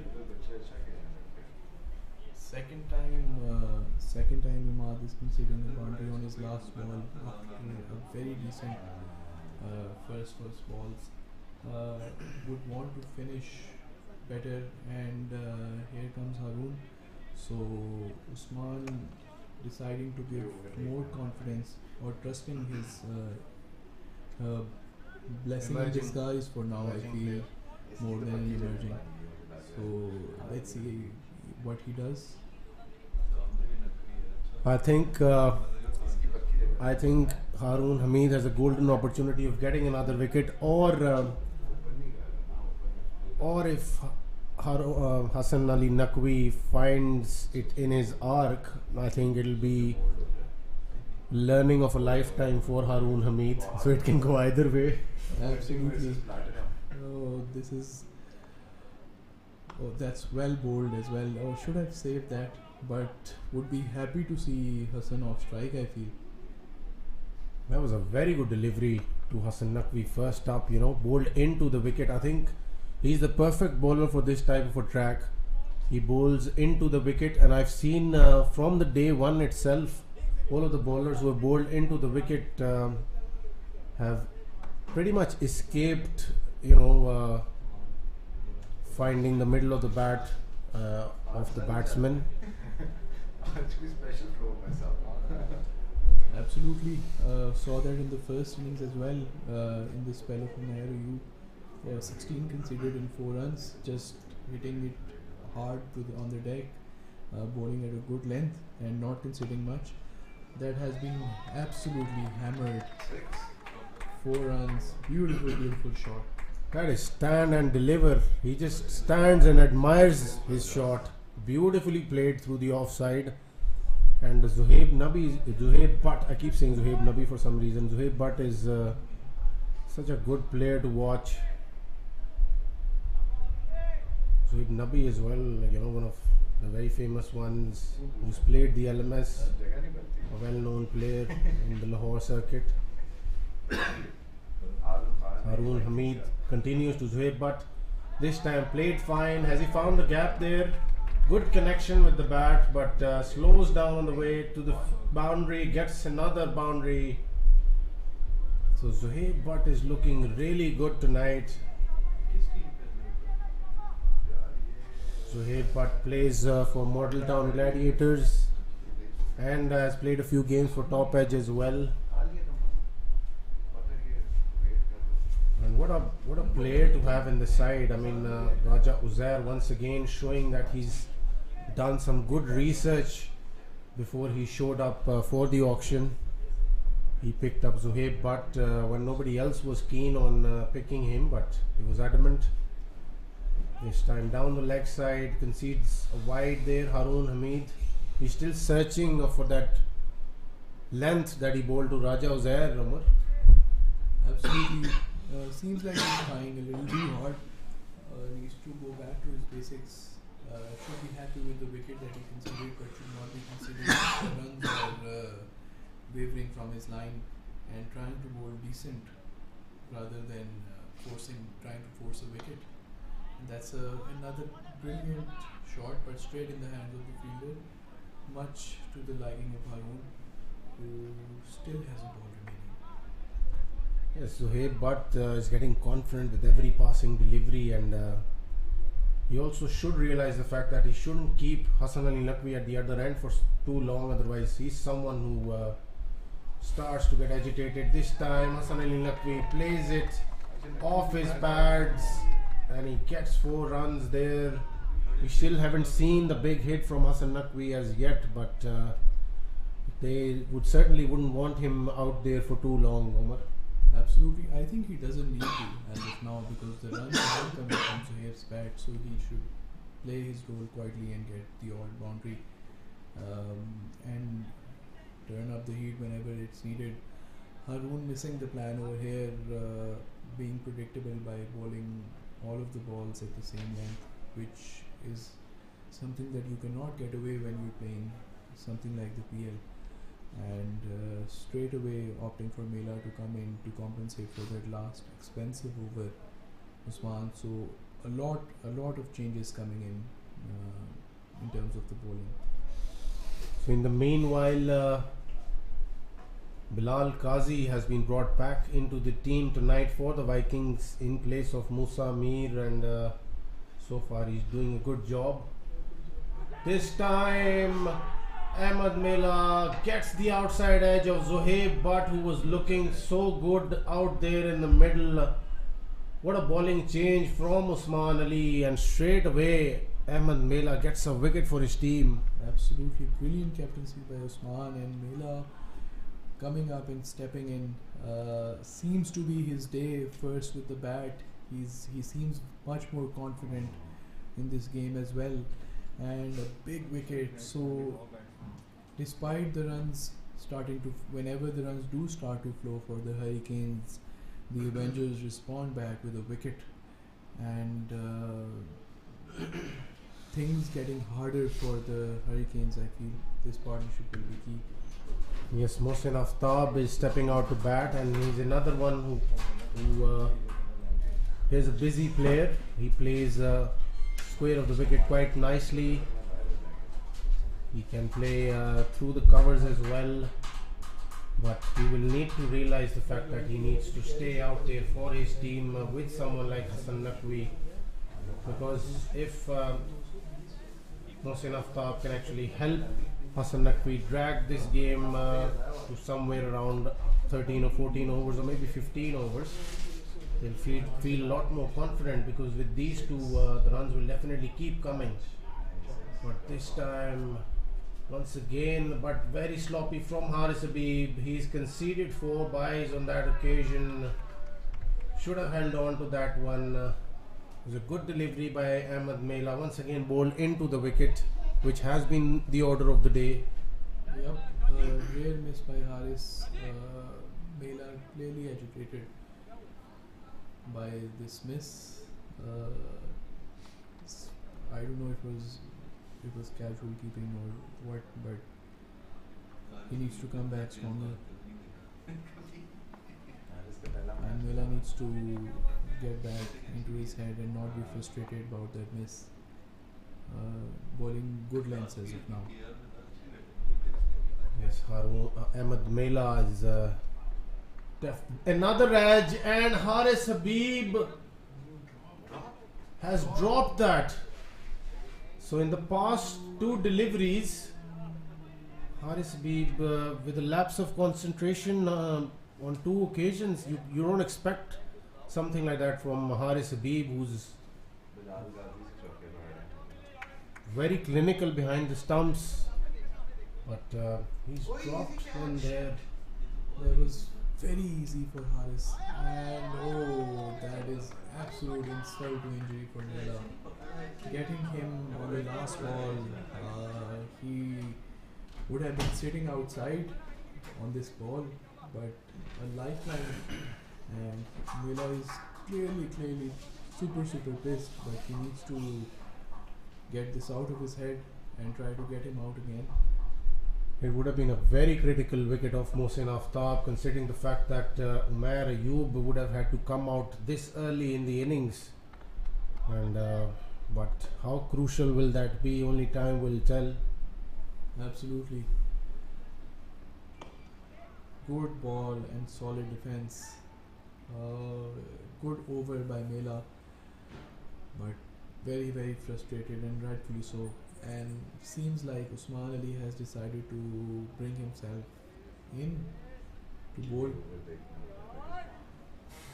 Second time Imad is conceding a boundary on his last ball after a very decent first balls. Would want to finish better, and here comes Haroon. So Usman deciding to give more confidence or trusting his blessing in disguise for now, I feel, more than emerging. So let's see what he does. I think Haroon Hamid has a golden opportunity of getting another wicket, or if Hassan Ali Naqvi finds it in his arc, I think it'll be learning of a lifetime for Haroon Hamid. So it can go either way. Absolutely. That's well bowled as well. Should have saved that, but would be happy to see Hassan off strike, I feel. That was a very good delivery to Hassan Naqvi first up, you know, bowled into the wicket. I think he's the perfect bowler for this type of a track. He bowls into the wicket, and I've seen from the day one itself, all of the bowlers who have bowled into the wicket have pretty much escaped, you know, finding the middle of the bat of the batsman. Absolutely. Saw that in the first innings as well. In the spell of Nehru, 16 conceded in 4 runs, just hitting it hard to on the deck, bowling at a good length and not conceding much. That has been absolutely hammered. 4 runs, beautiful shot. That is stand and deliver. He just stands and admires his shot. Beautifully played through the offside. And Zuhaib Butt, I keep saying Zuhaib Nabi for some reason. Zuhaib Butt is such a good player to watch. Zuhaib Nabi as well, you know, one of the very famous ones who's played the LMS, a well-known player in the Lahore circuit. Haroon Hamid continues to Zuhaib Butt. This time played fine. Has he found the gap there? Good connection with the bat, but slows down on the way to the boundary, gets another boundary. So Zuhaib Butt is looking really good tonight. Zuhaib Butt plays for Model Town Gladiators and has played a few games for Top Edge as well. And what a player to have in the side. I mean, Raja Uzair once again showing that he's done some good research before he showed up for the auction. He picked up Zuhaib Butt when nobody else was keen on picking him, but he was adamant. This time down the leg side, concedes a wide there. Haroon Hamid, he's still searching for that length that he bowled to Raja Uzair, Umar. Absolutely. Seems like he's trying a little too hard. Needs to go back to his basics. Should be happy with the wicket that he conceded, but should not be considering runs or wavering from his line and trying to bowl decent rather than trying to force a wicket. And that's another brilliant shot, but straight in the hands of the fielder, much to the liking of Haroon, who still has a ball remaining. Yes, Zuhaib Butt is getting confident with every passing delivery, and he also should realize the fact that he shouldn't keep Hassan Ali Naqvi at the other end for too long, otherwise he's someone who starts to get agitated. This time Hassan Ali Naqvi plays it off his pads and he gets 4 runs there. We still haven't seen the big hit from Hassan Naqvi as yet, but they wouldn't want him out there for too long, Omar. Absolutely. I think he doesn't need to as of now, because the runs are coming from Zuhaib's bat, so he should play his role quietly and get the odd boundary and turn up the heat whenever it's needed. Haroon missing the plan over here, being predictable by bowling all of the balls at the same length, which is something that you cannot get away when you're playing something like the PL. And straight away opting for Mela to come in to compensate for that last expensive over Usman. So a lot of changes coming in terms of the bowling. So in the meanwhile, Bilal Qazi has been brought back into the team tonight for the Vikings in place of Musa Mir, and so far he's doing a good job. This time Ahmed Mela gets the outside edge of Zuhaib Butt, who was looking so good out there in the middle. What a bowling change from Usman Ali, and straight away Ahmed Mela gets a wicket for his team. Absolutely brilliant captaincy by Usman, and Mela coming up and stepping in seems to be his day first with the bat. He seems much more confident in this game as well, and a big wicket. So despite the runs whenever the runs do start to flow for the Hurricanes, the Avengers respond back with a wicket, and things getting harder for the Hurricanes. I feel this partnership will be key. Yes, Mohsin Aftab is stepping out to bat, and he's another one who is a busy player. He plays square of the wicket quite nicely. He can play through the covers as well, but he will need to realize the fact that he needs to stay out there for his team with someone like Hassan Naqvi, because if Mohsin Aftab can actually help Hassan Naqvi drag this game to somewhere around 13 or 14 overs or maybe 15 overs, they'll feel a lot more confident, because with these two the runs will definitely keep coming. But this time, once again, but very sloppy from Haris Habib. He's conceded 4 byes on that occasion. Should have held on to that one. It was a good delivery by Ahmed Mela. Once again bowled into the wicket, which has been the order of the day. Yep, rare miss by Haris. Mela clearly agitated by this miss. I don't know if it was casual keeping or what, but he needs to come back stronger. And Mela needs to get back into his head and not be frustrated about that miss. Bowling good lengths as of now. Yes, Ahmed Mela is another edge, and Haris Habib has dropped that. So in the past 2 deliveries, Haris Habib with a lapse of concentration on 2 occasions, you don't expect something like that from Haris Habib, who's very clinical behind the stumps, but he's dropped one there. That was very easy for Haris, and oh, that is absolute insult to injury for Mela. Getting him on the last ball, he would have been sitting outside on this ball, but a lifeline, and Mela is clearly super pissed, but he needs to get this out of his head and try to get him out again. It would have been a very critical wicket of Mohsin Aftab, considering the fact that Umair Ayub would have had to come out this early in the innings, and but how crucial will that be? Only time will tell. Absolutely. Good ball and solid defense. Good over by Mela, but very frustrated, and rightfully so. And seems like Usman Ali has decided to bring himself in to bowl.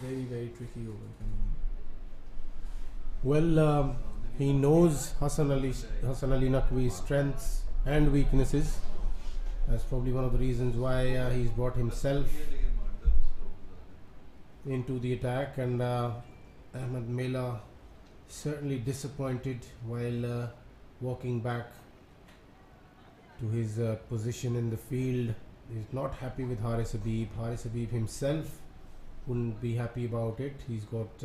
Very tricky over coming in. Well, he knows Hassan Ali Naqvi's strengths and weaknesses. That's probably one of the reasons why he's brought himself into the attack, and Ahmed Mela certainly disappointed while walking back to his position in the field. He's not happy with Haris Habib. Haris Habib himself wouldn't be happy about it. He's got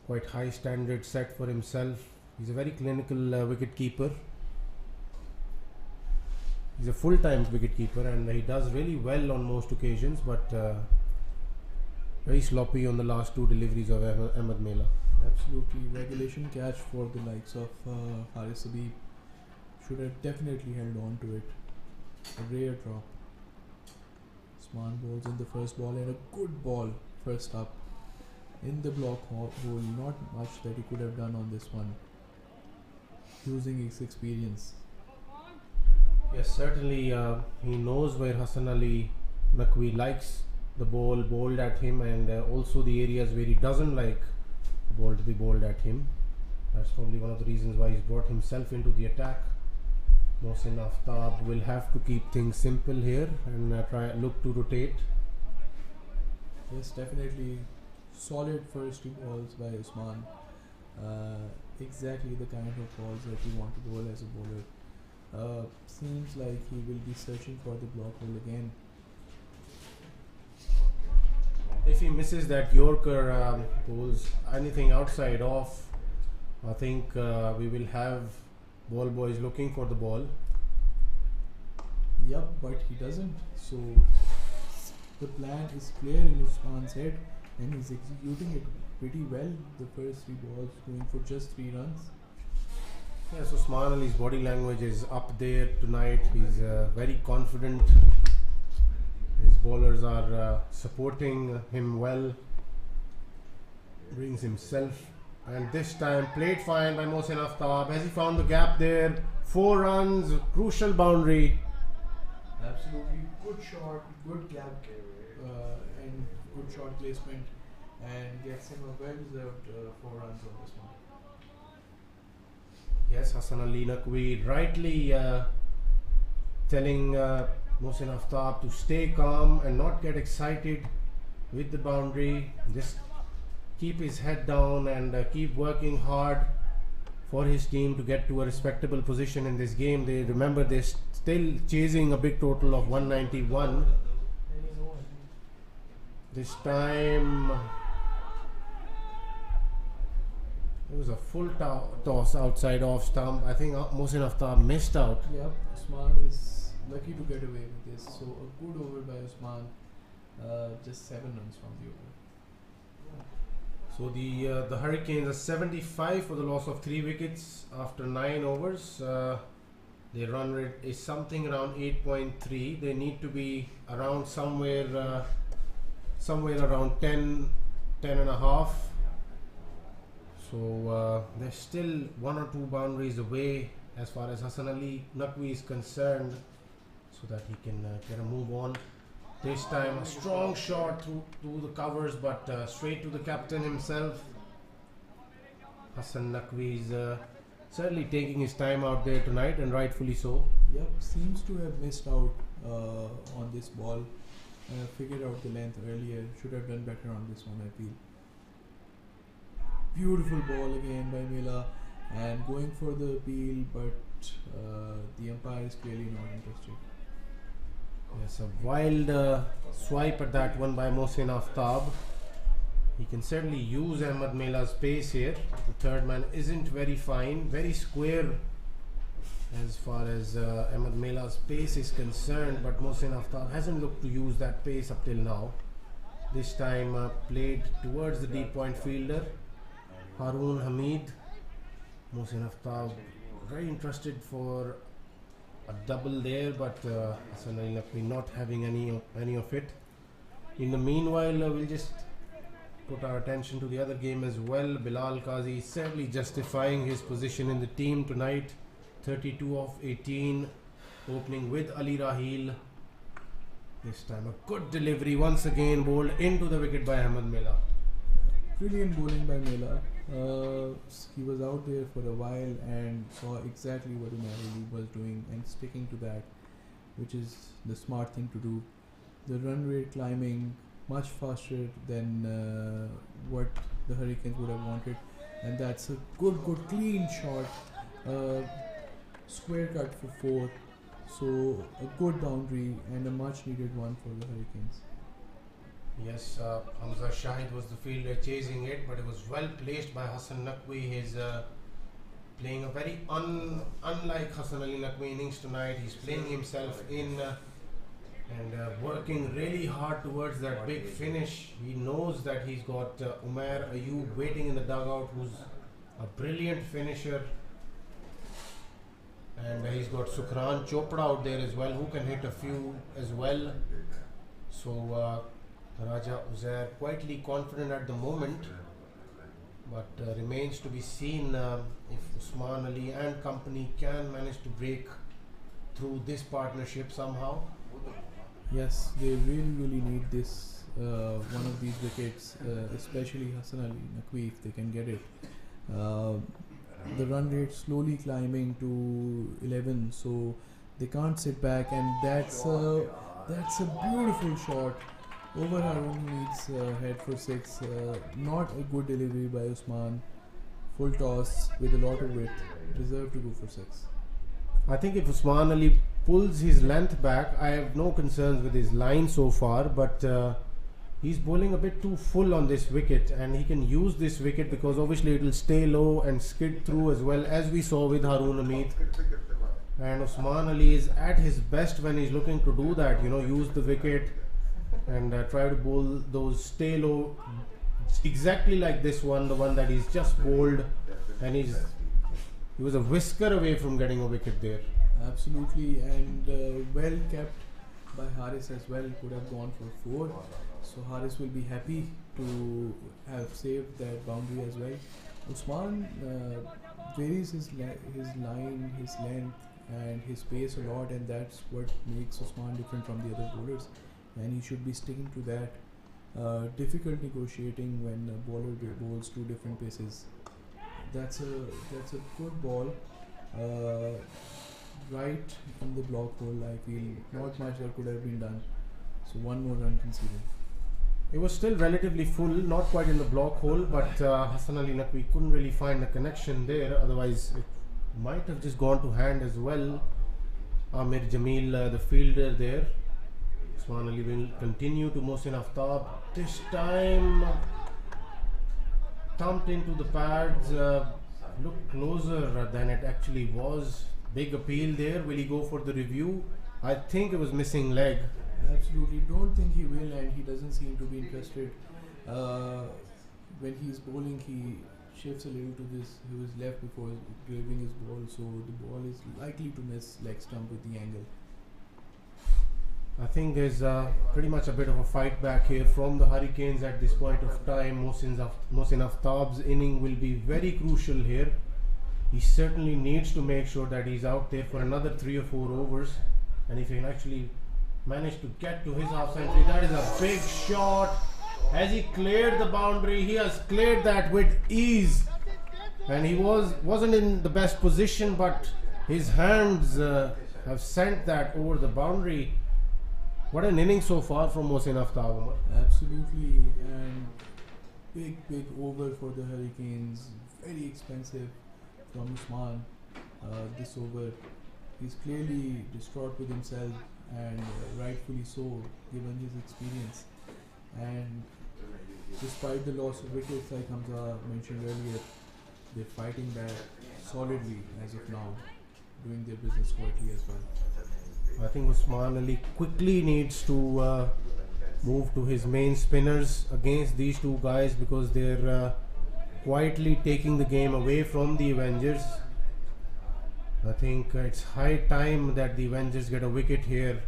quite high standards set for himself. He's a very clinical wicket keeper. He's a full-time wicket keeper, and he does really well on most occasions, but very sloppy on the last 2 deliveries of Ahmed Mela. Absolutely, regulation catch for the likes of Haris Habib. Should have definitely held on to it. A rare drop. Usman bowls in the first ball, and a good ball first up in the block hole. Not much that he could have done on this one, using his experience. Yes, certainly he knows where Hassan Ali Naqvi likes the ball bowled at him, and also the areas where he doesn't like the ball to be bowled at him. That's probably one of the reasons why he's brought himself into the attack. Mohsin Aftab will have to keep things simple here and look to rotate. Yes, definitely solid first 2 balls by Usman. Exactly the kind of balls that you want to bowl as a bowler. Seems like he will be searching for the block hole again. If he misses that Yorker, bowls anything outside off, I think we will have ball boys looking for the ball. Yep, but he doesn't. So the plan is clear in Usman's head, and he's executing it pretty well. The first 3 balls going for just 3 runs. Yes, Usman Ali's body language is up there tonight. He's very confident. His bowlers are supporting him well. Brings himself, and this time played fine by Mohsin Aftab. Has he found the gap there? 4 runs, crucial boundary. Absolutely good shot, good gap, and good shot placement, and gets him a well-deserved 4 runs on this one. Yes, Hassan Ali Naqvi rightly telling Mohsin Aftab to stay calm and not get excited with the boundary. Just keep his head down and keep working hard for his team to get to a respectable position in this game. They remember they're still chasing a big total of 191. This time it was a full toss outside off stump. I think Mohsin Aftab missed out. Yep, Usman is lucky to get away with this. So a good over by Usman, just 7 runs from the over. So the Hurricanes are 75 for the loss of 3 wickets after 9 overs. Their run rate is something around 8.3. They need to be around somewhere around 10 and a half. So they're still 1 or 2 boundaries away as far as Hassan Ali Naqvi is concerned, so that he can get a move on. This time a strong shot through the covers, but straight to the captain himself. Hassan Naqvi is certainly taking his time out there tonight, and rightfully so. Yep, seems to have missed out on this ball. Figured out the length earlier. Should have done better on this one, I feel. Beautiful ball again by Mela, and going for the appeal, but the umpire is clearly not interested. Yes, a wild swipe at that one by Mohsin Aftab. He can certainly use Ahmed Mela's pace here. The third man isn't very fine, very square as far as Ahmed Mela's pace is concerned, but Mohsin Aftab hasn't looked to use that pace up till now. This time played towards the deep point fielder, Haroon Hamid. Mohsin Aftab very interested for a double there, but Hassan Ali Naqvi not having any of it. In the meanwhile, we'll just put our attention to the other game as well. Bilal Qazi certainly justifying his position in the team tonight. 32 of 18, opening with Ali Rahil. This time a good delivery, once again bowled into the wicket by Ahmed Mela. Brilliant bowling by Mela. He was out there for a while and saw exactly what Umar Ali was doing and sticking to that, which is the smart thing to do. The run rate climbing much faster than what the Hurricanes would have wanted, and that's a good clean shot, square cut for 4. So a good boundary and a much needed one for the Hurricanes. Yes, Hamza Shahid was the fielder chasing it, but it was well placed by Hassan Naqvi. He's playing a very unlike Hassan Ali Naqvi innings tonight. He's playing himself in and working really hard towards that big finish. He knows that he's got Umair Ayub waiting in the dugout, who's a brilliant finisher. And he's got Sukran Chopra out there as well, who can hit a few as well. So Raja Uzair quietly confident at the moment, but remains to be seen if Usman Ali and company can manage to break through this partnership somehow. Yes, they really need this one of these wickets, especially Hassan Ali Naqvi, if they can get it. The run rate slowly climbing to 11, so they can't sit back, and that's a beautiful shot over Haroon Hamid's head for 6. Not a good delivery by Usman. Full toss with a lot of width. Deserved to go for 6. I think if Usman Ali pulls his length back, I have no concerns with his line so far, but he's bowling a bit too full on this wicket, and he can use this wicket because obviously it will stay low and skid through as well, as we saw with Haroon Hamid. and Usman Ali is at his best when he's looking to do that. You know, use the wicket and try to bowl those stay low, exactly like this one, the one that he's just bowled, and he was a whisker away from getting a wicket there. Absolutely, and well kept by Haris as well. Could have gone for 4. So Haris will be happy to have saved that boundary as well. Usman varies his line, his length, and his pace a lot, and that's what makes Usman different from the other bowlers. And he should be sticking to that. Difficult negotiating when a bowler bowls 2 different paces. That's a good ball. Right in the block hole, I feel not much that could have been done. So 1 more run conceded. It was still relatively full, not quite in the block hole, but Hassan Ali Naqvi couldn't really find a connection there. Otherwise, it might have just gone to hand as well. Amir Jamil, the fielder there. Usman Ali will continue to Mohsin Aftab. This time, thumped into the pads, looked closer than it actually was. Big appeal there. Will he go for the review? I think it was missing leg. Absolutely, don't think he will, and he doesn't seem to be interested. When he's bowling, he shifts a little to his left before delivering his ball, so the ball is likely to miss leg stump with the angle. I think there's pretty much a bit of a fight back here from the Hurricanes at this point of time. Mohsin Aftab's inning will be very crucial here. He certainly needs to make sure that he's out there for another 3 or 4 overs, and if he can actually manage to get to his half century, that is a big shot. Has he cleared the boundary? He has cleared that with ease, and he wasn't in the best position, but his hands have sent that over the boundary. What an inning so far from Mohsin Aftab. Absolutely, and big over for the Hurricanes. Very expensive from Usman. This over, he's clearly distraught with himself, and rightfully so, given his experience. And despite the loss of wickets, like Hamza mentioned earlier, they're fighting back solidly as of now, doing their business quietly as well. I think Usman Ali quickly needs to move to his main spinners against these 2 guys, because they're quietly taking the game away from the Avengers. I think it's high time that the Avengers get a wicket here.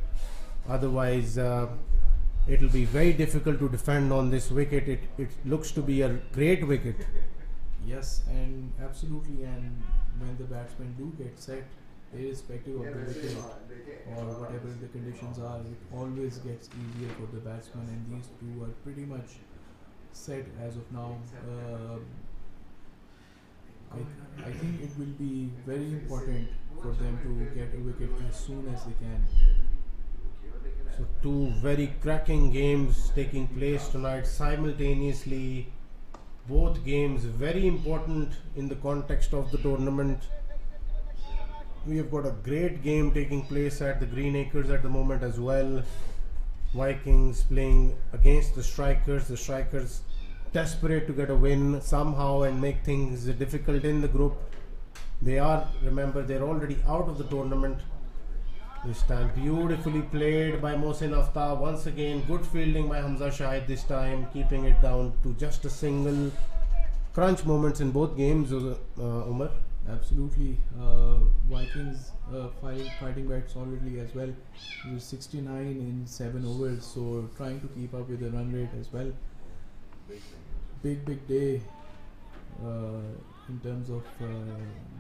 Otherwise, it'll be very difficult to defend on this wicket. It looks to be a great wicket. Yes, and absolutely, and when the batsmen do get set, irrespective of the wicket or whatever the conditions are, it always gets easier for the batsman, and these 2 are pretty much set as of now. I think it will be very important for them to get a wicket as soon as they can. So 2 very cracking games taking place tonight simultaneously. Both games very important in the context of the tournament. We have got a great game taking place at the Green Acres at the moment as well. Vikings playing against the Strikers. The Strikers desperate to get a win somehow and make things difficult in the group. Remember, they're already out of the tournament. This time beautifully played by Mohsin Aftab. Once again, good fielding by Hamza Shahid this time, keeping it down to just a single. Crunch moments in both games, Umar. Absolutely. Vikings fighting back solidly as well. It was 69 in 7 overs, so trying to keep up with the run rate as well. Big day in terms of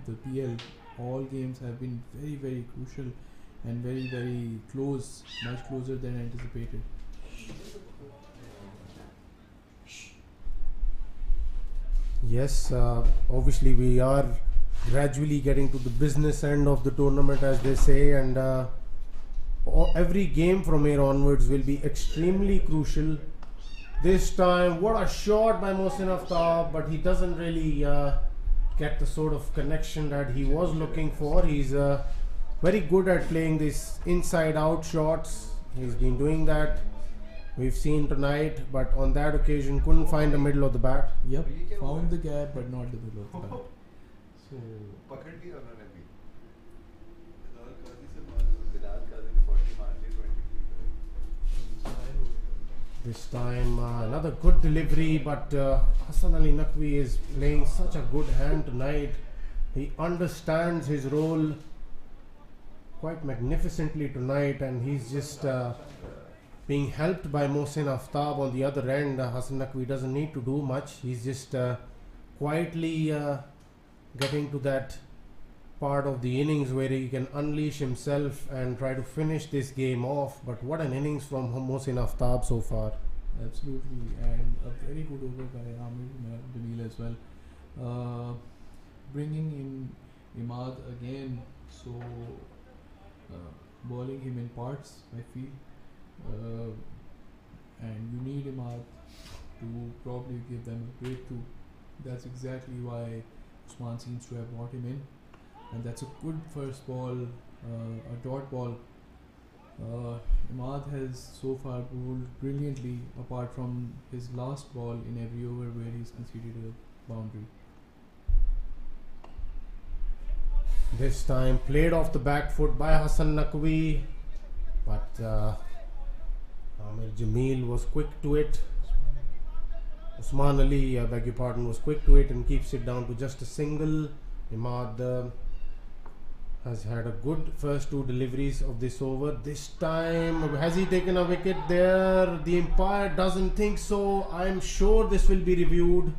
the PL. All games have been very crucial and very close, much closer than anticipated. Yes, obviously we are gradually getting to the business end of the tournament, as they say, and every game from here onwards will be extremely crucial. This time, what a shot by Mohsin Aftab, but he doesn't really get the sort of connection that he was looking for. He's very good at playing these inside out shots. He's been doing that, we've seen tonight, but on that occasion couldn't find the middle of the bat. Yep, found the gap but not the middle of the bat. So This time another good delivery, but Hassan Ali Naqvi is playing such a good hand tonight. He understands his role quite magnificently tonight, and he's just being helped by Mohsin Aftab on the other end. Hassan Naqvi doesn't need to do much. He's just quietly getting to that part of the innings where he can unleash himself and try to finish this game off. But what an innings from Mohsin Aftab so far. Absolutely, and a very good over by Amir Jamil as well. Bringing in Imad again, so bowling him in parts, I feel. And you need Imad to probably give them a breakthrough. That's exactly why Usman seems to have brought him in. And that's a good first ball, a dot ball. Imad has so far bowled brilliantly, apart from his last ball in every over where he's conceded a boundary. This time played off the back foot by Hassan Naqvi, but Amir Jamil was quick to it. Usman Ali, I beg your pardon, was quick to it and keeps it down to just a single. Imad has had a good first two deliveries of this over. This time, has he taken a wicket there? The umpire doesn't think so. I'm sure this will be reviewed.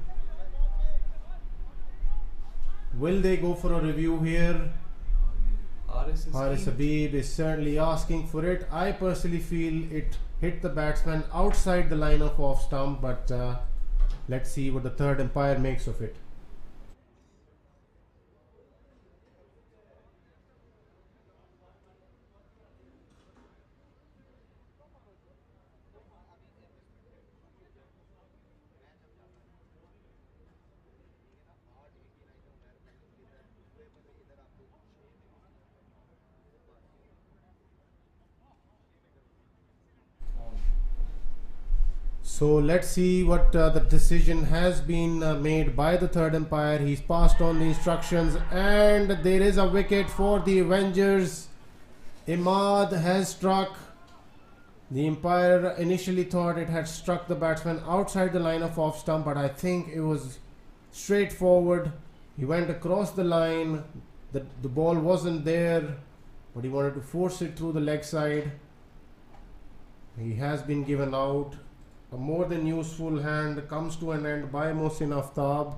Will they go for a review here? Haris Habib is certainly asking for it. I personally feel it hit the batsman outside the line of off stump, but let's see what the third umpire makes of it. So let's see what the decision has been made by the third umpire. He's passed on the instructions, and there is a wicket for the Avengers. Imad has struck. The umpire initially thought it had struck the batsman outside the line of off stump, but I think it was straightforward. He went across the line. The ball wasn't there, but he wanted to force it through the leg side. He has been given out. A more than useful hand comes to an end by Mohsin Aftab.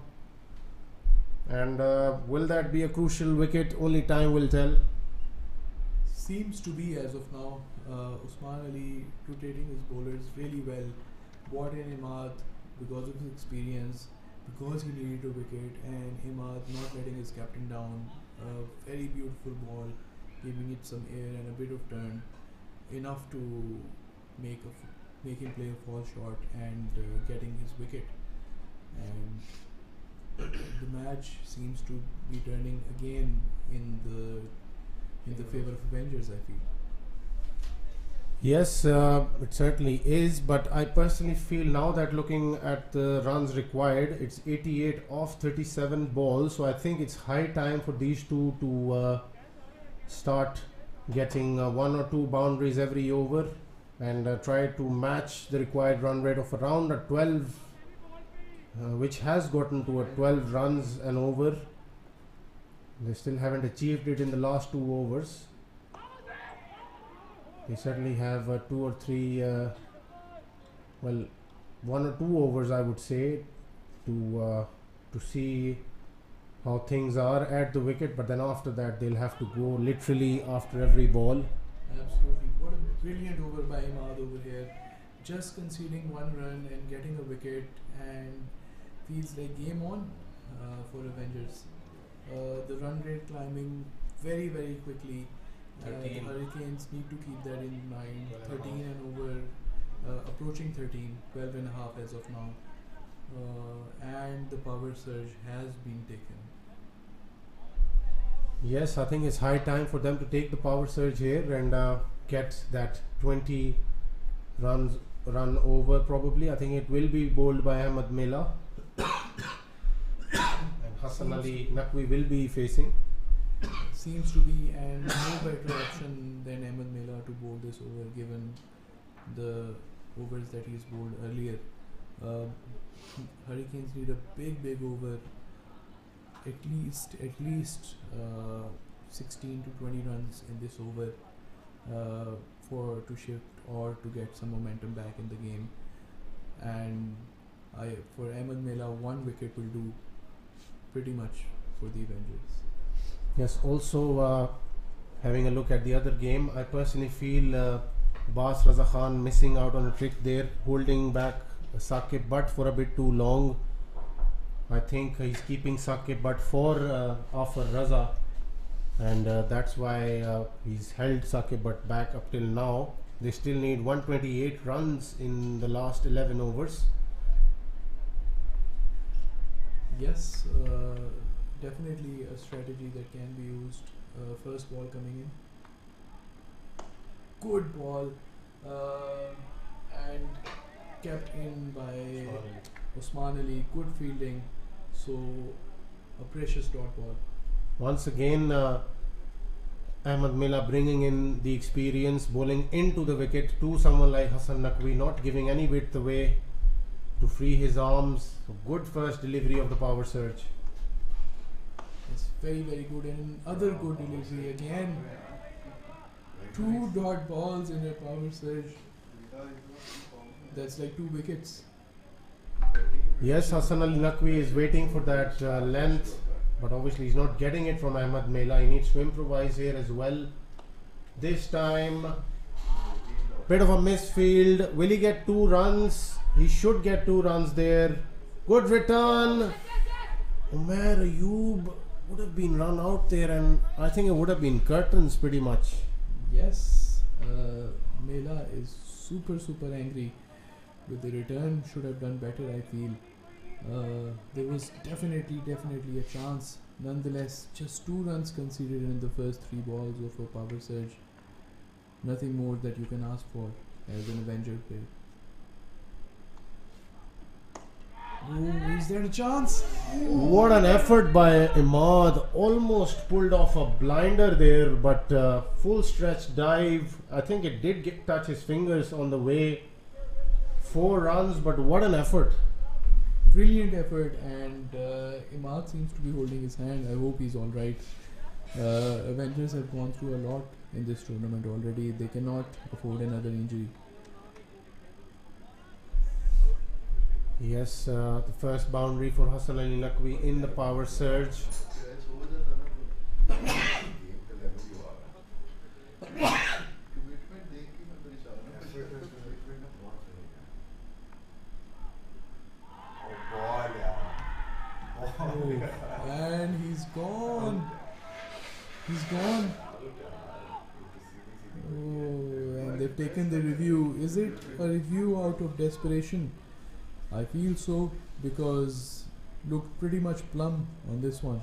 And will that be a crucial wicket? Only time will tell. Seems to be as of now. Usman Ali rotating his bowlers really well. Brought in Imad because of his experience, because he needed a wicket, and Imad not letting his captain down. A very beautiful ball, giving it some air and a bit of turn, enough to make him play a fall shot and getting his wicket. And the match seems to be turning again in the favor of Avengers, I feel. Yes, it certainly is, but I personally feel now that looking at the runs required, it's 88 off 37 balls, so I think it's high time for these two to start getting one or two boundaries every over and try to match the required run rate of around a 12, which has gotten to a 12 runs an over. They still haven't achieved it in the last two overs. They certainly have two or three, well, one or two overs, I would say, to see how things are at the wicket. But then after that, they'll have to go literally after every ball. Absolutely. What a brilliant over by Imad over here. Just conceding one run and getting a wicket, and feels like game on for Avengers. The run rate climbing very, very quickly. The Hurricanes need to keep that in mind. 13 and over, approaching 13, 12 and a half as of now. And the power surge has been taken. Yes, I think it's high time for them to take the power surge here and get that 20 run over probably. I think it will be bowled by Ahmed Mela. And Hassan Ali Naqvi will be facing. Seems to be, and no better option than Ahmed Mela to bowl this over, given the overs that he's bowled earlier. Uh, Hurricanes need a big over, at least 16 to 20 runs in this over for to shift or to get some momentum back in the game. And for Ahmed Mela, 1 wicket will do pretty much for the Avengers. Yes, also having a look at the other game, I personally feel Bas Raza Khan missing out on a trick there, holding back Saqib Butt for a bit too long. I think he's keeping Saqib Butt for Afar Raza, and that's why he's held Saqib Butt back up till now. They still need 128 runs in the last 11 overs. Yes, definitely a strategy that can be used. First ball coming in. Good ball. And kept in by Usman Ali. Good fielding. So, a precious dot ball. Once again, Ahmed Mela bringing in the experience, bowling into the wicket to someone like Hassan Naqvi, not giving any width away to free his arms. So good first delivery of the power surge. It's very good, and another good delivery again. 2 dot balls in a power surge. That's like 2 wickets. Yes, Hassan Ali Naqvi is waiting for that length, but obviously he's not getting it from Ahmed Mela. He needs to improvise here as well. This time, bit of a misfield. Will he get 2 runs? He should get 2 runs there. Good return. Umair Ayub would have been run out there, and I think it would have been curtains pretty much. Yes, Mela is super angry with the return. Should have done better, I feel. There was definitely a chance. Nonetheless, just 2 runs conceded in the first 3 balls of a power surge. Nothing more that you can ask for as an Avenger player. Oh, is there a chance? What an effort by Imad. Almost pulled off a blinder there, but full stretch dive. I think it did touch his fingers on the way. 4 runs, but what an effort. Brilliant effort, and Imad seems to be holding his hand. I hope he's alright. Avengers have gone through a lot in this tournament already. They cannot afford another injury. Yes, the first boundary for Hassan Ali Naqvi in the power surge. And he's gone. Oh, and they've taken the review. Is it a review out of desperation? I feel so, because looked pretty much plumb on this one.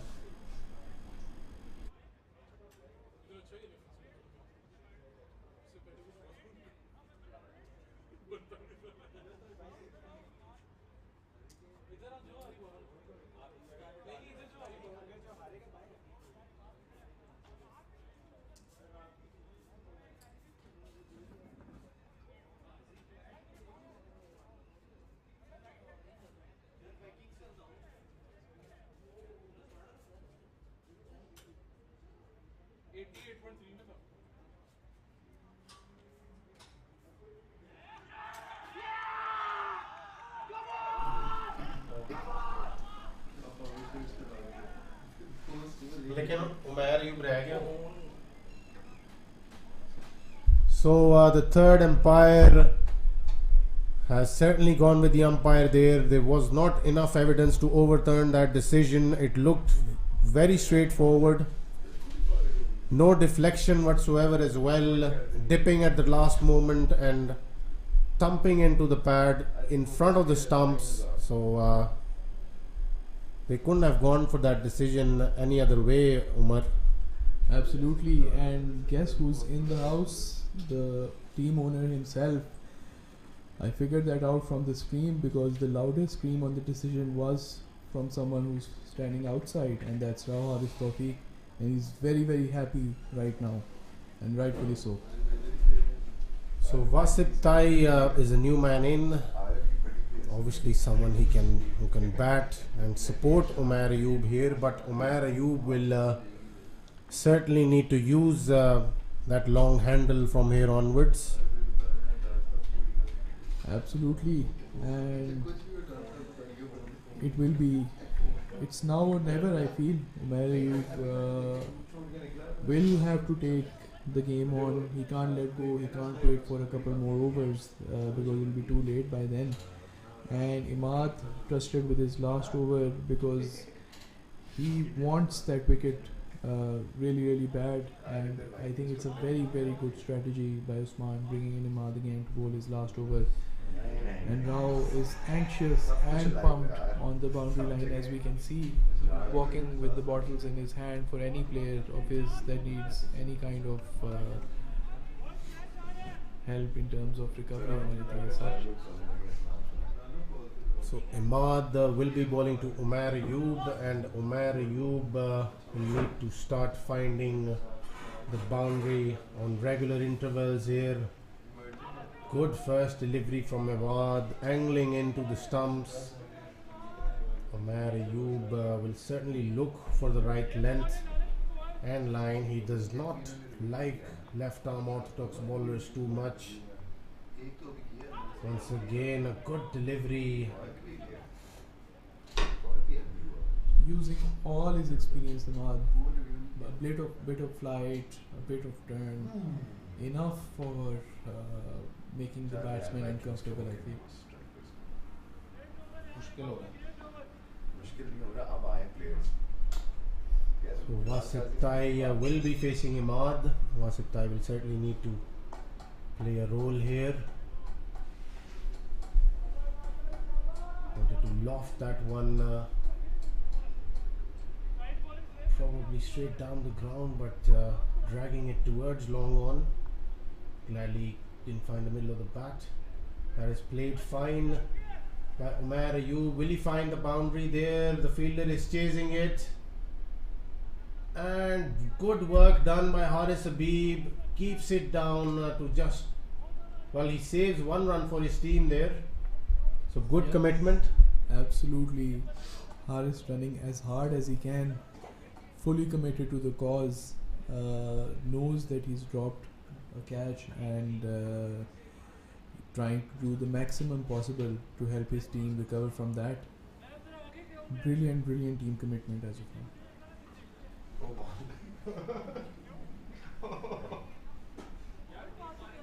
So the third umpire has certainly gone with the umpire there. There was not enough evidence to overturn that decision. It looked very straightforward. No deflection whatsoever as well. Dipping at the last moment and thumping into the pad in front of the stumps. So they couldn't have gone for that decision any other way, Umar. Absolutely, and guess who's in the house? The team owner himself. I figured that out from the scream, because the loudest scream on the decision was from someone who's standing outside, and that's Rao Haris Tawfiq, and he's very happy right now, and rightfully so. So Wasip Tai is a new man in. Obviously, someone who can bat and support Umair Ayub here, but Umair Ayub will certainly need to use that long handle from here onwards. Absolutely, and it will be. It's now or never. I feel Umair Ayub will have to take the game on. He can't let go. He can't wait for a couple more overs because it will be too late by then. And Imad trusted with his last over because he wants that wicket really bad, and I think it's a very good strategy by Usman bringing in Imad again to bowl his last over. And Rao is anxious and pumped on the boundary line, as we can see, walking with the bottles in his hand for any player of his that needs any kind of help in terms of recovery or anything as such. So Imad will be bowling to Umair Ayub, and Umair Ayub will need to start finding the boundary on regular intervals here. Good first delivery from Imad, angling into the stumps. Umair Ayub will certainly look for the right length and line. He does not like left arm orthodox bowlers too much. Once again, a good delivery. Using all his experience, Imad, a bit of flight, a bit of turn, enough for making the batsman uncomfortable, I think. So Wasip Tai will be facing Imad. Wasip Tai will certainly need to play a role here. Wanted to loft that one probably straight down the ground, but dragging it towards long on. Gladly didn't find the middle of the bat. That is played fine by Umair Ayub. Will he find the boundary there? The fielder is chasing it. And good work done by Haris Habib. Keeps it down to just, well, he saves one run for his team there. So good commitment. Absolutely. Haris running as hard as he can, fully committed to the cause, knows that he's dropped a catch and trying to do the maximum possible to help his team recover from that. Brilliant team commitment as of now.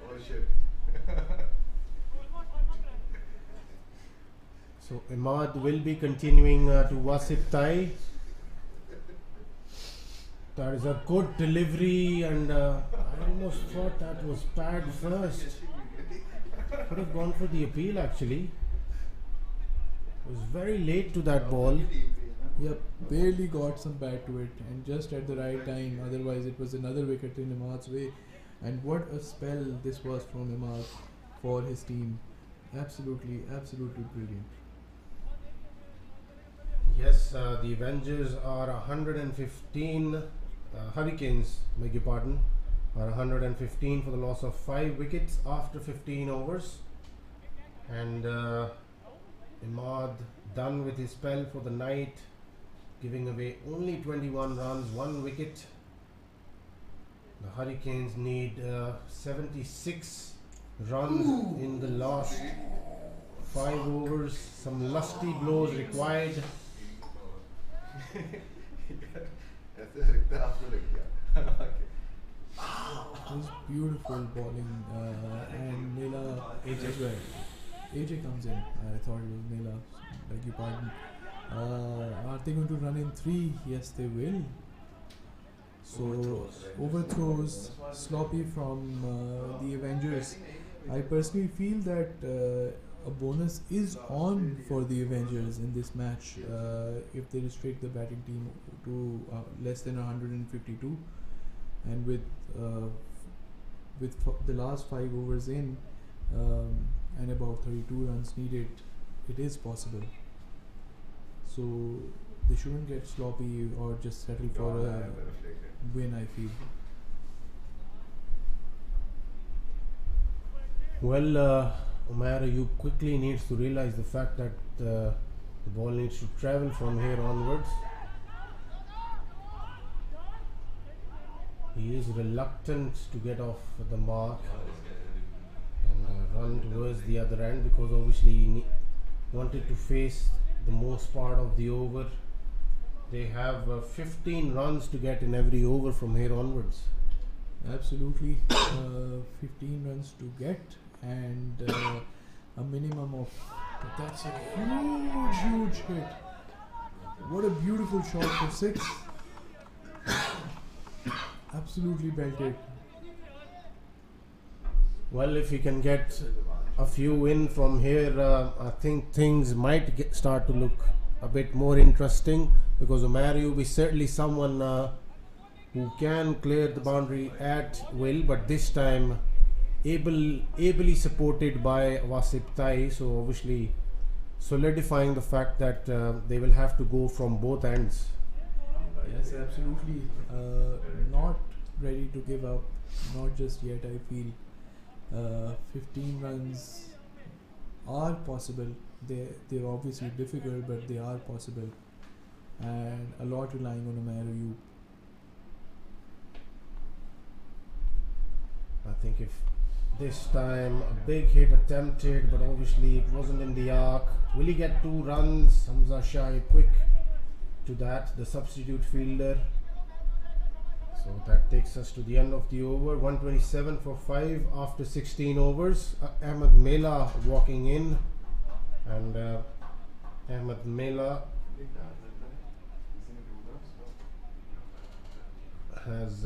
Oh shit. So Imad will be continuing to Wasip Tai. That is a good delivery, and I almost thought that was pad first. Could have gone for the appeal actually. Was very late to that ball. Yep, barely got some bat to it, and just at the right time. Otherwise, it was another wicket in Imad's way. And what a spell this was from Imad for his team. Absolutely brilliant. Yes, the Avengers are 115. Hurricanes, beg your pardon, are 115 for the loss of 5 wickets after 15 overs. And Imad done with his spell for the night, giving away only 21 runs, 1 wicket. The Hurricanes need 76 runs in the last 5 overs. Some lusty blows required. It was beautiful bowling, and Mela as well. AJ comes in. I thought it was Mela. Beg your pardon. Are they going to run in 3? Yes, they will. So overthrows sloppy from the Avengers. I personally feel that a bonus is on for the Avengers in this match if they restrict the batting team to less than 152, and with the last 5 overs in and about 32 runs needed, it is possible. So they shouldn't get sloppy or just settle for a win, I feel. Well, Umair Ayub quickly needs to realize the fact that the ball needs to travel from here onwards. He is reluctant to get off the mark and run towards the other end, because obviously he wanted to face the most part of the over. They have 15 runs to get in every over from here onwards. Absolutely, 15 runs to get, and a minimum of. That's a huge hit. What a beautiful shot for 6. Absolutely belted. Well, if he can get a few in from here, I think things might start to look a bit more interesting, because Umair Ayub is certainly someone who can clear the boundary at will, but this time ably supported by Wasip Tai, so obviously solidifying the fact that they will have to go from both ends. Yes, absolutely. Not ready to give up. Not just yet, I feel. 15 runs are possible. They're obviously difficult, but they are possible. And a lot relying on Umair Ayub. I think if this time a big hit attempted, but obviously it wasn't in the arc. Will he get 2 runs? Hamza Shahid quick to that, the substitute fielder. So that takes us to the end of the over. 127 for 5 after 16 overs. Ahmed Mela walking in, and Ahmed Mela has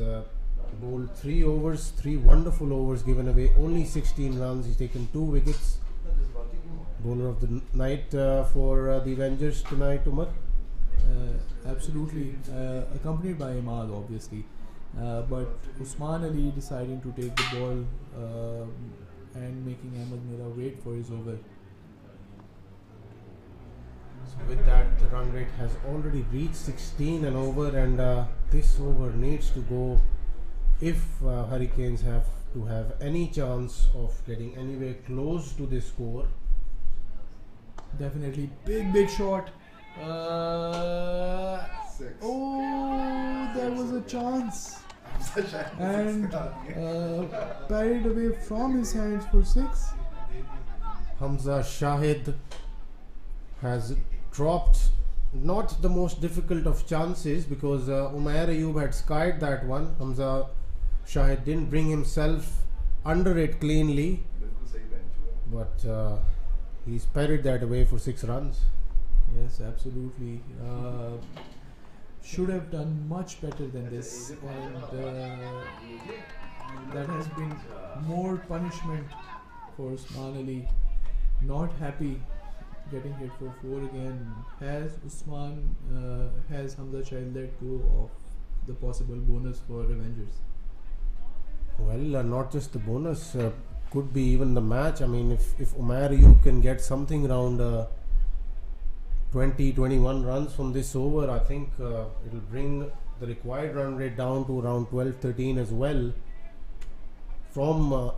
bowled 3 overs, 3 wonderful overs, given away only 16 runs. He's taken 2 wickets. Bowler of the night for the Avengers tonight, Umar. Absolutely, accompanied by Imad, obviously. But Usman Ali deciding to take the ball and making Ahmed Mira wait for his over. So with that, the run rate has already reached 16 and over, and this over needs to go if Hurricanes have to have any chance of getting anywhere close to this score. Definitely big shot. 6. Oh, there was a chance, and parried away from his hands for 6. Hamza Shahid has dropped not the most difficult of chances, because Umair Ayub had skied that one. Hamza Shahid didn't bring himself under it cleanly, but he's parried that away for 6 runs. Yes, absolutely. Should have done much better than this, and that has been more punishment for Usman Ali. Not happy getting hit for 4 again. Has Hamza Shahid let go of the possible bonus for Avengers? Well, not just the bonus, could be even the match. I mean, if Umair Ayub can get something around 20-21 runs from this over, I think it'll bring the required run rate down to around 12-13 as well. From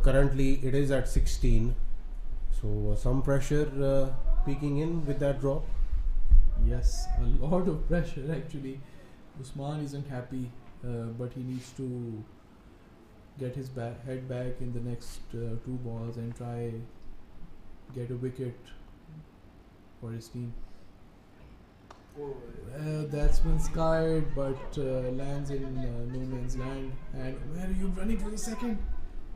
currently it is at 16, so some pressure peeking in with that drop. Yes, a lot of pressure actually. Usman isn't happy, but he needs to get his head back in the next 2 balls and try get a wicket for his team. That's been skied, but lands in no man's land. And where are you running for the second?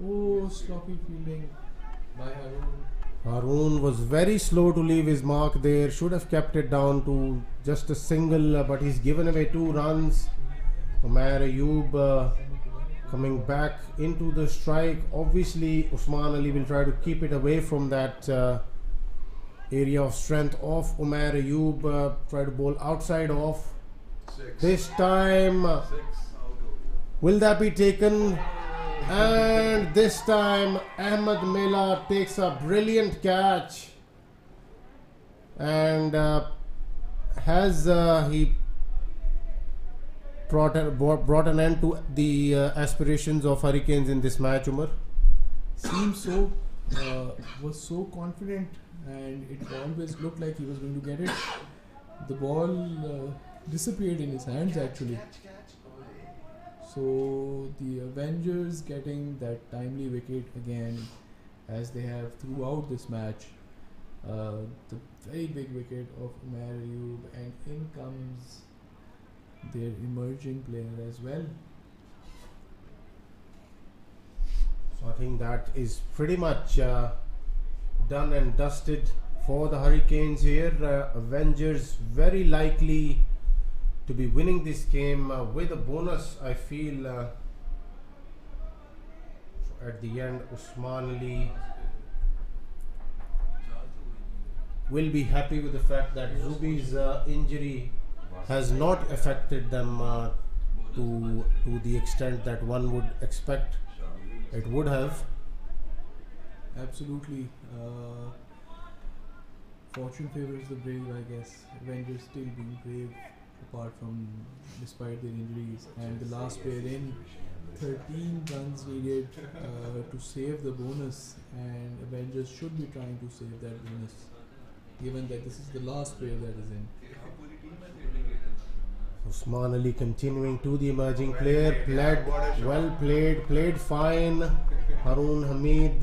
Oh, sloppy fielding by Haroon. Haroon was very slow to leave his mark there. Should have kept it down to just a single, but he's given away 2 runs. Umair Ayub coming back into the strike. Obviously, Usman Ali will try to keep it away from that area of strength of Umair Ayub. Try to bowl outside off. 6. This time, 6. will that be taken? And this time Ahmed Mela takes a brilliant catch, and has he brought an end to the aspirations of Hurricanes in this match, Umar? seemed so was so confident, and it always looked like he was going to get it. The ball disappeared in his hands actually. So the Avengers getting that timely wicket again, as they have throughout this match. The very big wicket of Umair Ayub, and in comes their emerging player as well. So I think that is pretty much done and dusted for the Hurricanes here. Avengers very likely to be winning this game with a bonus, I feel. So at the end, Usman Ali will be happy with the fact that Zubi's injury has not affected them to the extent that one would expect it would have. Absolutely. Fortune favors the brave, I guess. Avengers still being brave, apart from despite their injuries. And the last pair in, 13 runs needed to save the bonus, and Avengers should be trying to save that bonus, given that this is the last pair that is in. Usman Ali continuing to the emerging player, played fine. Haroon Hamid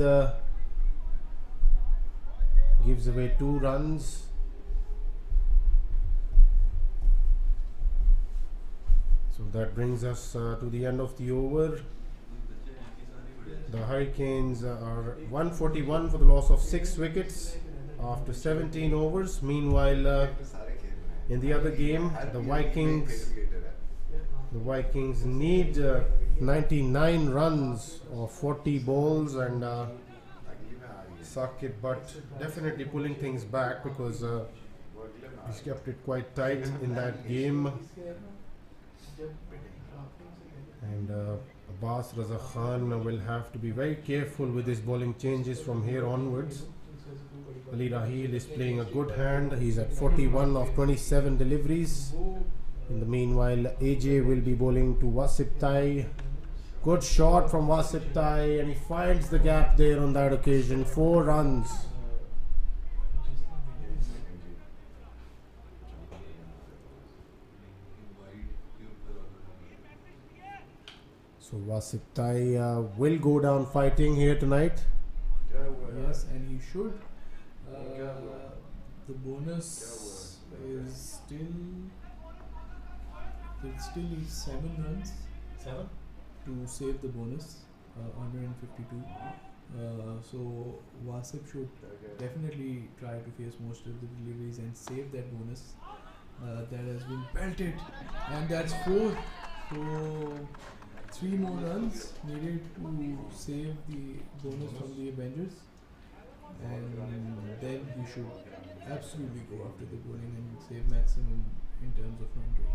gives away 2 runs. So that brings us to the end of the over. The Hurricanes are 141 for the loss of 6 wickets after 17 overs. Meanwhile, in the other game, the Vikings need 99 runs of 40 balls, and Sakib Butt definitely pulling things back because he's kept it quite tight in that game. And Abbas Raza Khan will have to be very careful with his bowling changes from here onwards. Ali Rahil is playing a good hand. He's at 41 of 27 deliveries. In the meanwhile, AJ will be bowling to Wasip Tai. Good shot from Wasip Tai, and he finds the gap there on that occasion. 4 runs. So Wasip Tai will go down fighting here tonight. Yes, and he should. The bonus is still. They still need 7 runs. 7? To save the bonus, 152. So Wasip should definitely try to face most of the deliveries and save that bonus. That has been pelted, and that's 4. So 3 more runs needed to save the bonus from the Avengers, and then he should absolutely go after the bowling and save maximum in terms of run rate.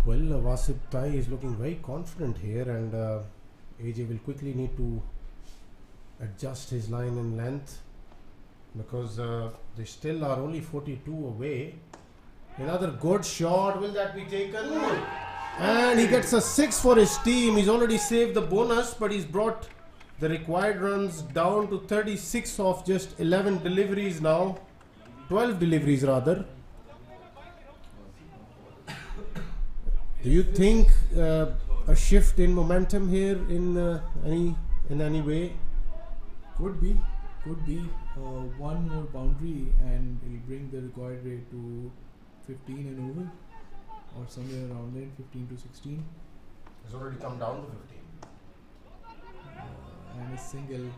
Well, Wasip Tai is looking very confident here, and AJ will quickly need to adjust his line in length because they still are only 42 away. Another good shot. Will that be taken? And he gets a 6 for his team. He's already saved the bonus, but he's brought the required runs down to 36 of just 11 deliveries now. 12 deliveries rather. Do you think a shift in momentum here in any way? Could be. One more boundary and it'll bring the required rate to 15 and over, or somewhere around there, 15 to 16. It's already come down to 15. And a single,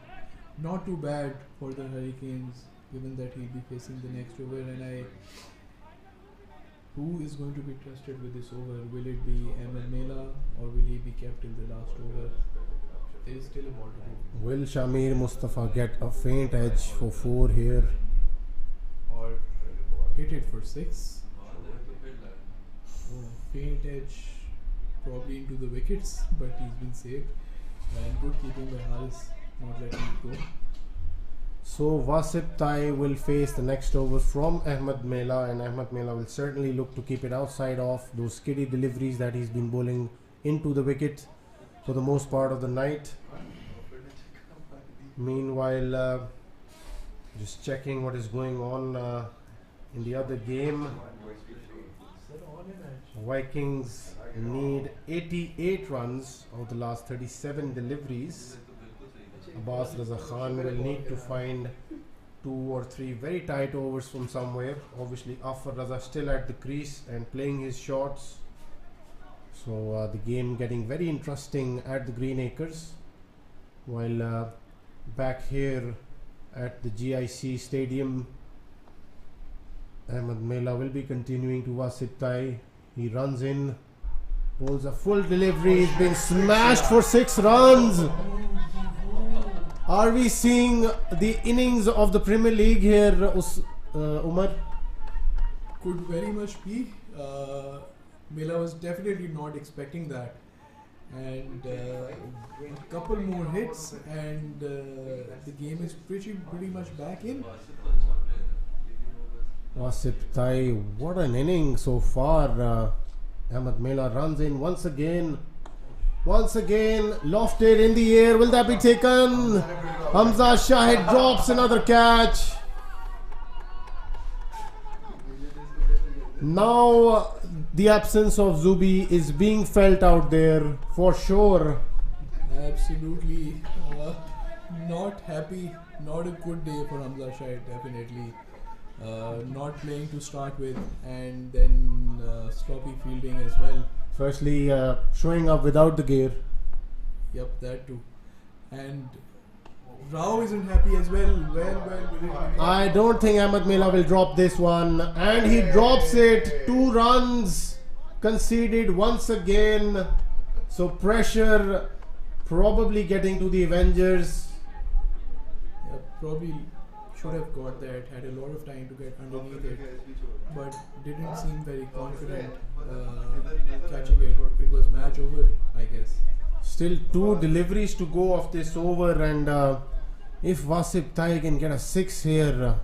not too bad for the Hurricanes, given that he'll be facing the next over. And who is going to be trusted with this over? Will it be Ahmed Mela, or will he be kept till the last over? There is still a ball to go. Will Shamir Mustafa get a faint edge for 4 here? Or hit it for 6? Faint edge probably into the wickets, but he's been saved. And good keeping by Haris, not letting it go. So Wasip Tai will face the next over from Ahmed Mela, and Ahmed Mela will certainly look to keep it outside of those skiddy deliveries that he's been bowling into the wicket for the most part of the night. Meanwhile, just checking what is going on in the other game. Vikings need 88 runs out of the last 37 deliveries. Abbas Raza Khan will need to find 2 or 3 very tight overs from somewhere. Obviously, Afar Raza still at the crease and playing his shots. So the game getting very interesting at the Green Acres. While back here at the GIC Stadium, Ahmed Mela will be continuing to Wasip Tai. He runs in, pulls a full delivery. He's been smashed for 6 runs. Are we seeing the innings of the Premier League here, Umar? Could very much be. Mela was definitely not expecting that. And a couple more hits and the game is pretty much back in. Wasip Tai, what an inning so far. Ahmed Mela runs in once again. Once again, lofted in the air. Will that be taken? Hamza Shahid drops another catch. Now the absence of Zubi is being felt out there for sure. Absolutely. Not happy. Not a good day for Hamza Shahid, definitely. Not playing to start with, and then sloppy fielding as well. Firstly, showing up without the gear. Yep, that too. And Rao isn't happy as well. I don't think Ahmed Mela will drop this one. And he drops it. 2 runs conceded once again. So pressure probably getting to the Avengers. Yep, probably should have got that. Had a lot of time to get underneath it. But didn't seem very confident catching it. It was match over, I guess. Still 2 deliveries to go of this over, and if Wasip Tai can get a 6 here,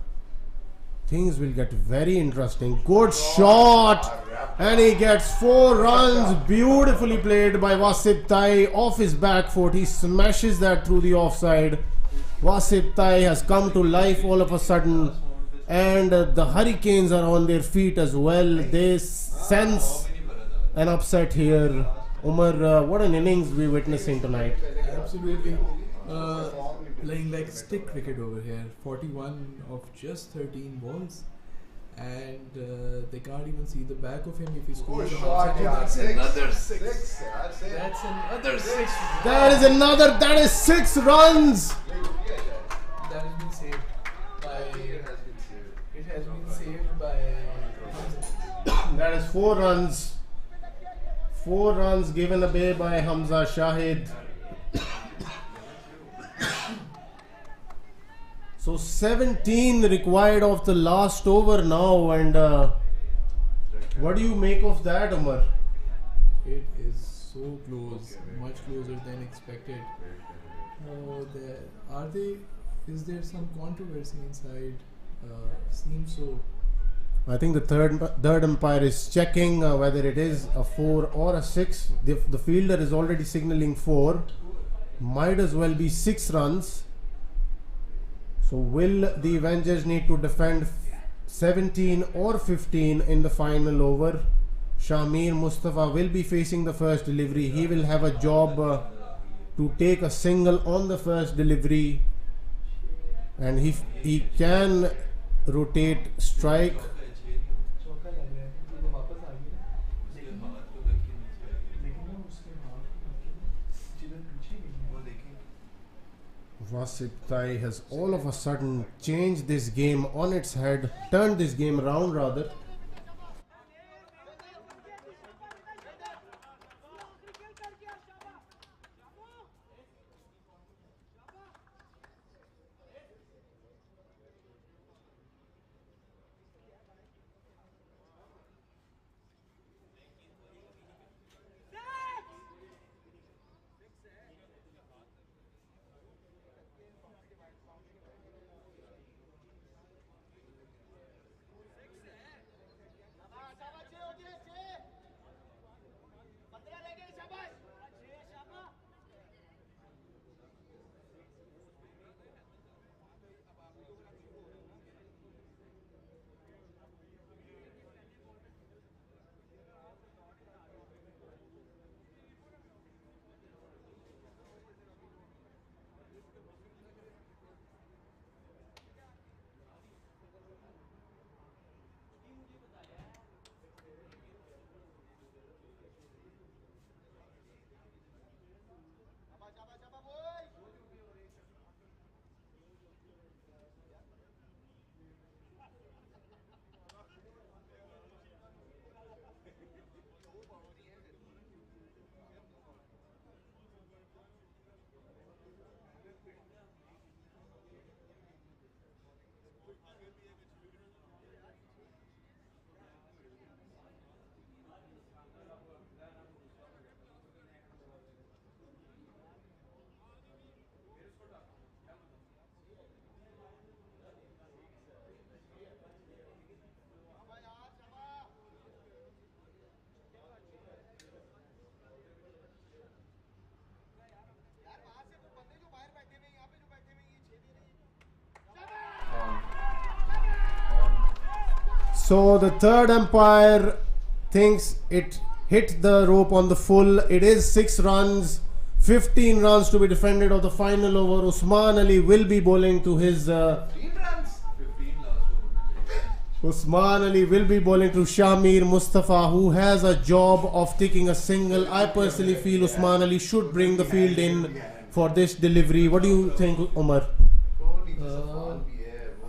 things will get very interesting. Good shot, and he gets 4 runs. Beautifully played by Wasip Tai off his back foot. He smashes that through the offside. Wasip Tai has come to life all of a sudden, and the Hurricanes are on their feet as well. They sense an upset here. Umar, what an innings we're witnessing tonight. Absolutely. Playing like stick cricket over here. 41 of just 13 balls. And they can't even see the back of him if he scores. That's another 6. That's another 6. That is 6 runs. That has been saved by. It has been saved by. That is 4 runs. 4 runs given away by Hamza Shahid. So 17 required of the last over now, and what do you make of that, Umar? It is so close, much closer than expected. Is there some controversy inside? Seems so. I think the third umpire is checking whether it is a 4 or a 6. The fielder is already signaling 4. Might as well be 6 runs. So will the Avengers need to defend 17 or 15 in the final over? Shamir Mustafa will be facing the first delivery. He will have a job to take a single on the first delivery, and he can rotate strike. Wasip Tai has all of a sudden changed this game on its head, turned this game around rather. So the third umpire thinks it hit the rope on the full. It is 6 runs, 15 runs to be defended of the final over. Usman Ali will be bowling to his. Usman Ali will be bowling to Shamir Mustafa, who has a job of taking a single. I personally feel Usman Ali should bring the field in for this delivery. What do you think, Umar?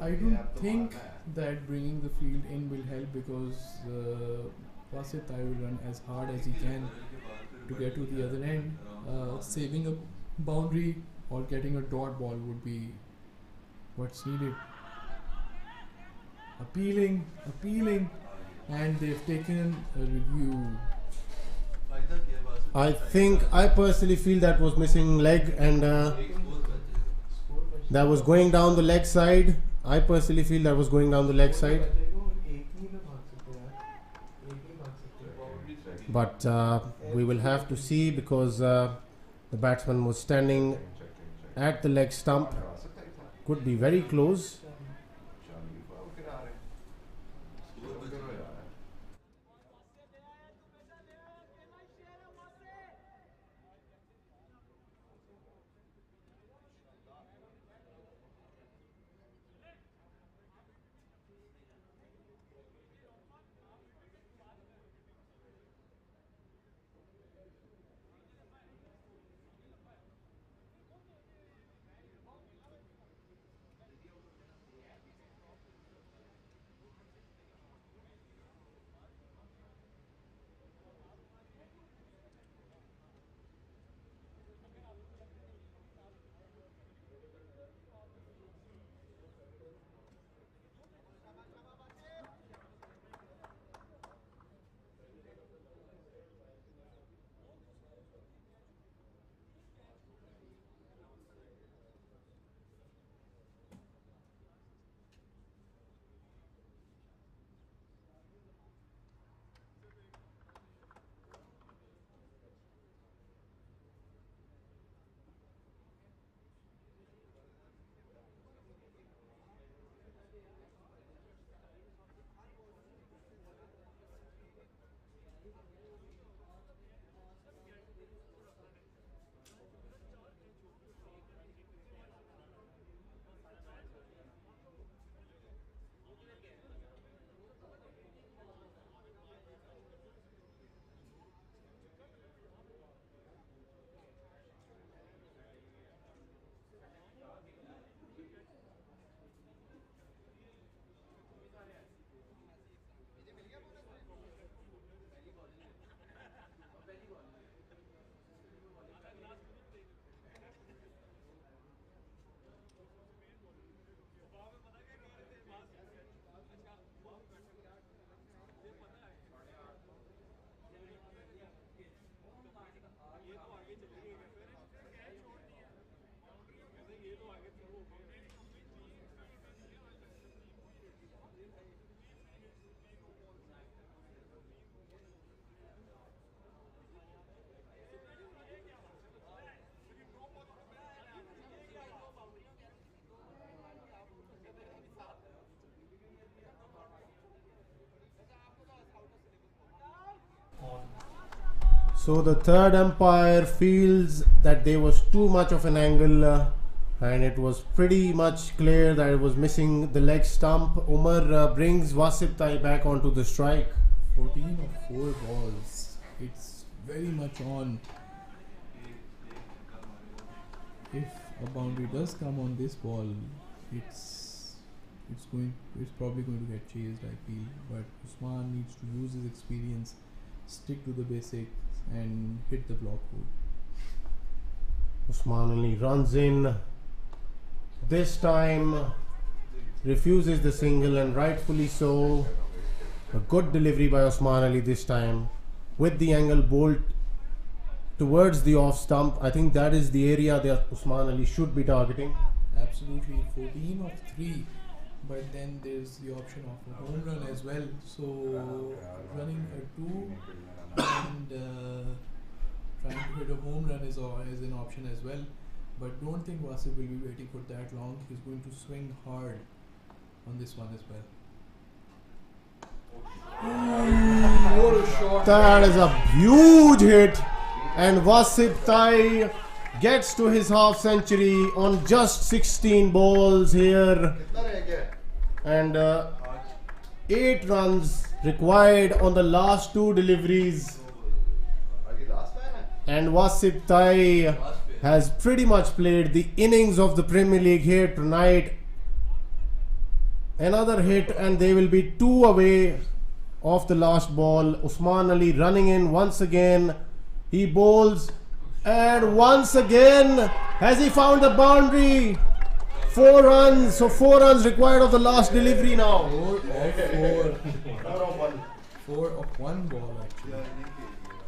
I don't think that bringing the field in will help because Wasit Tai will run as hard as he can to get to the other end. Saving a boundary or getting a dot ball would be what's needed. Appealing, and they've taken a review. I personally feel that was missing leg and that was going down the leg side. I personally feel that was going down the leg side. But we will have to see because the batsman was standing at the leg stump. Could be very close. So the third umpire feels that there was too much of an angle and it was pretty much clear that it was missing the leg stump. Umar brings Wasit Tai back onto the strike. 14 of 4 balls. It's very much on. If a boundary does come on this ball, it's probably going to get chased, I feel. But Usman needs to use his experience, stick to the basics, and hit the block hole. Usman Ali runs in. This time refuses the single, and rightfully so. A good delivery by Usman Ali this time with the angle bowled towards the off stump. I think that is the area that Usman Ali should be targeting. Absolutely, 14 of 3, but then there's the option of a home run as well. So running a 2 and trying to hit a home run is an option as well. But don't think Wasit will be waiting for that long. He's going to swing hard on this one as well. What a shot. That is a huge hit, and Wasip Tai gets to his half century on just 16 balls here, and 8 runs required on the last 2 deliveries, and Wasip Tai has pretty much played the innings of the Premier League here tonight. Another hit and they will be 2 away off the last ball. Usman Ali running in once again. He bowls, and once again has he found the boundary. 4 runs, so 4 runs required of the last delivery now. 4 of 1 ball actually.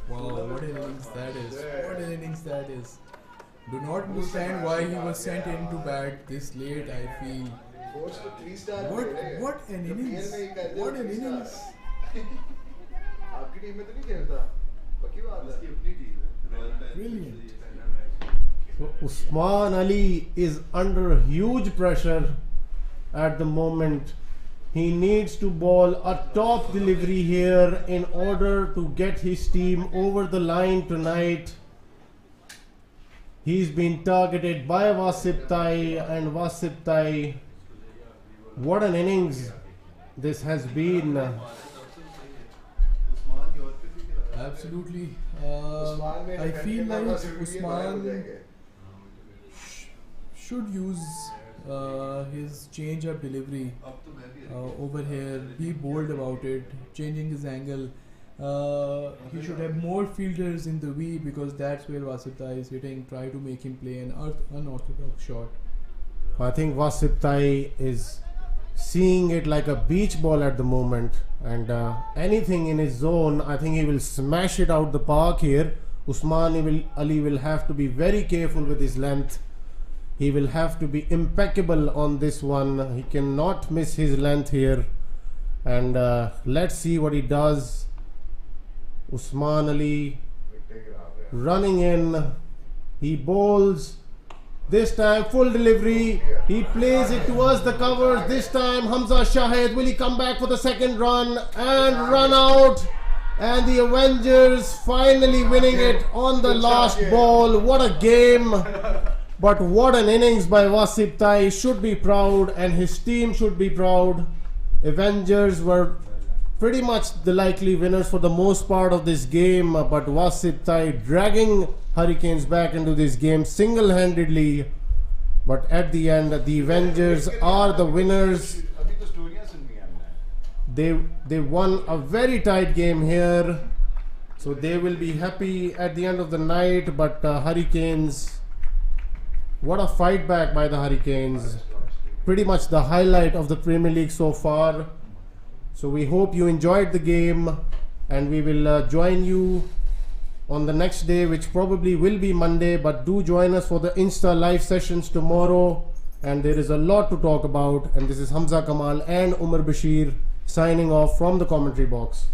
Wow, what an innings that is. What an innings that is. Do not understand why he was sent in to bat this late, I feel. What an innings. What an innings. Brilliant. So Usman Ali is under huge pressure at the moment. He needs to bowl a top delivery here in order to get his team over the line tonight. He's been targeted by Wasip Tai, and Wasip Tai, what an innings this has been. Absolutely. I feel like Usman should use his change-up delivery over here. Be bold about it, changing his angle. He should have more fielders in the V, because that's where Wasip Tai is hitting. Try to make him play an unorthodox shot. I think Wasip Tai is seeing it like a beach ball at the moment, and anything in his zone, I think he will smash it out the park here. Usman Ali will have to be very careful with his length. He will have to be impeccable on this one. He cannot miss his length here, and let's see what he does. Usman Ali running in, he bowls. This time full delivery, he plays it towards the covers. This time Hamza Shahid, will he come back for the second run and run out? And the Avengers finally winning it on the last ball. What a game, but what an innings by Wasip Tai. Should be proud, and his team should be proud. Avengers were pretty much the likely winners for the most part of this game, but Wasip Tai dragging Hurricanes back into this game single-handedly. But at the end, the Avengers are the winners. They won a very tight game here, so they will be happy at the end of the night. But Hurricanes, what a fight back by the Hurricanes. Pretty much the highlight of the Premier League so far. So we hope you enjoyed the game, and we will join you on the next day, which probably will be Monday, but do join us for the Insta live sessions tomorrow, and there is a lot to talk about. And this is Hamza Kamal and Umar Bashir signing off from the commentary box.